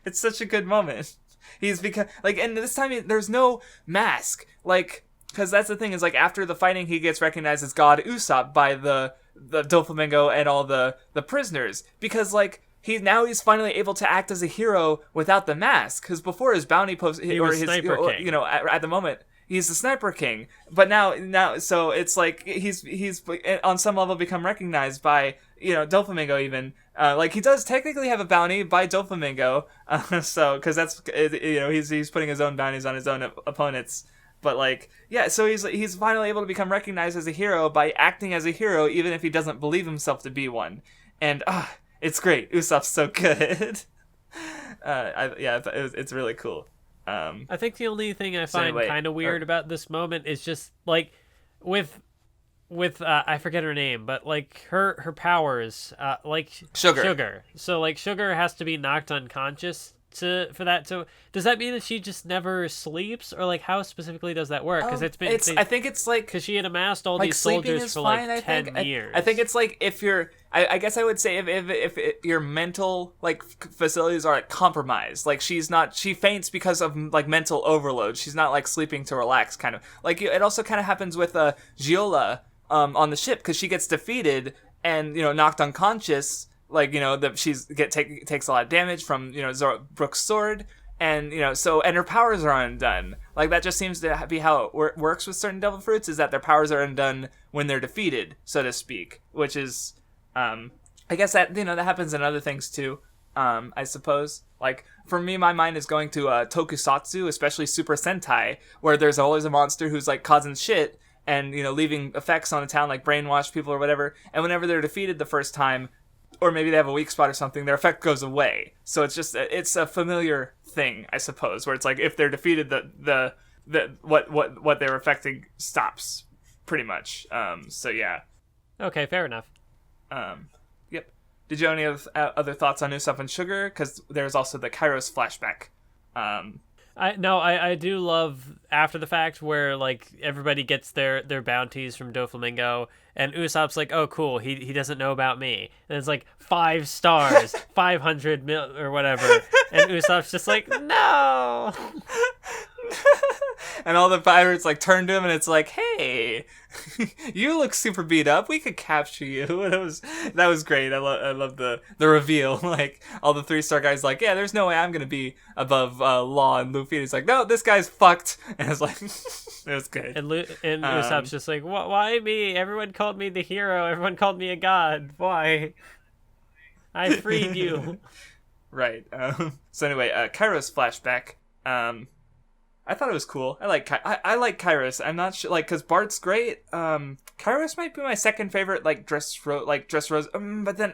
it's such a good moment. He's because like, and this time there's no mask, like. Because that's the thing, is like after the fighting, he gets recognized as God Usopp by the Doflamingo and all the prisoners. Because like he's finally able to act as a hero without the mask. Because before his bounty post, he was Sniper King. You know, at the moment he's the Sniper King. But now, so it's like he's on some level become recognized by, you know, Doflamingo even. Like he does technically have a bounty by Doflamingo. So because that's, you know, he's putting his own bounties on his own opponents. But like, yeah, so he's finally able to become recognized as a hero by acting as a hero, even if he doesn't believe himself to be one. And it's great. Usopp's so good. It's really cool. I think the only thing I find kind of weird about this moment is just like with I forget her name, but like her powers, like Sugar. So like Sugar has to be knocked unconscious for that to. Does that mean that she just never sleeps, or like how specificically does that work? Because I think it's like because she had amassed all like these soldiers for fine, like 10 years. I think it's like if you're, I guess I would say if your mental like facilities are like compromised, like she faints because of like mental overload. She's not like sleeping to relax, kind of like it also kind of happens with Viola on the ship, because she gets defeated and, you know, knocked unconscious. Like, you know, that takes a lot of damage from, you know, Brook's sword, and, you know, and her powers are undone. Like, that just seems to be how it works with certain devil fruits, is that their powers are undone when they're defeated, so to speak. Which is, I guess that, you know, that happens in other things too, I suppose. Like, for me, my mind is going to Tokusatsu, especially Super Sentai, where there's always a monster who's, like, causing shit, and, you know, leaving effects on the town, like brainwash people or whatever, and whenever they're defeated the first time, or maybe they have a weak spot or something, their effect goes away. So it's a familiar thing, I suppose, where it's like if they're defeated, what they're affecting stops, pretty much. So yeah. Okay, fair enough. Yep. Did you have any other thoughts on Usopp and Sugar? Because there's also the Kairos flashback. I do love after the fact where like everybody gets their bounties from Doflamingo, and Usopp's like, oh cool, he doesn't know about me, and it's like 5 stars, 500 mil or whatever, and Usopp's just like, no. And all the pirates like turn to him, and it's like, hey, you look super beat up. We could capture you. That was great. I love the reveal. Like all the 3-star guys, like, yeah, there's no way I'm gonna be above Law and Luffy. And he's like, no, this guy's fucked. And it's like, it was good. And Usopp's just like, why me? Everyone called me the hero. Everyone called me a god. Why? I freed you. Right. So anyway, Kairos flashback. I thought it was cool. I like Kairos. I'm not sure, like, because Bart's great. Kairos might be my second favorite, like, Dressrosa. But then,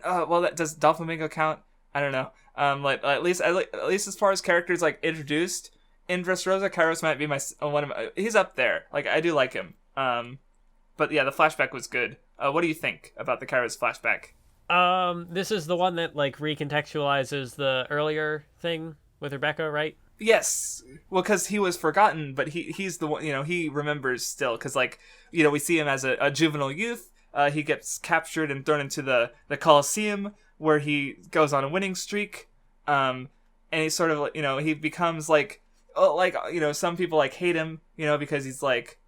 does Doflamingo count? I don't know. At least as far as characters like introduced in Dressrosa, Kairos might be one of my. He's up there. Like, I do like him. But yeah, the flashback was good. What do you think about the Kairos flashback? This is the one that like recontextualizes the earlier thing with Rebecca, right? Yes, well, because he was forgotten, but he's the one, you know, he remembers still, because, like, you know, we see him as a juvenile youth. He gets captured and thrown into the Colloseum, where he goes on a winning streak, and he sort of, he becomes like, some people like hate him, because he's like,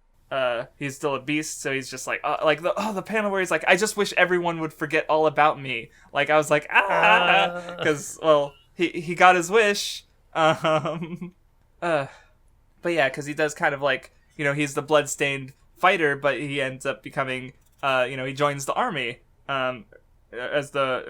he's still a beast, so he's just like, the panel where he's like, I just wish everyone would forget all about me. Like, I was like, because, he got his wish. But yeah, because he does kind of like, he's the bloodstained fighter, but he ends up becoming, he joins the army, as the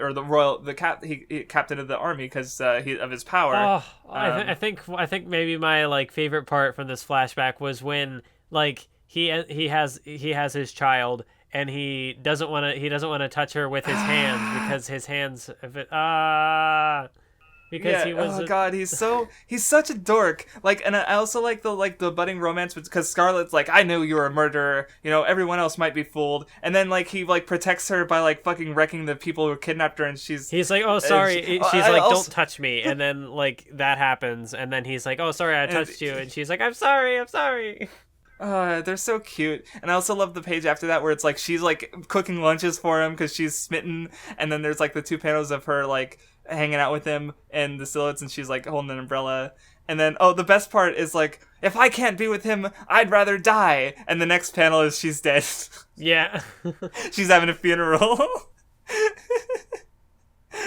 captain of the army because of his power. I think maybe my like favorite part from this flashback was when like he has his child and he doesn't want to touch her with his hands because his hands because he was he's such a dork. Like, and I also like the budding romance because Scarlet's like, I knew you were a murderer, everyone else might be fooled, and then like he like protects her by like fucking wrecking the people who kidnapped her, and he's like, oh sorry, she's like, don't touch me, and then like that happens, and then he's like, oh sorry, I touched you, and she's like, I'm sorry. They're so cute. And I also love the page after that where it's like she's like cooking lunches for him because she's smitten, and then there's like the two panels of her like hanging out with him and the silhouettes, and she's like holding an umbrella. And then the best part is like, if I can't be with him, I'd rather die. And the next panel is she's dead. Yeah. She's having a funeral.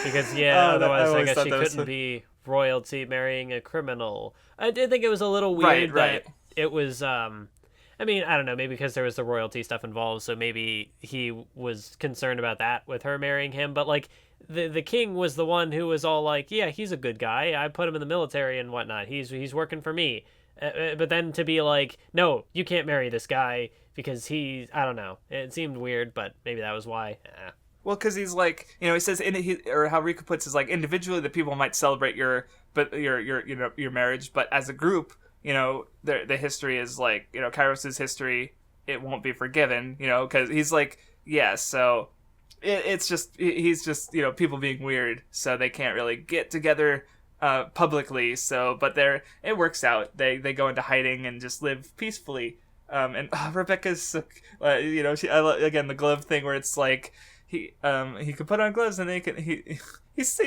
Because otherwise I guess she couldn't be royalty marrying a criminal. I did think it was a little weird that it was I mean, I don't know, maybe because there was the royalty stuff involved, so maybe he was concerned about that with her marrying him, but like the king was the one who was all like, yeah, he's a good guy, I put him in the military and whatnot, he's working for me, but then to be like, no, you can't marry this guy because I don't know, it seemed weird, but maybe that was why. Well, because he's like, he says, or how Riku puts is like, individually the people might celebrate your marriage, but as a group, the history is like, Kairos's history, it won't be forgiven, because he's like, yeah, so it's just, he's just, people being weird, so they can't really get together publicly, but it works out. They go into hiding and just live peacefully. And Rebecca's so, again, the glove thing where it's like, he could put on gloves and he's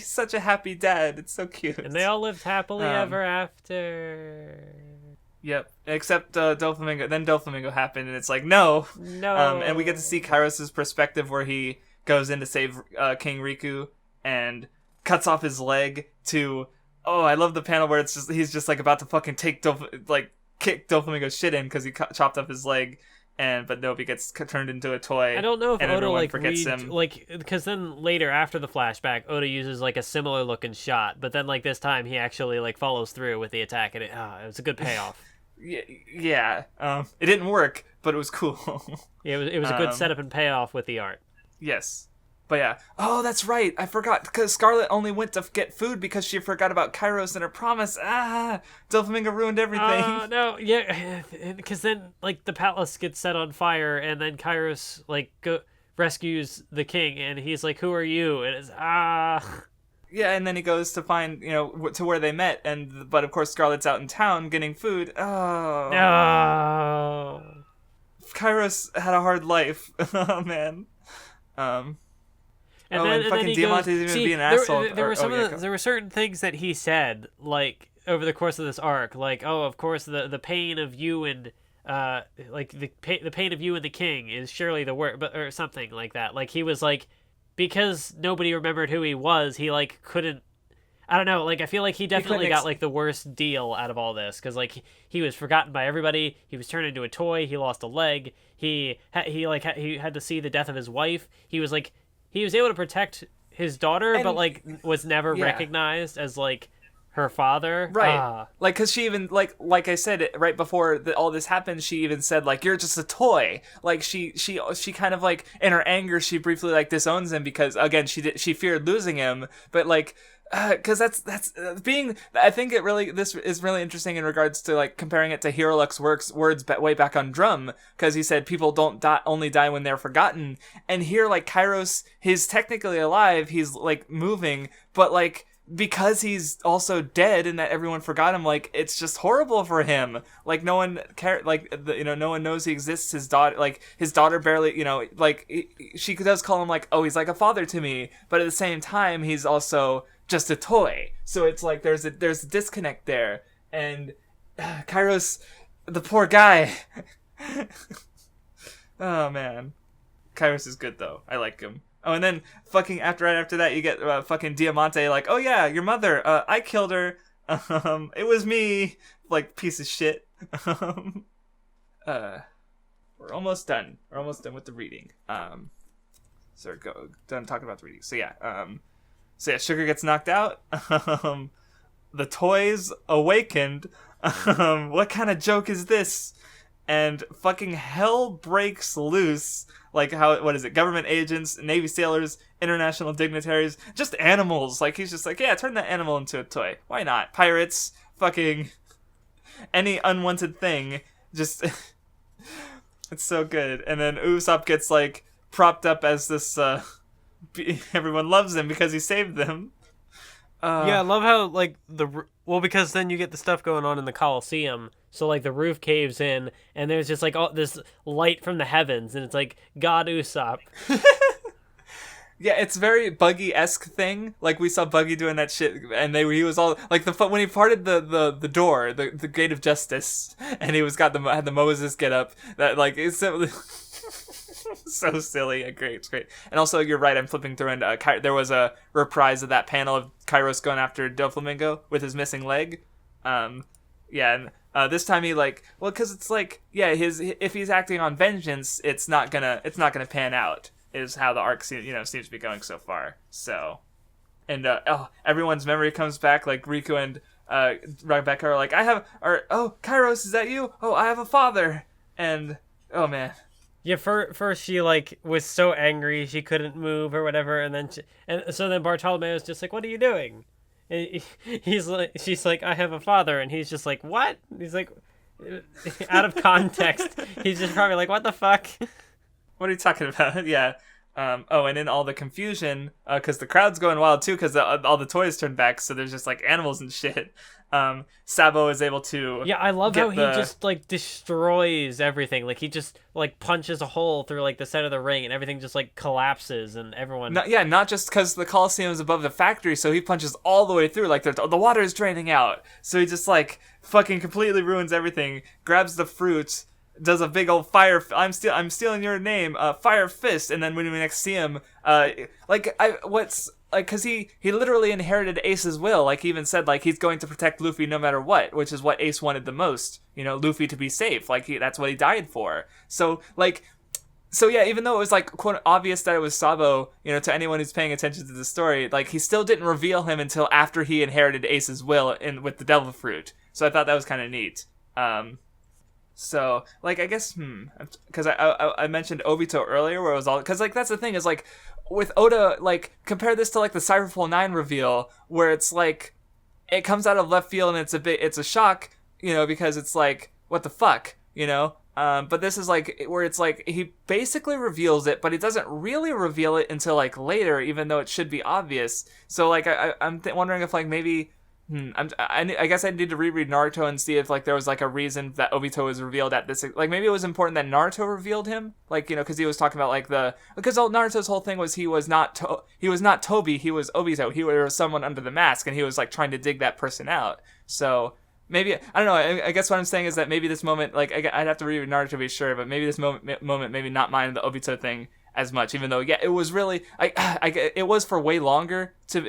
such a happy dad. It's so cute. And they all lived happily ever after. Yep, except Doflamingo. Then Doflamingo happened, and it's like, no. And we get to see Kairos's perspective where he goes in to save King Riku and cuts off his leg to. Oh, I love the panel where he's just like about to fucking kick Doflamingo's shit in because he chopped off his leg. But Nobi gets turned into a toy. I don't know if Oda like forgets him. Like, because then later after the flashback, Oda uses like a similar looking shot, but then like this time he actually like follows through with the attack, and it was a good payoff. Yeah. It didn't work, but it was cool. Yeah, it was a good setup and payoff with the art. Yes. But yeah. Oh, that's right. I forgot. Because Scarlet only went to get food because she forgot about Kairos and her promise. Doflamingo ruined everything. No. Yeah. Because then, like, the palace gets set on fire, and then Kairos, like, rescues the king, and he's like, who are you? And it's, Yeah, and then he goes to find, to where they met, but of course Scarlet's out in town getting food. Oh. No. Kairos had a hard life. Oh, man. And then fucking Diamante is even being an asshole. There were certain things that he said, like, over the course of this arc, like, oh, of course, the pain of you and, like, the pain of you and the king is surely the worst, or something like that. Like, he was like, because nobody remembered who he was, he, like, couldn't, I don't know, like, I feel like he definitely got, like, the worst deal out of all this, because, like, he was forgotten by everybody, he was turned into a toy, he lost a leg, he had to see the death of his wife, he was able to protect his daughter, but, like, was never recognized as, like, her father. Right. Like, because she even, like I said, right before all this happened, she even said, like, you're just a toy. Like, she kind of, like, in her anger, she briefly, like, disowns him because, again, she feared losing him. But, like, because that's being, I think this is really interesting in regards to, like, comparing it to Hiroluk's words way back on Drum, because he said people don't only die when they're forgotten, and here, like, Kairos, he's technically alive, he's, like, moving, but, like, because he's also dead and that everyone forgot him, like, it's just horrible for him. Like, no one no one knows he exists. His daughter barely, she does call him, like, oh, he's like a father to me, but at the same time, he's also just a toy. So it's like, there's a disconnect there. And Kairos, the poor guy. Oh, man. Kairos is good, though. I like him. Oh, and then right after that, you get fucking Diamante, like, oh yeah, your mother, I killed her, it was me, like, piece of shit. We're almost done. We're almost done with the reading. So we're done talking about the reading. So yeah, Sugar gets knocked out. The toys awakened. What kind of joke is this? And fucking hell breaks loose. Like, what is it? Government agents, Navy sailors, international dignitaries, just animals. Like, he's just like, yeah, turn that animal into a toy. Why not? Pirates, fucking any unwanted thing. Just, it's so good. And then Usopp gets, like, propped up as this, everyone loves him because he saved them. Yeah, I love how, like, because then you get the stuff going on in the Colloseum. So, like, the roof caves in, and there's just, like, all this light from the heavens, and it's like, God Usopp. Yeah, it's very Buggy-esque thing. Like, we saw Buggy doing that shit, and he was all, like, when he parted the door, the gate of justice, and he had the Moses get up, that, like, it's so, so silly and great. It's great. And also, you're right, I'm flipping through, and there was a reprise of that panel of Kairos going after Doflamingo with his missing leg. Yeah, and this time he, like, well, because it's like, yeah, if he's acting on vengeance, it's not gonna pan out, is how the arc seems to be going so far. So, and everyone's memory comes back. Like, Riku and Rebecca are like, oh, Kairos, is that you? Oh, I have a father. And oh man. Yeah, first she, like, was so angry she couldn't move or whatever, and so then Bartolomeo's just like, what are you doing? And she's like, I have a father, and he's just like, what? He's like, out of context, he's just probably like, what the fuck? What are you talking about? Yeah. And in all the confusion, because the crowd's going wild too, because all the toys turn back, so there's just, like, animals and shit. Sabo is able to. Yeah, I love how he just, like, destroys everything. Like, he just, like, punches a hole through, like, the center of the ring, and everything just, like, collapses, and everyone. Not just because the Colosseum is above the factory, so he punches all the way through. Like, the water is draining out, so he just, like, fucking completely ruins everything. Grabs the fruit. Does a big old fire. I'm stealing your name. Fire fist. And then when we next see him, because he literally inherited Ace's will. Like, he even said, like, he's going to protect Luffy no matter what, which is what Ace wanted the most. Luffy to be safe. Like, that's what he died for. So yeah, even though it was, like, quote obvious that it was Sabo, to anyone who's paying attention to the story, like, he still didn't reveal him until after he inherited Ace's will with the Devil Fruit. So I thought that was kind of neat. So, like, I guess, because I mentioned Obito earlier, where it was all, because, like, that's the thing, is, like, with Oda, like, compare this to, like, the Cyberpol 9 reveal, where it's, like, it comes out of left field, and it's a shock, because it's, like, what the fuck, but this is, like, where it's, like, he basically reveals it, but he doesn't really reveal it until, like, later, even though it should be obvious. So, like, I'm wondering if, like, maybe... I guess I need to reread Naruto and see if, like, there was, like, a reason that Obito was revealed at this. Like, maybe it was important that Naruto revealed him, like, because he was talking about, like, because Naruto's whole thing was he was not Tobi, he was Obito. He was someone under the mask, and he was, like, trying to dig that person out. So maybe, I don't know. I guess what I'm saying is that maybe this moment, like, I'd have to reread Naruto to be sure, but maybe this moment maybe not mind the Obito thing as much, even though, yeah, it was really, it was for way longer to,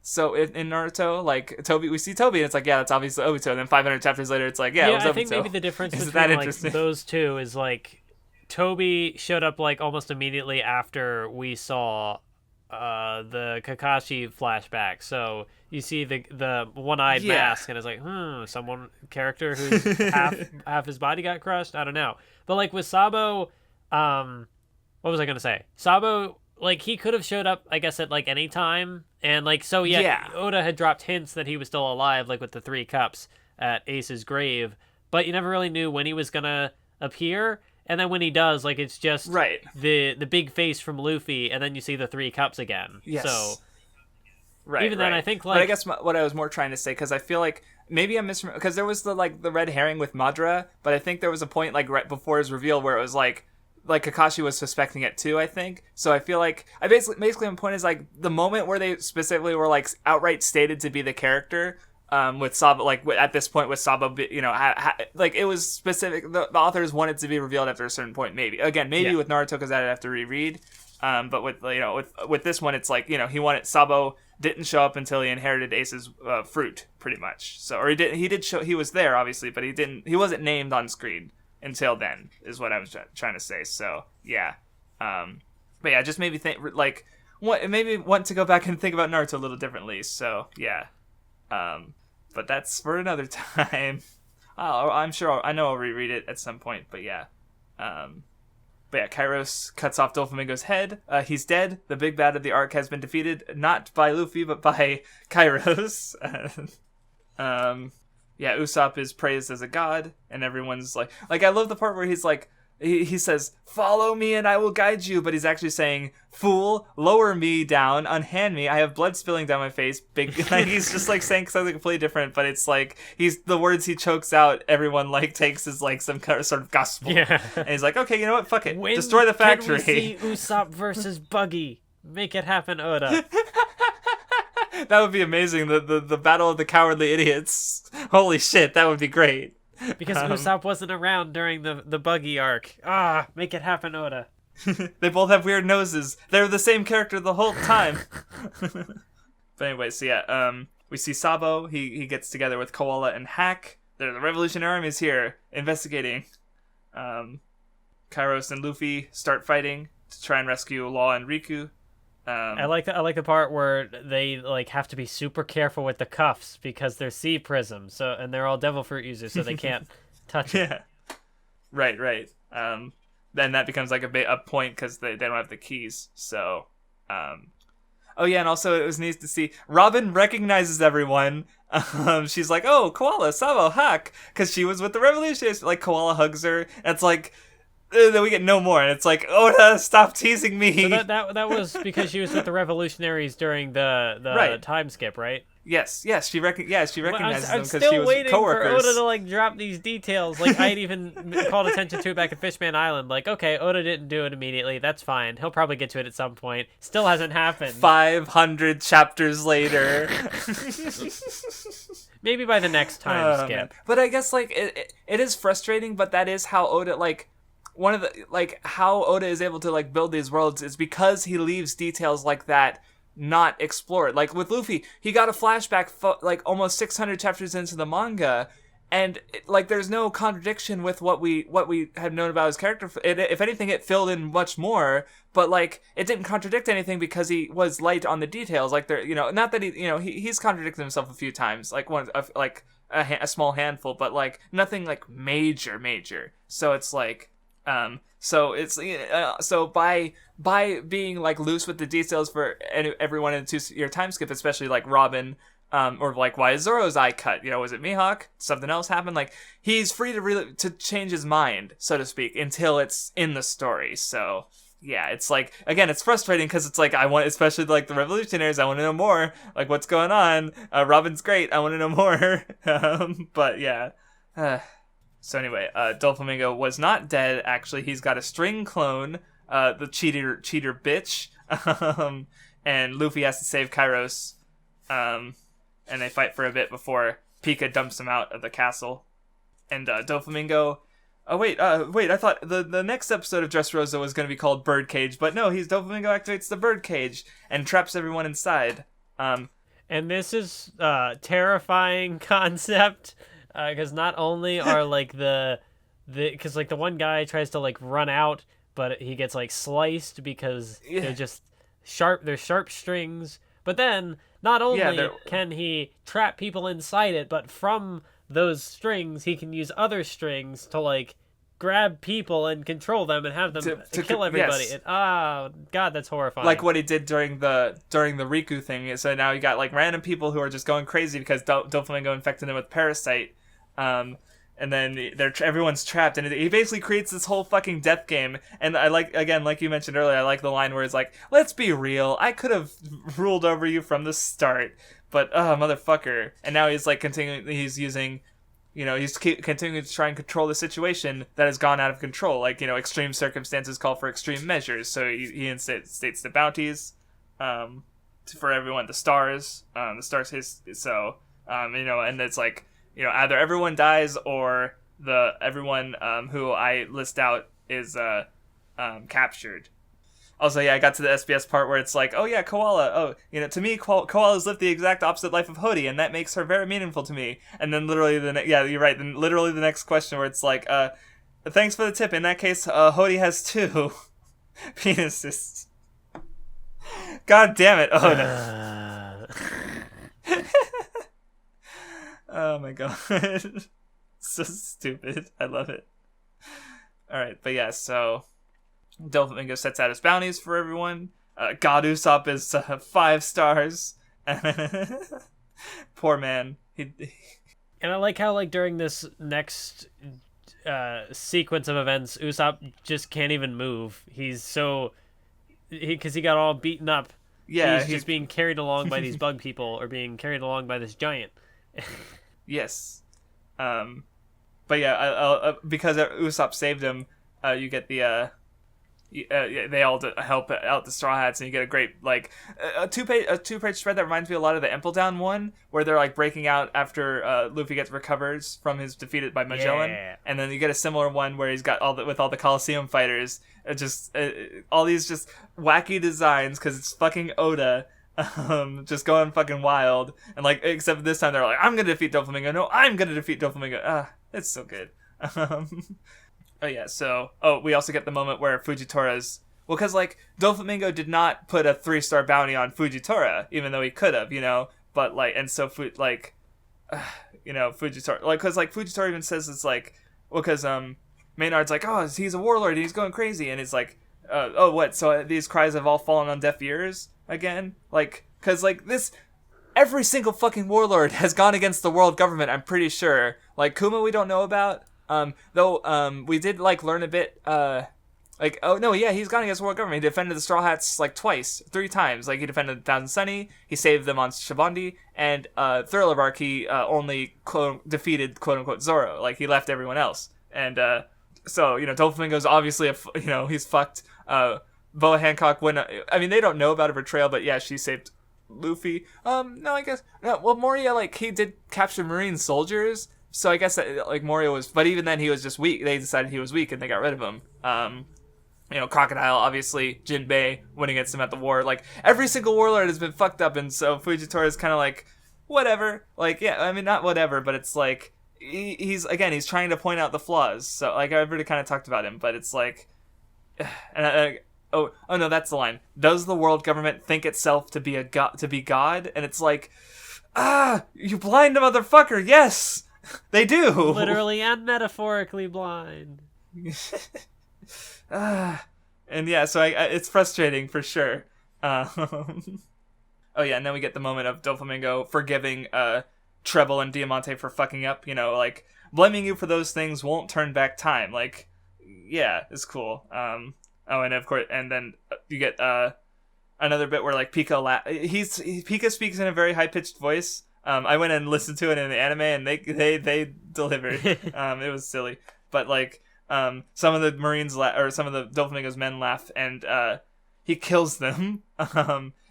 so in Naruto, like, we see Tobi, and it's like, yeah, that's obviously Obito, and then 500 chapters later, it's like, yeah, it was Obito. I think maybe the difference between, like, those two is, like, Tobi showed up, like, almost immediately after we saw the Kakashi flashback, so you see the one-eyed mask, and it's like, character who's half his body got crushed, I don't know. But, like, with Sabo, what was I going to say? Sabo, like, he could have showed up, I guess, at, like, any time. And, like, so, yeah, Oda had dropped hints that he was still alive, like, with the 3 cups at Ace's grave. But you never really knew when he was going to appear. And then when he does, like, it's just the big face from Luffy, and then you see the 3 cups again. Yes. So, Right. Even then, I think But I guess what I was more trying to say, because I feel like maybe I'm misremembering, because there was the red herring with Madara, but I think there was a point like right before his reveal where it was like Kakashi was suspecting it too, I think. So I feel like basically my point is like the moment where they specifically were like outright stated to be the character, with Sabo, like at this point with Sabo, you know, like it was specific. The authors wanted to be revealed after a certain point. Maybe with Naruto, because I'd have to reread. But with this one, it's like, you know, Sabo didn't show up until he inherited Ace's fruit, pretty much. So, or he did show, he was there obviously, but he wasn't named on screen until then, is what I was trying to say. So yeah, but yeah, just maybe think like maybe want to go back and think about Naruto a little differently. So yeah, but that's for another time. I'm sure I know I'll reread it at some point, but yeah. But yeah, Kairos cuts off Doflamingo's head. He's dead. The big bad of the arc has been defeated, not by Luffy, but by Kairos. Yeah, Usopp is praised as a god, and everyone's like I love the part where he's like, he says, "Follow me and I will guide you," but he's actually saying, "Fool, lower me down, unhand me. I have blood spilling down my face." Big, like he's just like saying something completely different, but it's like the words he chokes out, everyone like takes as like some kind of sort of gospel. Yeah, and he's like, "Okay, you know what? Fuck it, destroy the factory." Can we see Usopp versus Buggy? Make it happen, Oda. That would be amazing. The battle of the cowardly idiots. Holy shit, that would be great. Because Usopp wasn't around during the Buggy arc. Make it happen, Oda. They both have weird noses. They're the same character the whole time. But anyway, so yeah, we see Sabo. He gets together with Koala and Hack. The Revolutionary Army is here investigating. Kairos and Luffy start fighting to try and rescue Law and Riku. I like the part where they like have to be super careful with the cuffs because they're sea prisms, and they're all devil fruit users, so they can't touch it. Yeah, right. Then that becomes like a point because they don't have the keys. So, oh yeah, and also it was neat to see Robin recognizes everyone. She's like, "Oh, Koala, Sabo, Hack," because she was with the Revolutionaries. Like Koala hugs her, and it's like. Then we get no more, and it's like, Oda, stop teasing me. So that was because she was with the Revolutionaries during the time skip, right? Yes, she recognizes them because she was coworkers. I'm still waiting for Oda to like drop these details. Like I'd even called attention to it back at Fishman Island. Like, okay, Oda didn't do it immediately. That's fine. He'll probably get to it at some point. Still hasn't happened. 500 chapters later. Maybe by the next time skip. Man. But I guess like it is frustrating. But that is how Oda like. One of the like how Oda is able to like build these worlds is because he leaves details like that not explored. Like with Luffy, he got a flashback like almost 600 chapters into the manga, and like there's no contradiction with what we had known about his character. If anything, it filled in much more, but like it didn't contradict anything because he was light on the details. Like there, you know, not that he's contradicted himself a few times, like a small handful, but like nothing like major. So it's like. So it's so by being like loose with the details for everyone in a 2-year time skip, especially like Robin, or like why is Zoro's eye cut? You know, was it Mihawk? Something else happened? Like he's free to change his mind, so to speak, until it's in the story. So yeah, it's like again, it's frustrating because it's like I want, especially like the Revolutionaries, I want to know more. Like what's going on? Robin's great. I want to know more. But yeah. So anyway, Doflamingo was not dead, actually. He's got a string clone, the cheater bitch. And Luffy has to save Kairos. And they fight for a bit before Pika dumps him out of the castle. And Doflamingo... Oh, wait, I thought the next episode of Dressrosa was going to be called Birdcage, but no, Doflamingo activates the Birdcage and traps everyone inside. And this is a terrifying concept... Because not only are like because like the one guy tries to like run out, but he gets like sliced because they're just sharp. They're sharp strings. But then not only can he trap people inside it, but from those strings he can use other strings to like grab people and control them and have them to kill everybody. Yes. God, that's horrifying. Like what he did during the Riku thing. So now you got like random people who are just going crazy because Doflamingo infected him with parasite. And and then everyone's trapped, and he basically creates this whole fucking death game. And I like, again, like you mentioned earlier, I like the line where it's like, let's be real, I could have ruled over you from the start, but motherfucker. And now he's like he's using, he's continuing to try and control the situation that has gone out of control. Like, extreme circumstances call for extreme measures. So he instead states the bounties, for everyone, the stars his, so, and it's like, either everyone dies or everyone who I list out is captured. Also, yeah, I got to the SBS part where it's like, oh yeah, koala. Oh, to me, koalas live the exact opposite life of Hody, and that makes her very meaningful to me. And then literally yeah, you're right. Then literally the next question where it's like, thanks for the tip. In that case, Hody has 2 penises. God damn it! Oh no. Oh my god. So stupid. I love it. Alright, but yeah, so Doflamingo sets out his bounties for everyone. God Usopp is 5 stars. Poor man. And I like how, like, during this next sequence of events, Usopp just can't even move. He's so... Because he got all beaten up. Yeah. He's just being carried along by these bug people, or being carried along by this giant. Yes. But yeah, because Usopp saved him, you get the they all help out the Straw Hats, and you get a great, like, a two-page spread that reminds me a lot of the Impel Down one, where they're like breaking out after Luffy recovers from his defeated by Magellan, and then you get a similar one where he's got all the Colloseum fighters, all these just wacky designs because it's fucking Oda. Just going fucking wild, and like, except this time they're like, I'm gonna defeat Doflamingo. No, I'm gonna defeat Doflamingo. It's so good. Oh yeah, so we also get the moment where Fujitori's, well, because like Doflamingo did not put a 3-star bounty on Fujitora, even though he could have, but like, and so Fujitora, like, because like Fujitora even says it's like, well, because Maynard's like, oh, he's a warlord, and he's going crazy, and it's like, oh, what? So these cries have all fallen on deaf ears again? Like, because like this, every single fucking warlord has gone against the world government, I'm pretty sure. Like Kuma, we don't know about. Though we did like learn a bit. Like, oh no, yeah, he's gone against the world government. He defended the Straw Hats like 3 times. Like, he defended Thousand Sunny, he saved them on Shabandi, and Thriller Bark, he only defeated quote unquote Zoro. Like, he left everyone else. And so Doflamingo's obviously he's fucked. Boa Hancock went. I mean, they don't know about her betrayal, but yeah, she saved Luffy. No, I guess no. Well, Moria, like, he did capture Marine soldiers, so I guess that, like, Moria was. But even then, he was just weak. They decided he was weak, and they got rid of him. Crocodile, obviously, Jinbei winning against him at the war. Like, every single warlord has been fucked up, and so Fujitora is kind of like, whatever. Like, yeah, I mean, not whatever, but it's like he's trying to point out the flaws. So like, I've already kind of talked about him, but it's like, and oh no, that's the line. Does the world government think itself to be God? And it's like, you blind motherfucker! Yes, they do. Literally and metaphorically blind. And yeah, so it's frustrating for sure. Oh yeah, and then we get the moment of Doflamingo forgiving Treble and Diamante for fucking up. Like, blaming you for those things won't turn back time. Like, yeah, it's cool. And of course, and then you get another bit where like Pika Pika speaks in a very high pitched voice. I went and listened to it in the anime, and they delivered. It was silly, but like some of the Marines or some of the Doflamingo's men laugh, and he kills them.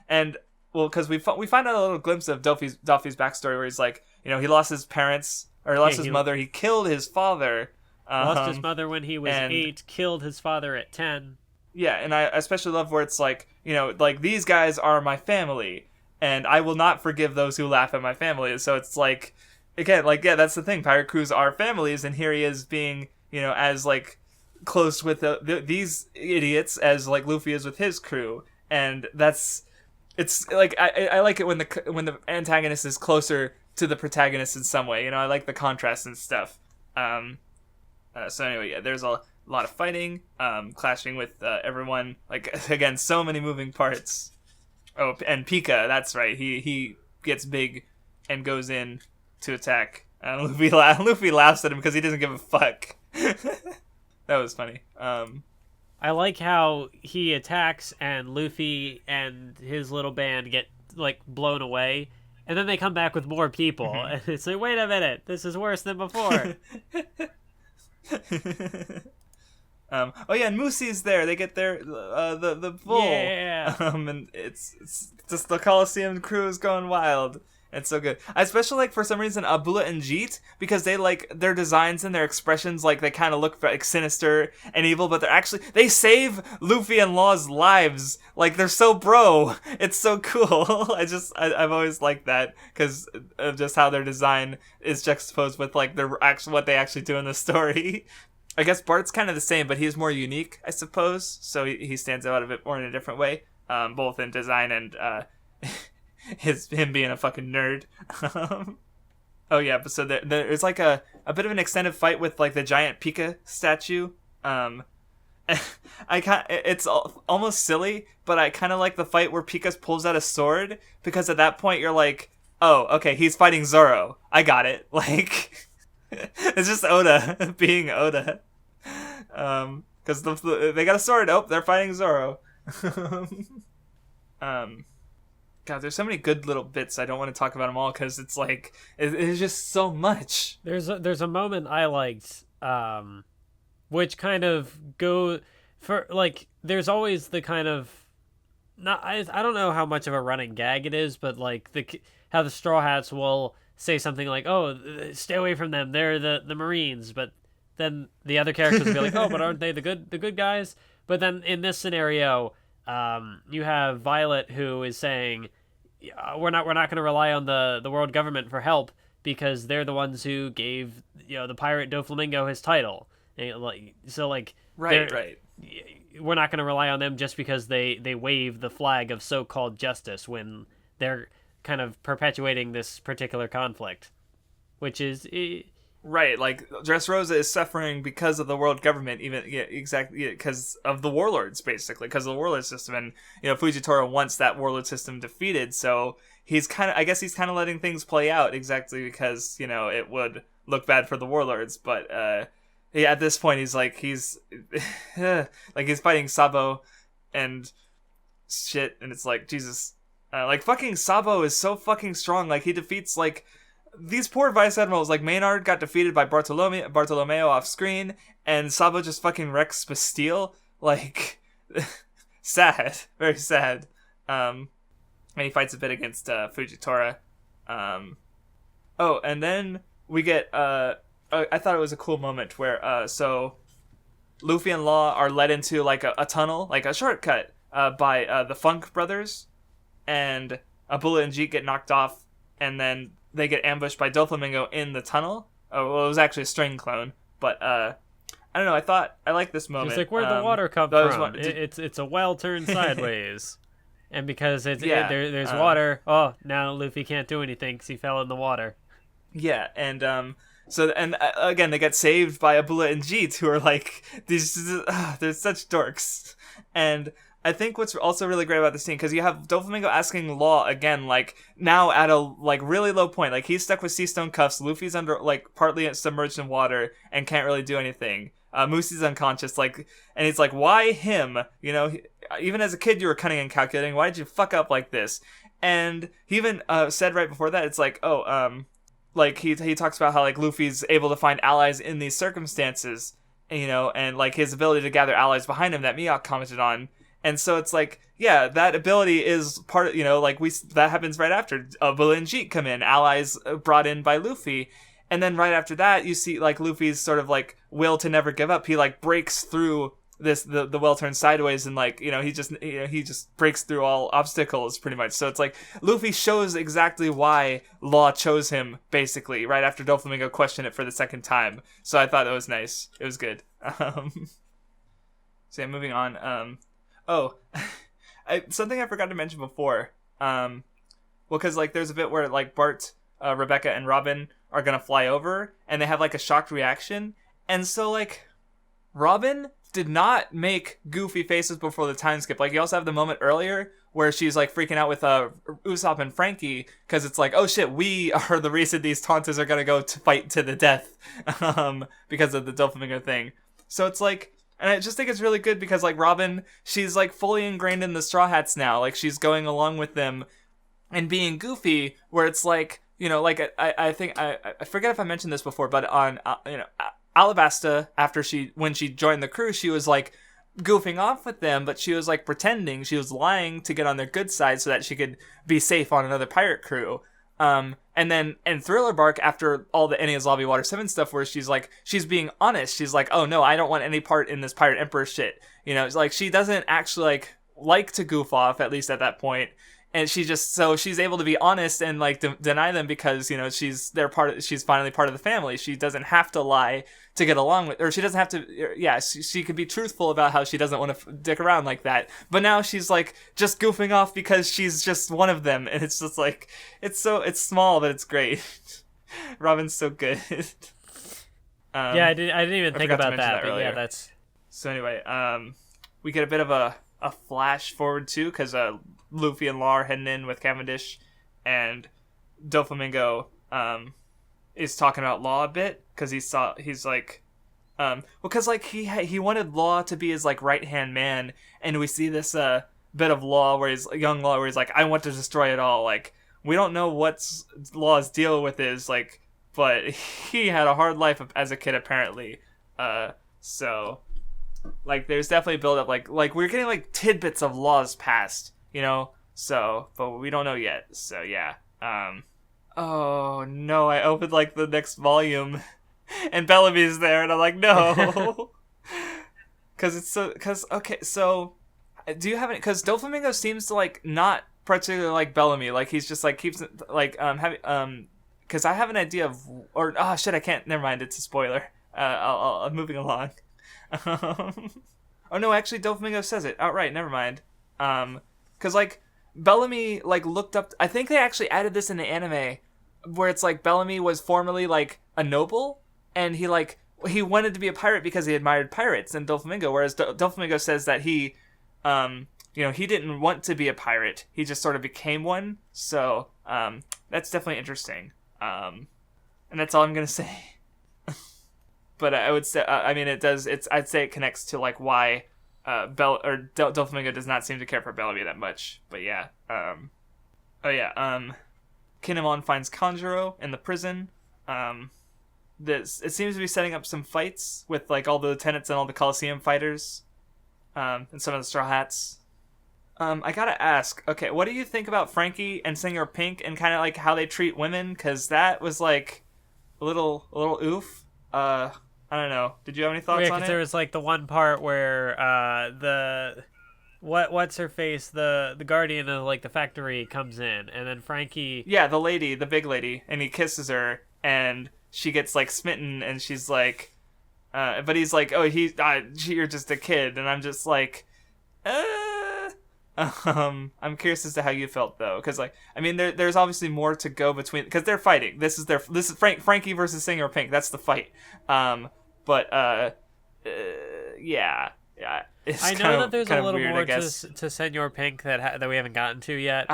And well, because we find out a little glimpse of Doffy's backstory, where he's like, he lost his parents, or lost his mother. He killed his father. Lost his mother when he was 8, killed his father at 10. Yeah, and I especially love where it's like, like, these guys are my family, and I will not forgive those who laugh at my family. So it's like, again, like, yeah, that's the thing. Pirate crews are families, and here he is being, as, like, close with these idiots as, like, Luffy is with his crew. And it's, like, I like it when the antagonist is closer to the protagonist in some way. I like the contrast and stuff. So anyway, yeah, there's a lot of fighting, clashing with everyone. Like, again, so many moving parts. Oh, and Pika, that's right. He gets big and goes in to attack And Luffy laughs at him because he doesn't give a fuck. That was funny. I like how he attacks and Luffy and his little band get like blown away, and then they come back with more people, and it's like, wait a minute, this is worse than before. Oh yeah, and Musie's there. They get their the bull. Yeah. And it's just the Colloseum crew is going wild. It's so good. I especially like, for some reason, Abula and Jeet, because they like their designs and their expressions, like they kind of look like sinister and evil, but they save Luffy and Law's lives. Like, they're so bro. It's so cool. I've always liked that because of just how their design is juxtaposed with like what they actually do in the story. I guess Bart's kind of the same, but he's more unique, I suppose. So he stands out a bit more in a different way, both in design and him being a fucking nerd. Oh yeah, but so there's like a bit of an extended fight with like the giant Pika statue. It's almost silly, but I kind of like the fight where Pika pulls out a sword, because at that point you're like, oh, okay, he's fighting Zoro. I got it. Like, it's just Oda being Oda. Because they got a sword. Oh, they're fighting Zoro. God, there's so many good little bits. I don't want to talk about them all because it's like it's just so much. There's a moment I liked, which kind of go for like. There's always the kind of I don't know how much of a running gag it is, but like how the Straw Hats will say something like, "Oh, stay away from them. They're the Marines," but then the other characters will be like, "Oh, but aren't they the good guys?" But then in this scenario, you have Violet, who is saying, we're not going to rely on the world government for help because they're the ones who gave the pirate Doflamingo his title. And right. We're not going to rely on them just because they wave the flag of so-called justice when they're kind of perpetuating this particular conflict, which is right. Like, Dressrosa is suffering because of the world government, exactly, because of the warlords, basically, because of the warlord system, and Fujitora wants that warlord system defeated, so he's kind of letting things play out exactly because it would look bad for the warlords, but at this point he's like he's fighting Sabo and shit, and it's like, Jesus. Like, fucking Sabo is so fucking strong. Like, he defeats, like, these poor vice admirals. Like, Maynard got defeated by Bartolomeo off screen, and Sabo just fucking wrecks Bastille. Like, sad. Very sad. And he fights a bit against Fujitora. Oh, and then we get, I thought it was a cool moment where, so Luffy and Law are led into, like, a tunnel, like a shortcut, by the Funk brothers. And Abula and Jeet get knocked off, and then they get ambushed by Doflamingo in the tunnel. Oh, well, it was actually a string clone, but I don't know. I like this moment. It's like, where'd the water come from? It's a well turned sideways, and because there's water. Oh, now Luffy can't do anything because he fell in the water. Yeah, and again they get saved by Abula and Jeet, who are like these. They're such dorks, and I think what's also really great about this scene, because you have Doflamingo asking Law again, like, now at a, like, really low point. Like, he's stuck with sea stone cuffs, Luffy's under, like, partly submerged in water and can't really do anything. Musie's unconscious, like, and he's like, why him? Even as a kid you were cunning and calculating, why did you fuck up like this? And he even said right before that, it's like, like, he talks about how, like, Luffy's able to find allies in these circumstances, and, like, his ability to gather allies behind him that Mihawk commented on. And so it's like, yeah, that ability is part of, that happens right after Abula and Jeet come in, allies brought in by Luffy. And then right after that, you see, like, Luffy's sort of, like, will to never give up. He, like, breaks through the well turned sideways, and, like, he just breaks through all obstacles, pretty much. So it's like, Luffy shows exactly why Law chose him, basically, right after Doflamingo questioned it for the second time. So I thought that was nice. It was good. So yeah, moving on. Oh, something I forgot to mention before. Well, because, like, there's a bit where, like, Bart, Rebecca, and Robin are gonna fly over, and they have, like, a shocked reaction. And so, like, Robin did not make goofy faces before the time skip. Like, you also have the moment earlier where she's like freaking out with Usopp and Frankie because it's like, oh shit, we are the reason these Tauntas are gonna go to fight to the death because of the Doflamingo thing. So it's like, and I just think it's really good because like Robin, she's like fully ingrained in the Straw Hats now. Like she's going along with them and being goofy, where it's like, you know, like I think I forget if I mentioned this before, but on Alabasta, when she joined the crew, she was like goofing off with them, but she was like pretending, she was lying to get on their good side so that she could be safe on another pirate crew. And then in Thriller Bark, after all the Enies Lobby Water 7 stuff, where she's being honest, she's like, oh no, I don't want any part in this Pirate Emperor shit. You know, it's like she doesn't actually like to goof off, at least at that point. And she's able to be honest and like deny them because, you know, she's finally part of the family. She doesn't have to lie to get along with, or she doesn't have to, she could be truthful about how she doesn't want to dick around like that. But now she's like just goofing off because she's just one of them. And it's just like, it's small, but it's great. Robin's so good. I didn't even think about that, but yeah, that's. So anyway, we get a bit of a flash forward too, because Luffy and Law are heading in with Cavendish, and Doflamingo is talking about Law a bit because he's like, because like he wanted Law to be his like right hand man, and we see this bit of Law where he's young Law where he's like, I want to destroy it all. Like we don't know what's Law's deal with is like, but he had a hard life as a kid apparently, so like there's definitely build up like we're getting like tidbits of Law's past. You know, so, but we don't know yet, so yeah. Oh no, I opened like the next volume and Bellamy's there and I'm like, no. Okay, so do you have any, because Doflamingo seems to like not particularly like Bellamy, like he's just like keeps like because I have an idea of, or oh shit, I can't, never mind, it's a spoiler. I'm moving along. Oh no, actually Doflamingo says it outright, never mind. Because, like, Bellamy, like, looked up... I think they actually added this in the anime, where it's, like, Bellamy was formerly, like, a noble, and he wanted to be a pirate because he admired pirates and Doflamingo, whereas Doflamingo says that he, he didn't want to be a pirate. He just sort of became one, so, that's definitely interesting. And that's all I'm gonna say. But I would say, I'd say it connects to, like, why... Doflamingo does not seem to care for Bellamy that much, but yeah. Kinemon finds Kanjuro in the prison. It seems to be setting up some fights with like all the lieutenants and all the Colloseum fighters, and some of the Straw Hats. I gotta ask, okay, what do you think about Frankie and Senor Pink and kind of like how they treat women? Because that was like a little oof. I don't know. Did you have any thoughts on it? There was like the one part where what's her face, the guardian of like the factory comes in, and then Frankie. Yeah, the big lady, and he kisses her, and she gets like smitten, and she's like, but he's like, oh, you're just a kid, and I'm just like, I'm curious as to how you felt though, because like, I mean, there's obviously more to go between, because they're fighting. This is Frankie versus Senor Pink. That's the fight. But yeah. I know that there's a little weird, more to Senor Pink that we haven't gotten to yet.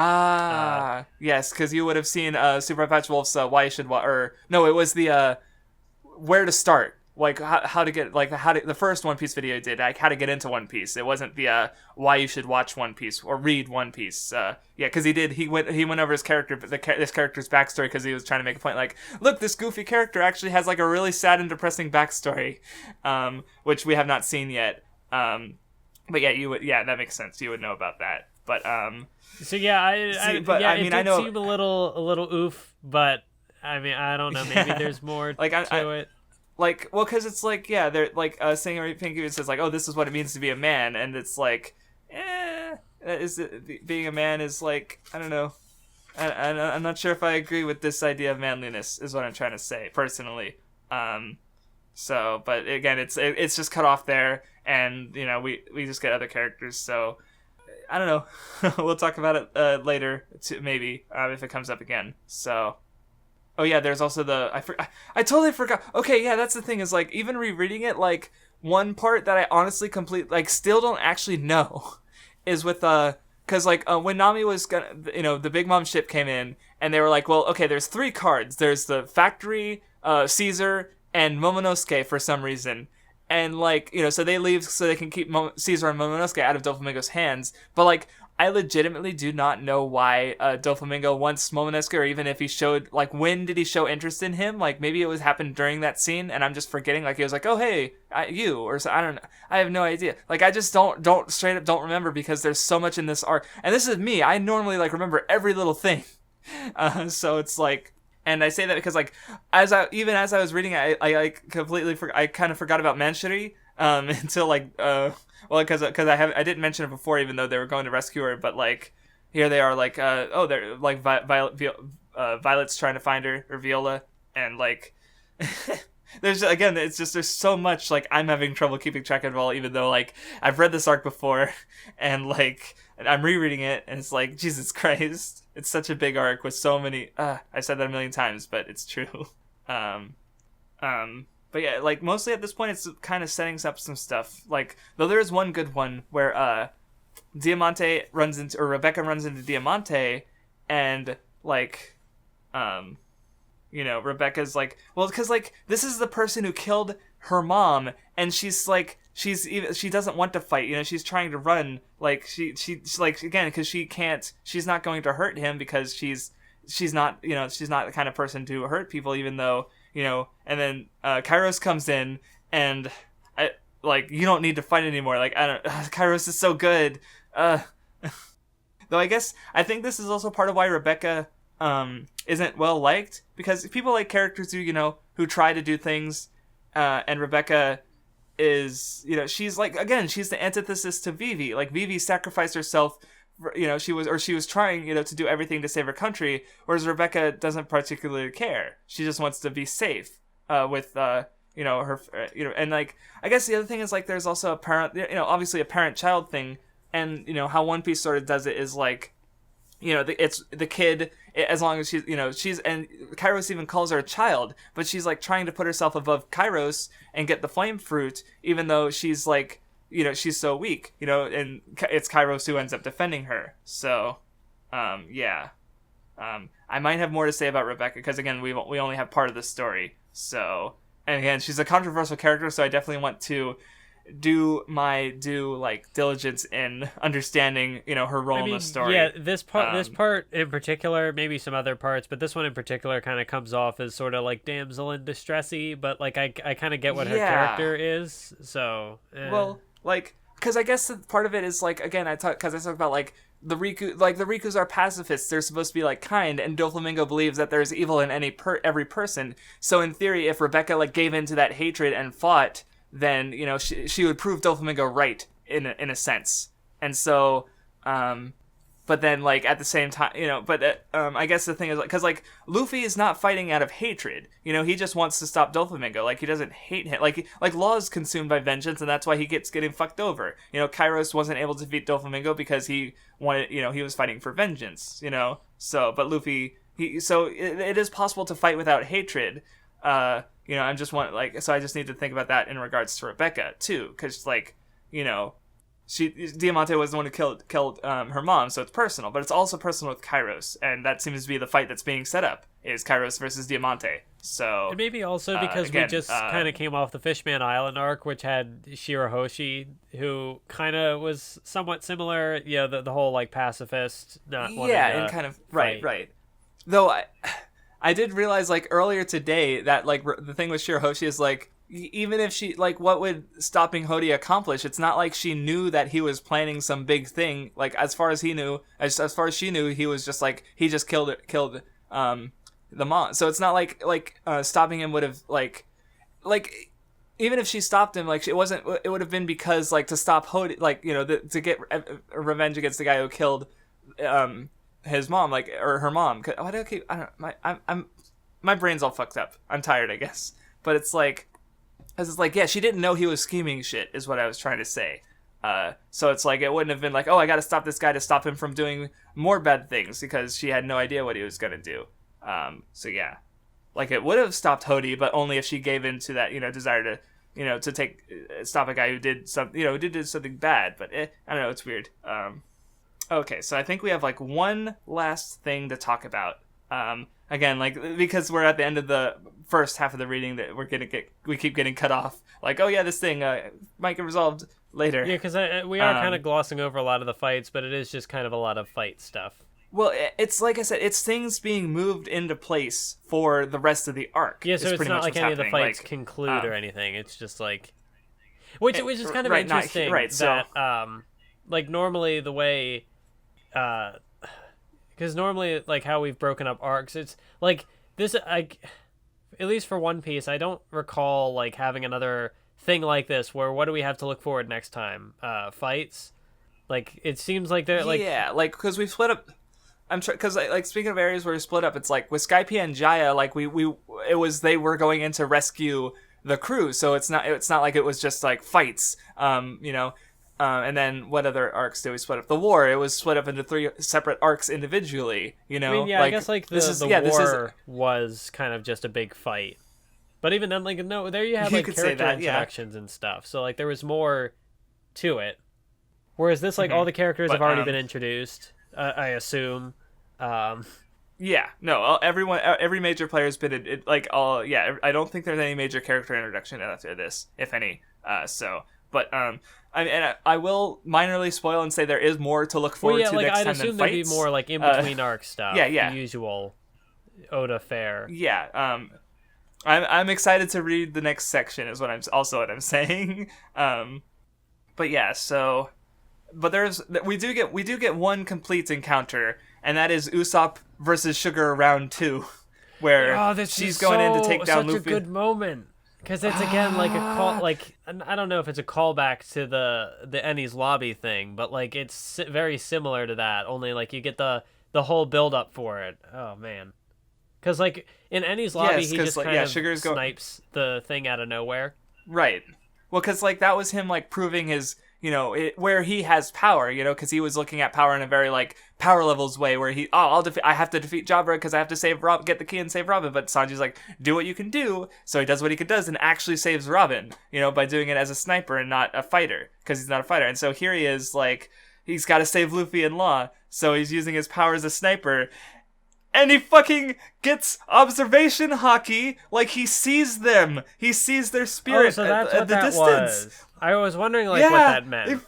Yes, because you would have seen Super Patch Wolf's Why You Should it was the Where to Start, like how to get, like the first One Piece video did, like how to get into One Piece. It wasn't the Why You Should Watch One Piece or read One Piece. Because he went over his character, this character's backstory, because he was trying to make a point like, look, this goofy character actually has like a really sad and depressing backstory, which we have not seen yet. But yeah, that makes sense. You would know about that. But so yeah, it I know seem a little oof, but I mean, I don't know, maybe there's more to it. Like, well, because it's like, yeah, they're like Senor Pink even says like, oh, this is what it means to be a man, and it's like, being a man is like, I don't know, I'm not sure if I agree with this idea of manliness, is what I'm trying to say personally. So, but again, it's just cut off there, and you know, we just get other characters. So, I don't know. We'll talk about it later, maybe if it comes up again. So. Oh yeah, there's also I totally forgot. Okay, yeah, that's the thing, is like, even rereading it, like, one part that I honestly still don't actually know is with because like when Nami was gonna, the Big Mom ship came in, and they were like, well, okay, there's 3 cards. There's the factory, Caesar, and Momonosuke for some reason. And like, so they leave so they can keep Caesar and Momonosuke out of Doflamingo's hands. But like, I legitimately do not know why Doflamingo wants Momonosuke, or even if he showed, like, when did he show interest in him? Like, maybe it was happened during that scene, and I'm just forgetting. Like, he was like, oh, hey, you, or so, I don't know. I have no idea. Like, I just don't straight up don't remember, because there's so much in this arc. And this is me. I normally, like, remember every little thing. So it's like, and I say that because, like, even as I was reading it, I like completely I kind of forgot about Manchuri until like well, because I didn't mention it before, even though they were going to rescue her. But like, here they are, like, they're like Violet's trying to find her, or Viola, and like, there's so much, like, I'm having trouble keeping track of it all, even though like I've read this arc before, and like I'm rereading it, and it's like, Jesus Christ, it's such a big arc with so many. I said that a million times, but it's true. But yeah, like, mostly at this point, it's kind of setting up some stuff. Like, though there is one good one where Diamante Rebecca runs into Diamante, and like, Rebecca's like, well, because like, this is the person who killed her mom, and she doesn't want to fight. She's trying to run. Like, she's like, again, because she's not going to hurt him, because she's not the kind of person to hurt people, even though. And then Kairos comes in, and you don't need to fight anymore. Like, I don't. Kairos is so good. Though I think this is also part of why Rebecca isn't well liked, because people like characters who try to do things, and Rebecca is she's like, again, she's the antithesis to Vivi. Like, Vivi sacrificed herself. She was trying, to do everything to save her country, whereas Rebecca doesn't particularly care. She just wants to be safe, with, her, and like, I guess the other thing is, like, there's also a parent, obviously a parent-child thing, and, how One Piece sort of does it is, like, it's the kid, as long as she's, and Kairos even calls her a child, but she's, like, trying to put herself above Kairos and get the flame fruit, even though she's, like, she's so weak, and it's Kairos who ends up defending her. So, yeah. I might have more to say about Rebecca, because, again, we only have part of the story. So, and again, she's a controversial character, so I definitely want to do diligence in understanding, her role in the story. Yeah, this part in particular, maybe some other parts, but this one in particular kind of comes off as sort of like damsel in distressy, but like I kind of get what her character is. So, well, like, because I guess part of it is, like, again, I talk about, like, the Rikus are pacifists. They're supposed to be, like, kind, and Doflamingo believes that there's evil in every person. So in theory, if Rebecca, like, gave into that hatred and fought, then, she would prove Doflamingo right in a sense. And so, but then, like, at the same time, I guess the thing is, because, like, Luffy is not fighting out of hatred. He just wants to stop Doflamingo. Like, he doesn't hate him. Like Law is consumed by vengeance, and that's why he keeps getting fucked over. Kairos wasn't able to defeat Doflamingo because he wanted, he was fighting for vengeance, So, but Luffy, it is possible to fight without hatred. I'm just so I just need to think about that in regards to Rebecca, too. Because, like, Diamante was the one who killed her mom, so it's personal, but it's also personal with Kairos, and that seems to be the fight that's being set up, is Kairos versus Diamante. So, and maybe also because we just kind of came off the Fishman Island arc, which had Shirahoshi, who kind of was somewhat similar, the whole, like, pacifist, not wanting to and kind of right. Though I did realize, like, earlier today that, like, the thing with Shirahoshi is, like, even if she, like, what would stopping Hody accomplish? It's not like she knew that he was planning some big thing. Like, as far as she knew, he was just, like, he just killed the mom. So it's not like stopping him would have, like, even if she stopped him, like, it would have been because, like, to stop Hody, like, to get revenge against the guy who killed, his mom, like, or her mom. My brain's all fucked up. I'm tired, I guess. But it's like, she didn't know he was scheming shit, is what I was trying to say. So it's like, it wouldn't have been like, oh, I gotta stop this guy to stop him from doing more bad things, because she had no idea what he was gonna do. So yeah. Like, it would have stopped Hody, but only if she gave in to that, desire to, to stop a guy who did something bad. But I don't know, it's weird. Okay, so I think we have like one last thing to talk about. Again, like because we're at the end of the first half of the reading, that we keep getting cut off. Like, oh yeah, this thing might get resolved later. Yeah, because we are kind of glossing over a lot of the fights, but it is just kind of a lot of fight stuff. Well, it's like I said, it's things being moved into place for the rest of the arc. Yeah, so it's not like any of the fights conclude or anything. It's just like, which is kind of interesting. Right, that like normally the way, because normally like how we've broken up arcs, it's like this. At least for One Piece, I don't recall like having another thing like this where what do we have to look forward next time? Fights. Like it seems like they're like because we split up. I'm sure because like speaking of areas where we split up, it's like with Skypiea and Jaya, like they were going in to rescue the crew, so it's not like it was just like fights, and then what other arcs did we split up? The war, it was split up into 3 separate arcs individually, I mean, I guess like the war was kind of just a big fight, but even then, like no, there you have like character interactions and stuff, so like there was more to it, whereas this like all the characters have already been introduced. I assume. Yeah, no, every major player has been I don't think there's any major character introduction after this, if any. I will minorly spoil and say there is more to look forward to next time than fights. I'd assume there'd be more like in between arc stuff. Yeah. The usual Oda fare. Yeah. I'm excited to read the next section. Is what I'm saying. But yeah, so. But we do get one complete encounter, and that is Usopp versus Sugar round 2, where she's going in to take down Luffy. Such a good moment, because it's again like a call. Like I don't know if it's a callback to the Eni's lobby thing, but like it's very similar to that. Only like you get the whole build up for it. Oh man, because like in Eni's lobby, he just kind of snipes the thing out of nowhere. Right. Well, because like that was him like proving his. Where he has power, because he was looking at power in a very, like, power levels way, where I have to defeat Jabra because I have to save get the key and save Robin, but Sanji's like, do what you can do, so he does what he does and actually saves Robin, by doing it as a sniper and not a fighter, because he's not a fighter, and so here he is, like, he's got to save Luffy and Law, so he's using his power as a sniper, and he fucking gets observation hockey, like he sees them. He sees their spirit at the distance. Was. I was wondering, like, what that meant.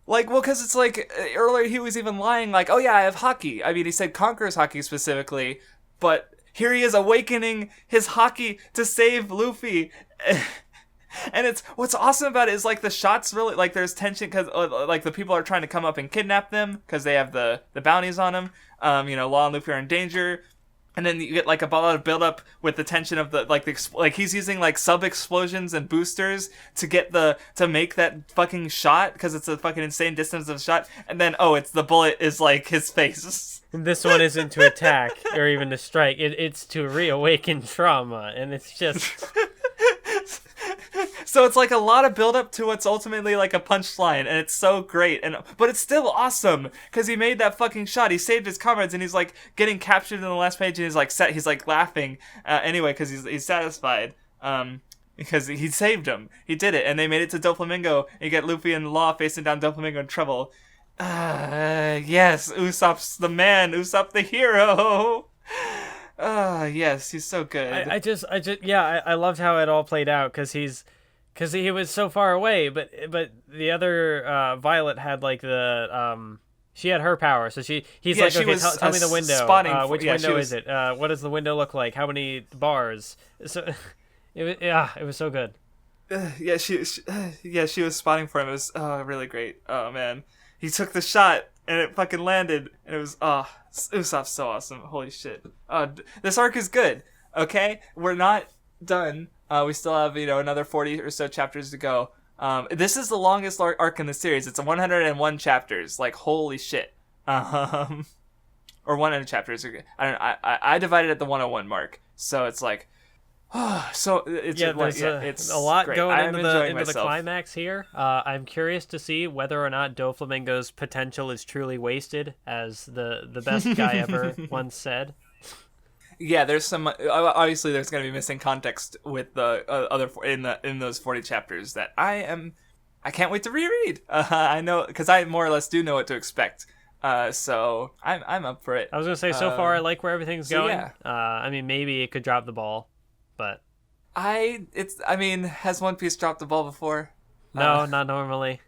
Because it's like, earlier he was even lying, like, oh yeah, I have hockey. I mean, he said Conqueror's hockey specifically, but here he is awakening his hockey to save Luffy. And what's awesome about it is, like, the shots really, like, there's tension because, like, the people are trying to come up and kidnap them because they have the bounties on them. Law and Luffy are in danger. And then you get, like, a lot of build-up with the tension of he's using, like, sub-explosions and boosters to make that fucking shot because it's a fucking insane distance of shot. And then, it's the bullet is, like, his face. This one isn't to attack or even to strike. It's to reawaken trauma. And it's just... So it's like a lot of build up to what's ultimately like a punchline, and it's so great. But it's still awesome because he made that fucking shot. He saved his comrades, and he's like getting captured in the last page, and he's like laughing anyway because he's satisfied because he saved him. He did it, and they made it to Doflamingo. And you get Luffy and Law facing down Doflamingo in trouble. Yes, Usopp's the man. Usopp the hero. Yes, he's so good. I loved how it all played out because he was so far away, but the other Violet had like she had her power, so he's like, okay, tell me the window. Which window is it? What does the window look like? How many bars? So it was so good. She was spotting for him. It was really great. Oh man, he took the shot and it fucking landed, and it was Usopp's so awesome. Holy shit. This arc is good. Okay, we're not done. We still have, another 40 or so chapters to go. This is the longest arc in the series. It's 101 chapters. Like, holy shit. Or 100 chapters. I divided at the 101 mark. So it's like, so it's it's a lot great. going into the climax here. I'm curious to see whether or not Doflamingo's potential is truly wasted, as the best guy ever once said. Yeah, there's some. Obviously, there's going to be missing context with the other in those 40 chapters that I can't wait to reread. I know because I more or less do know what to expect. So I'm up for it. I was gonna say, so far I like where everything's so going. yeah. I mean, maybe it could drop the ball, but Has One Piece dropped the ball before? no, not normally.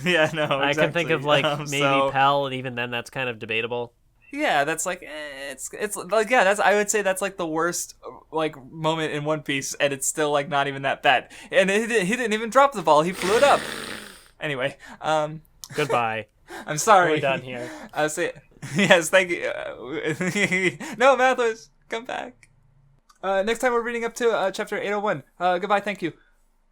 Yeah, no, exactly. I can think of like maybe so, Pell, and even then that's kind of debatable. Yeah, that's like it's like that's I would say that's like the worst like moment in One Piece, and it's still like not even that bad. And he didn't even drop the ball; he flew it up. Anyway, Goodbye. I'm sorry. We're done here. I'll say yes. Thank you. No, Mathwiz, come back. Next time we're reading up to chapter 801. Goodbye. Thank you.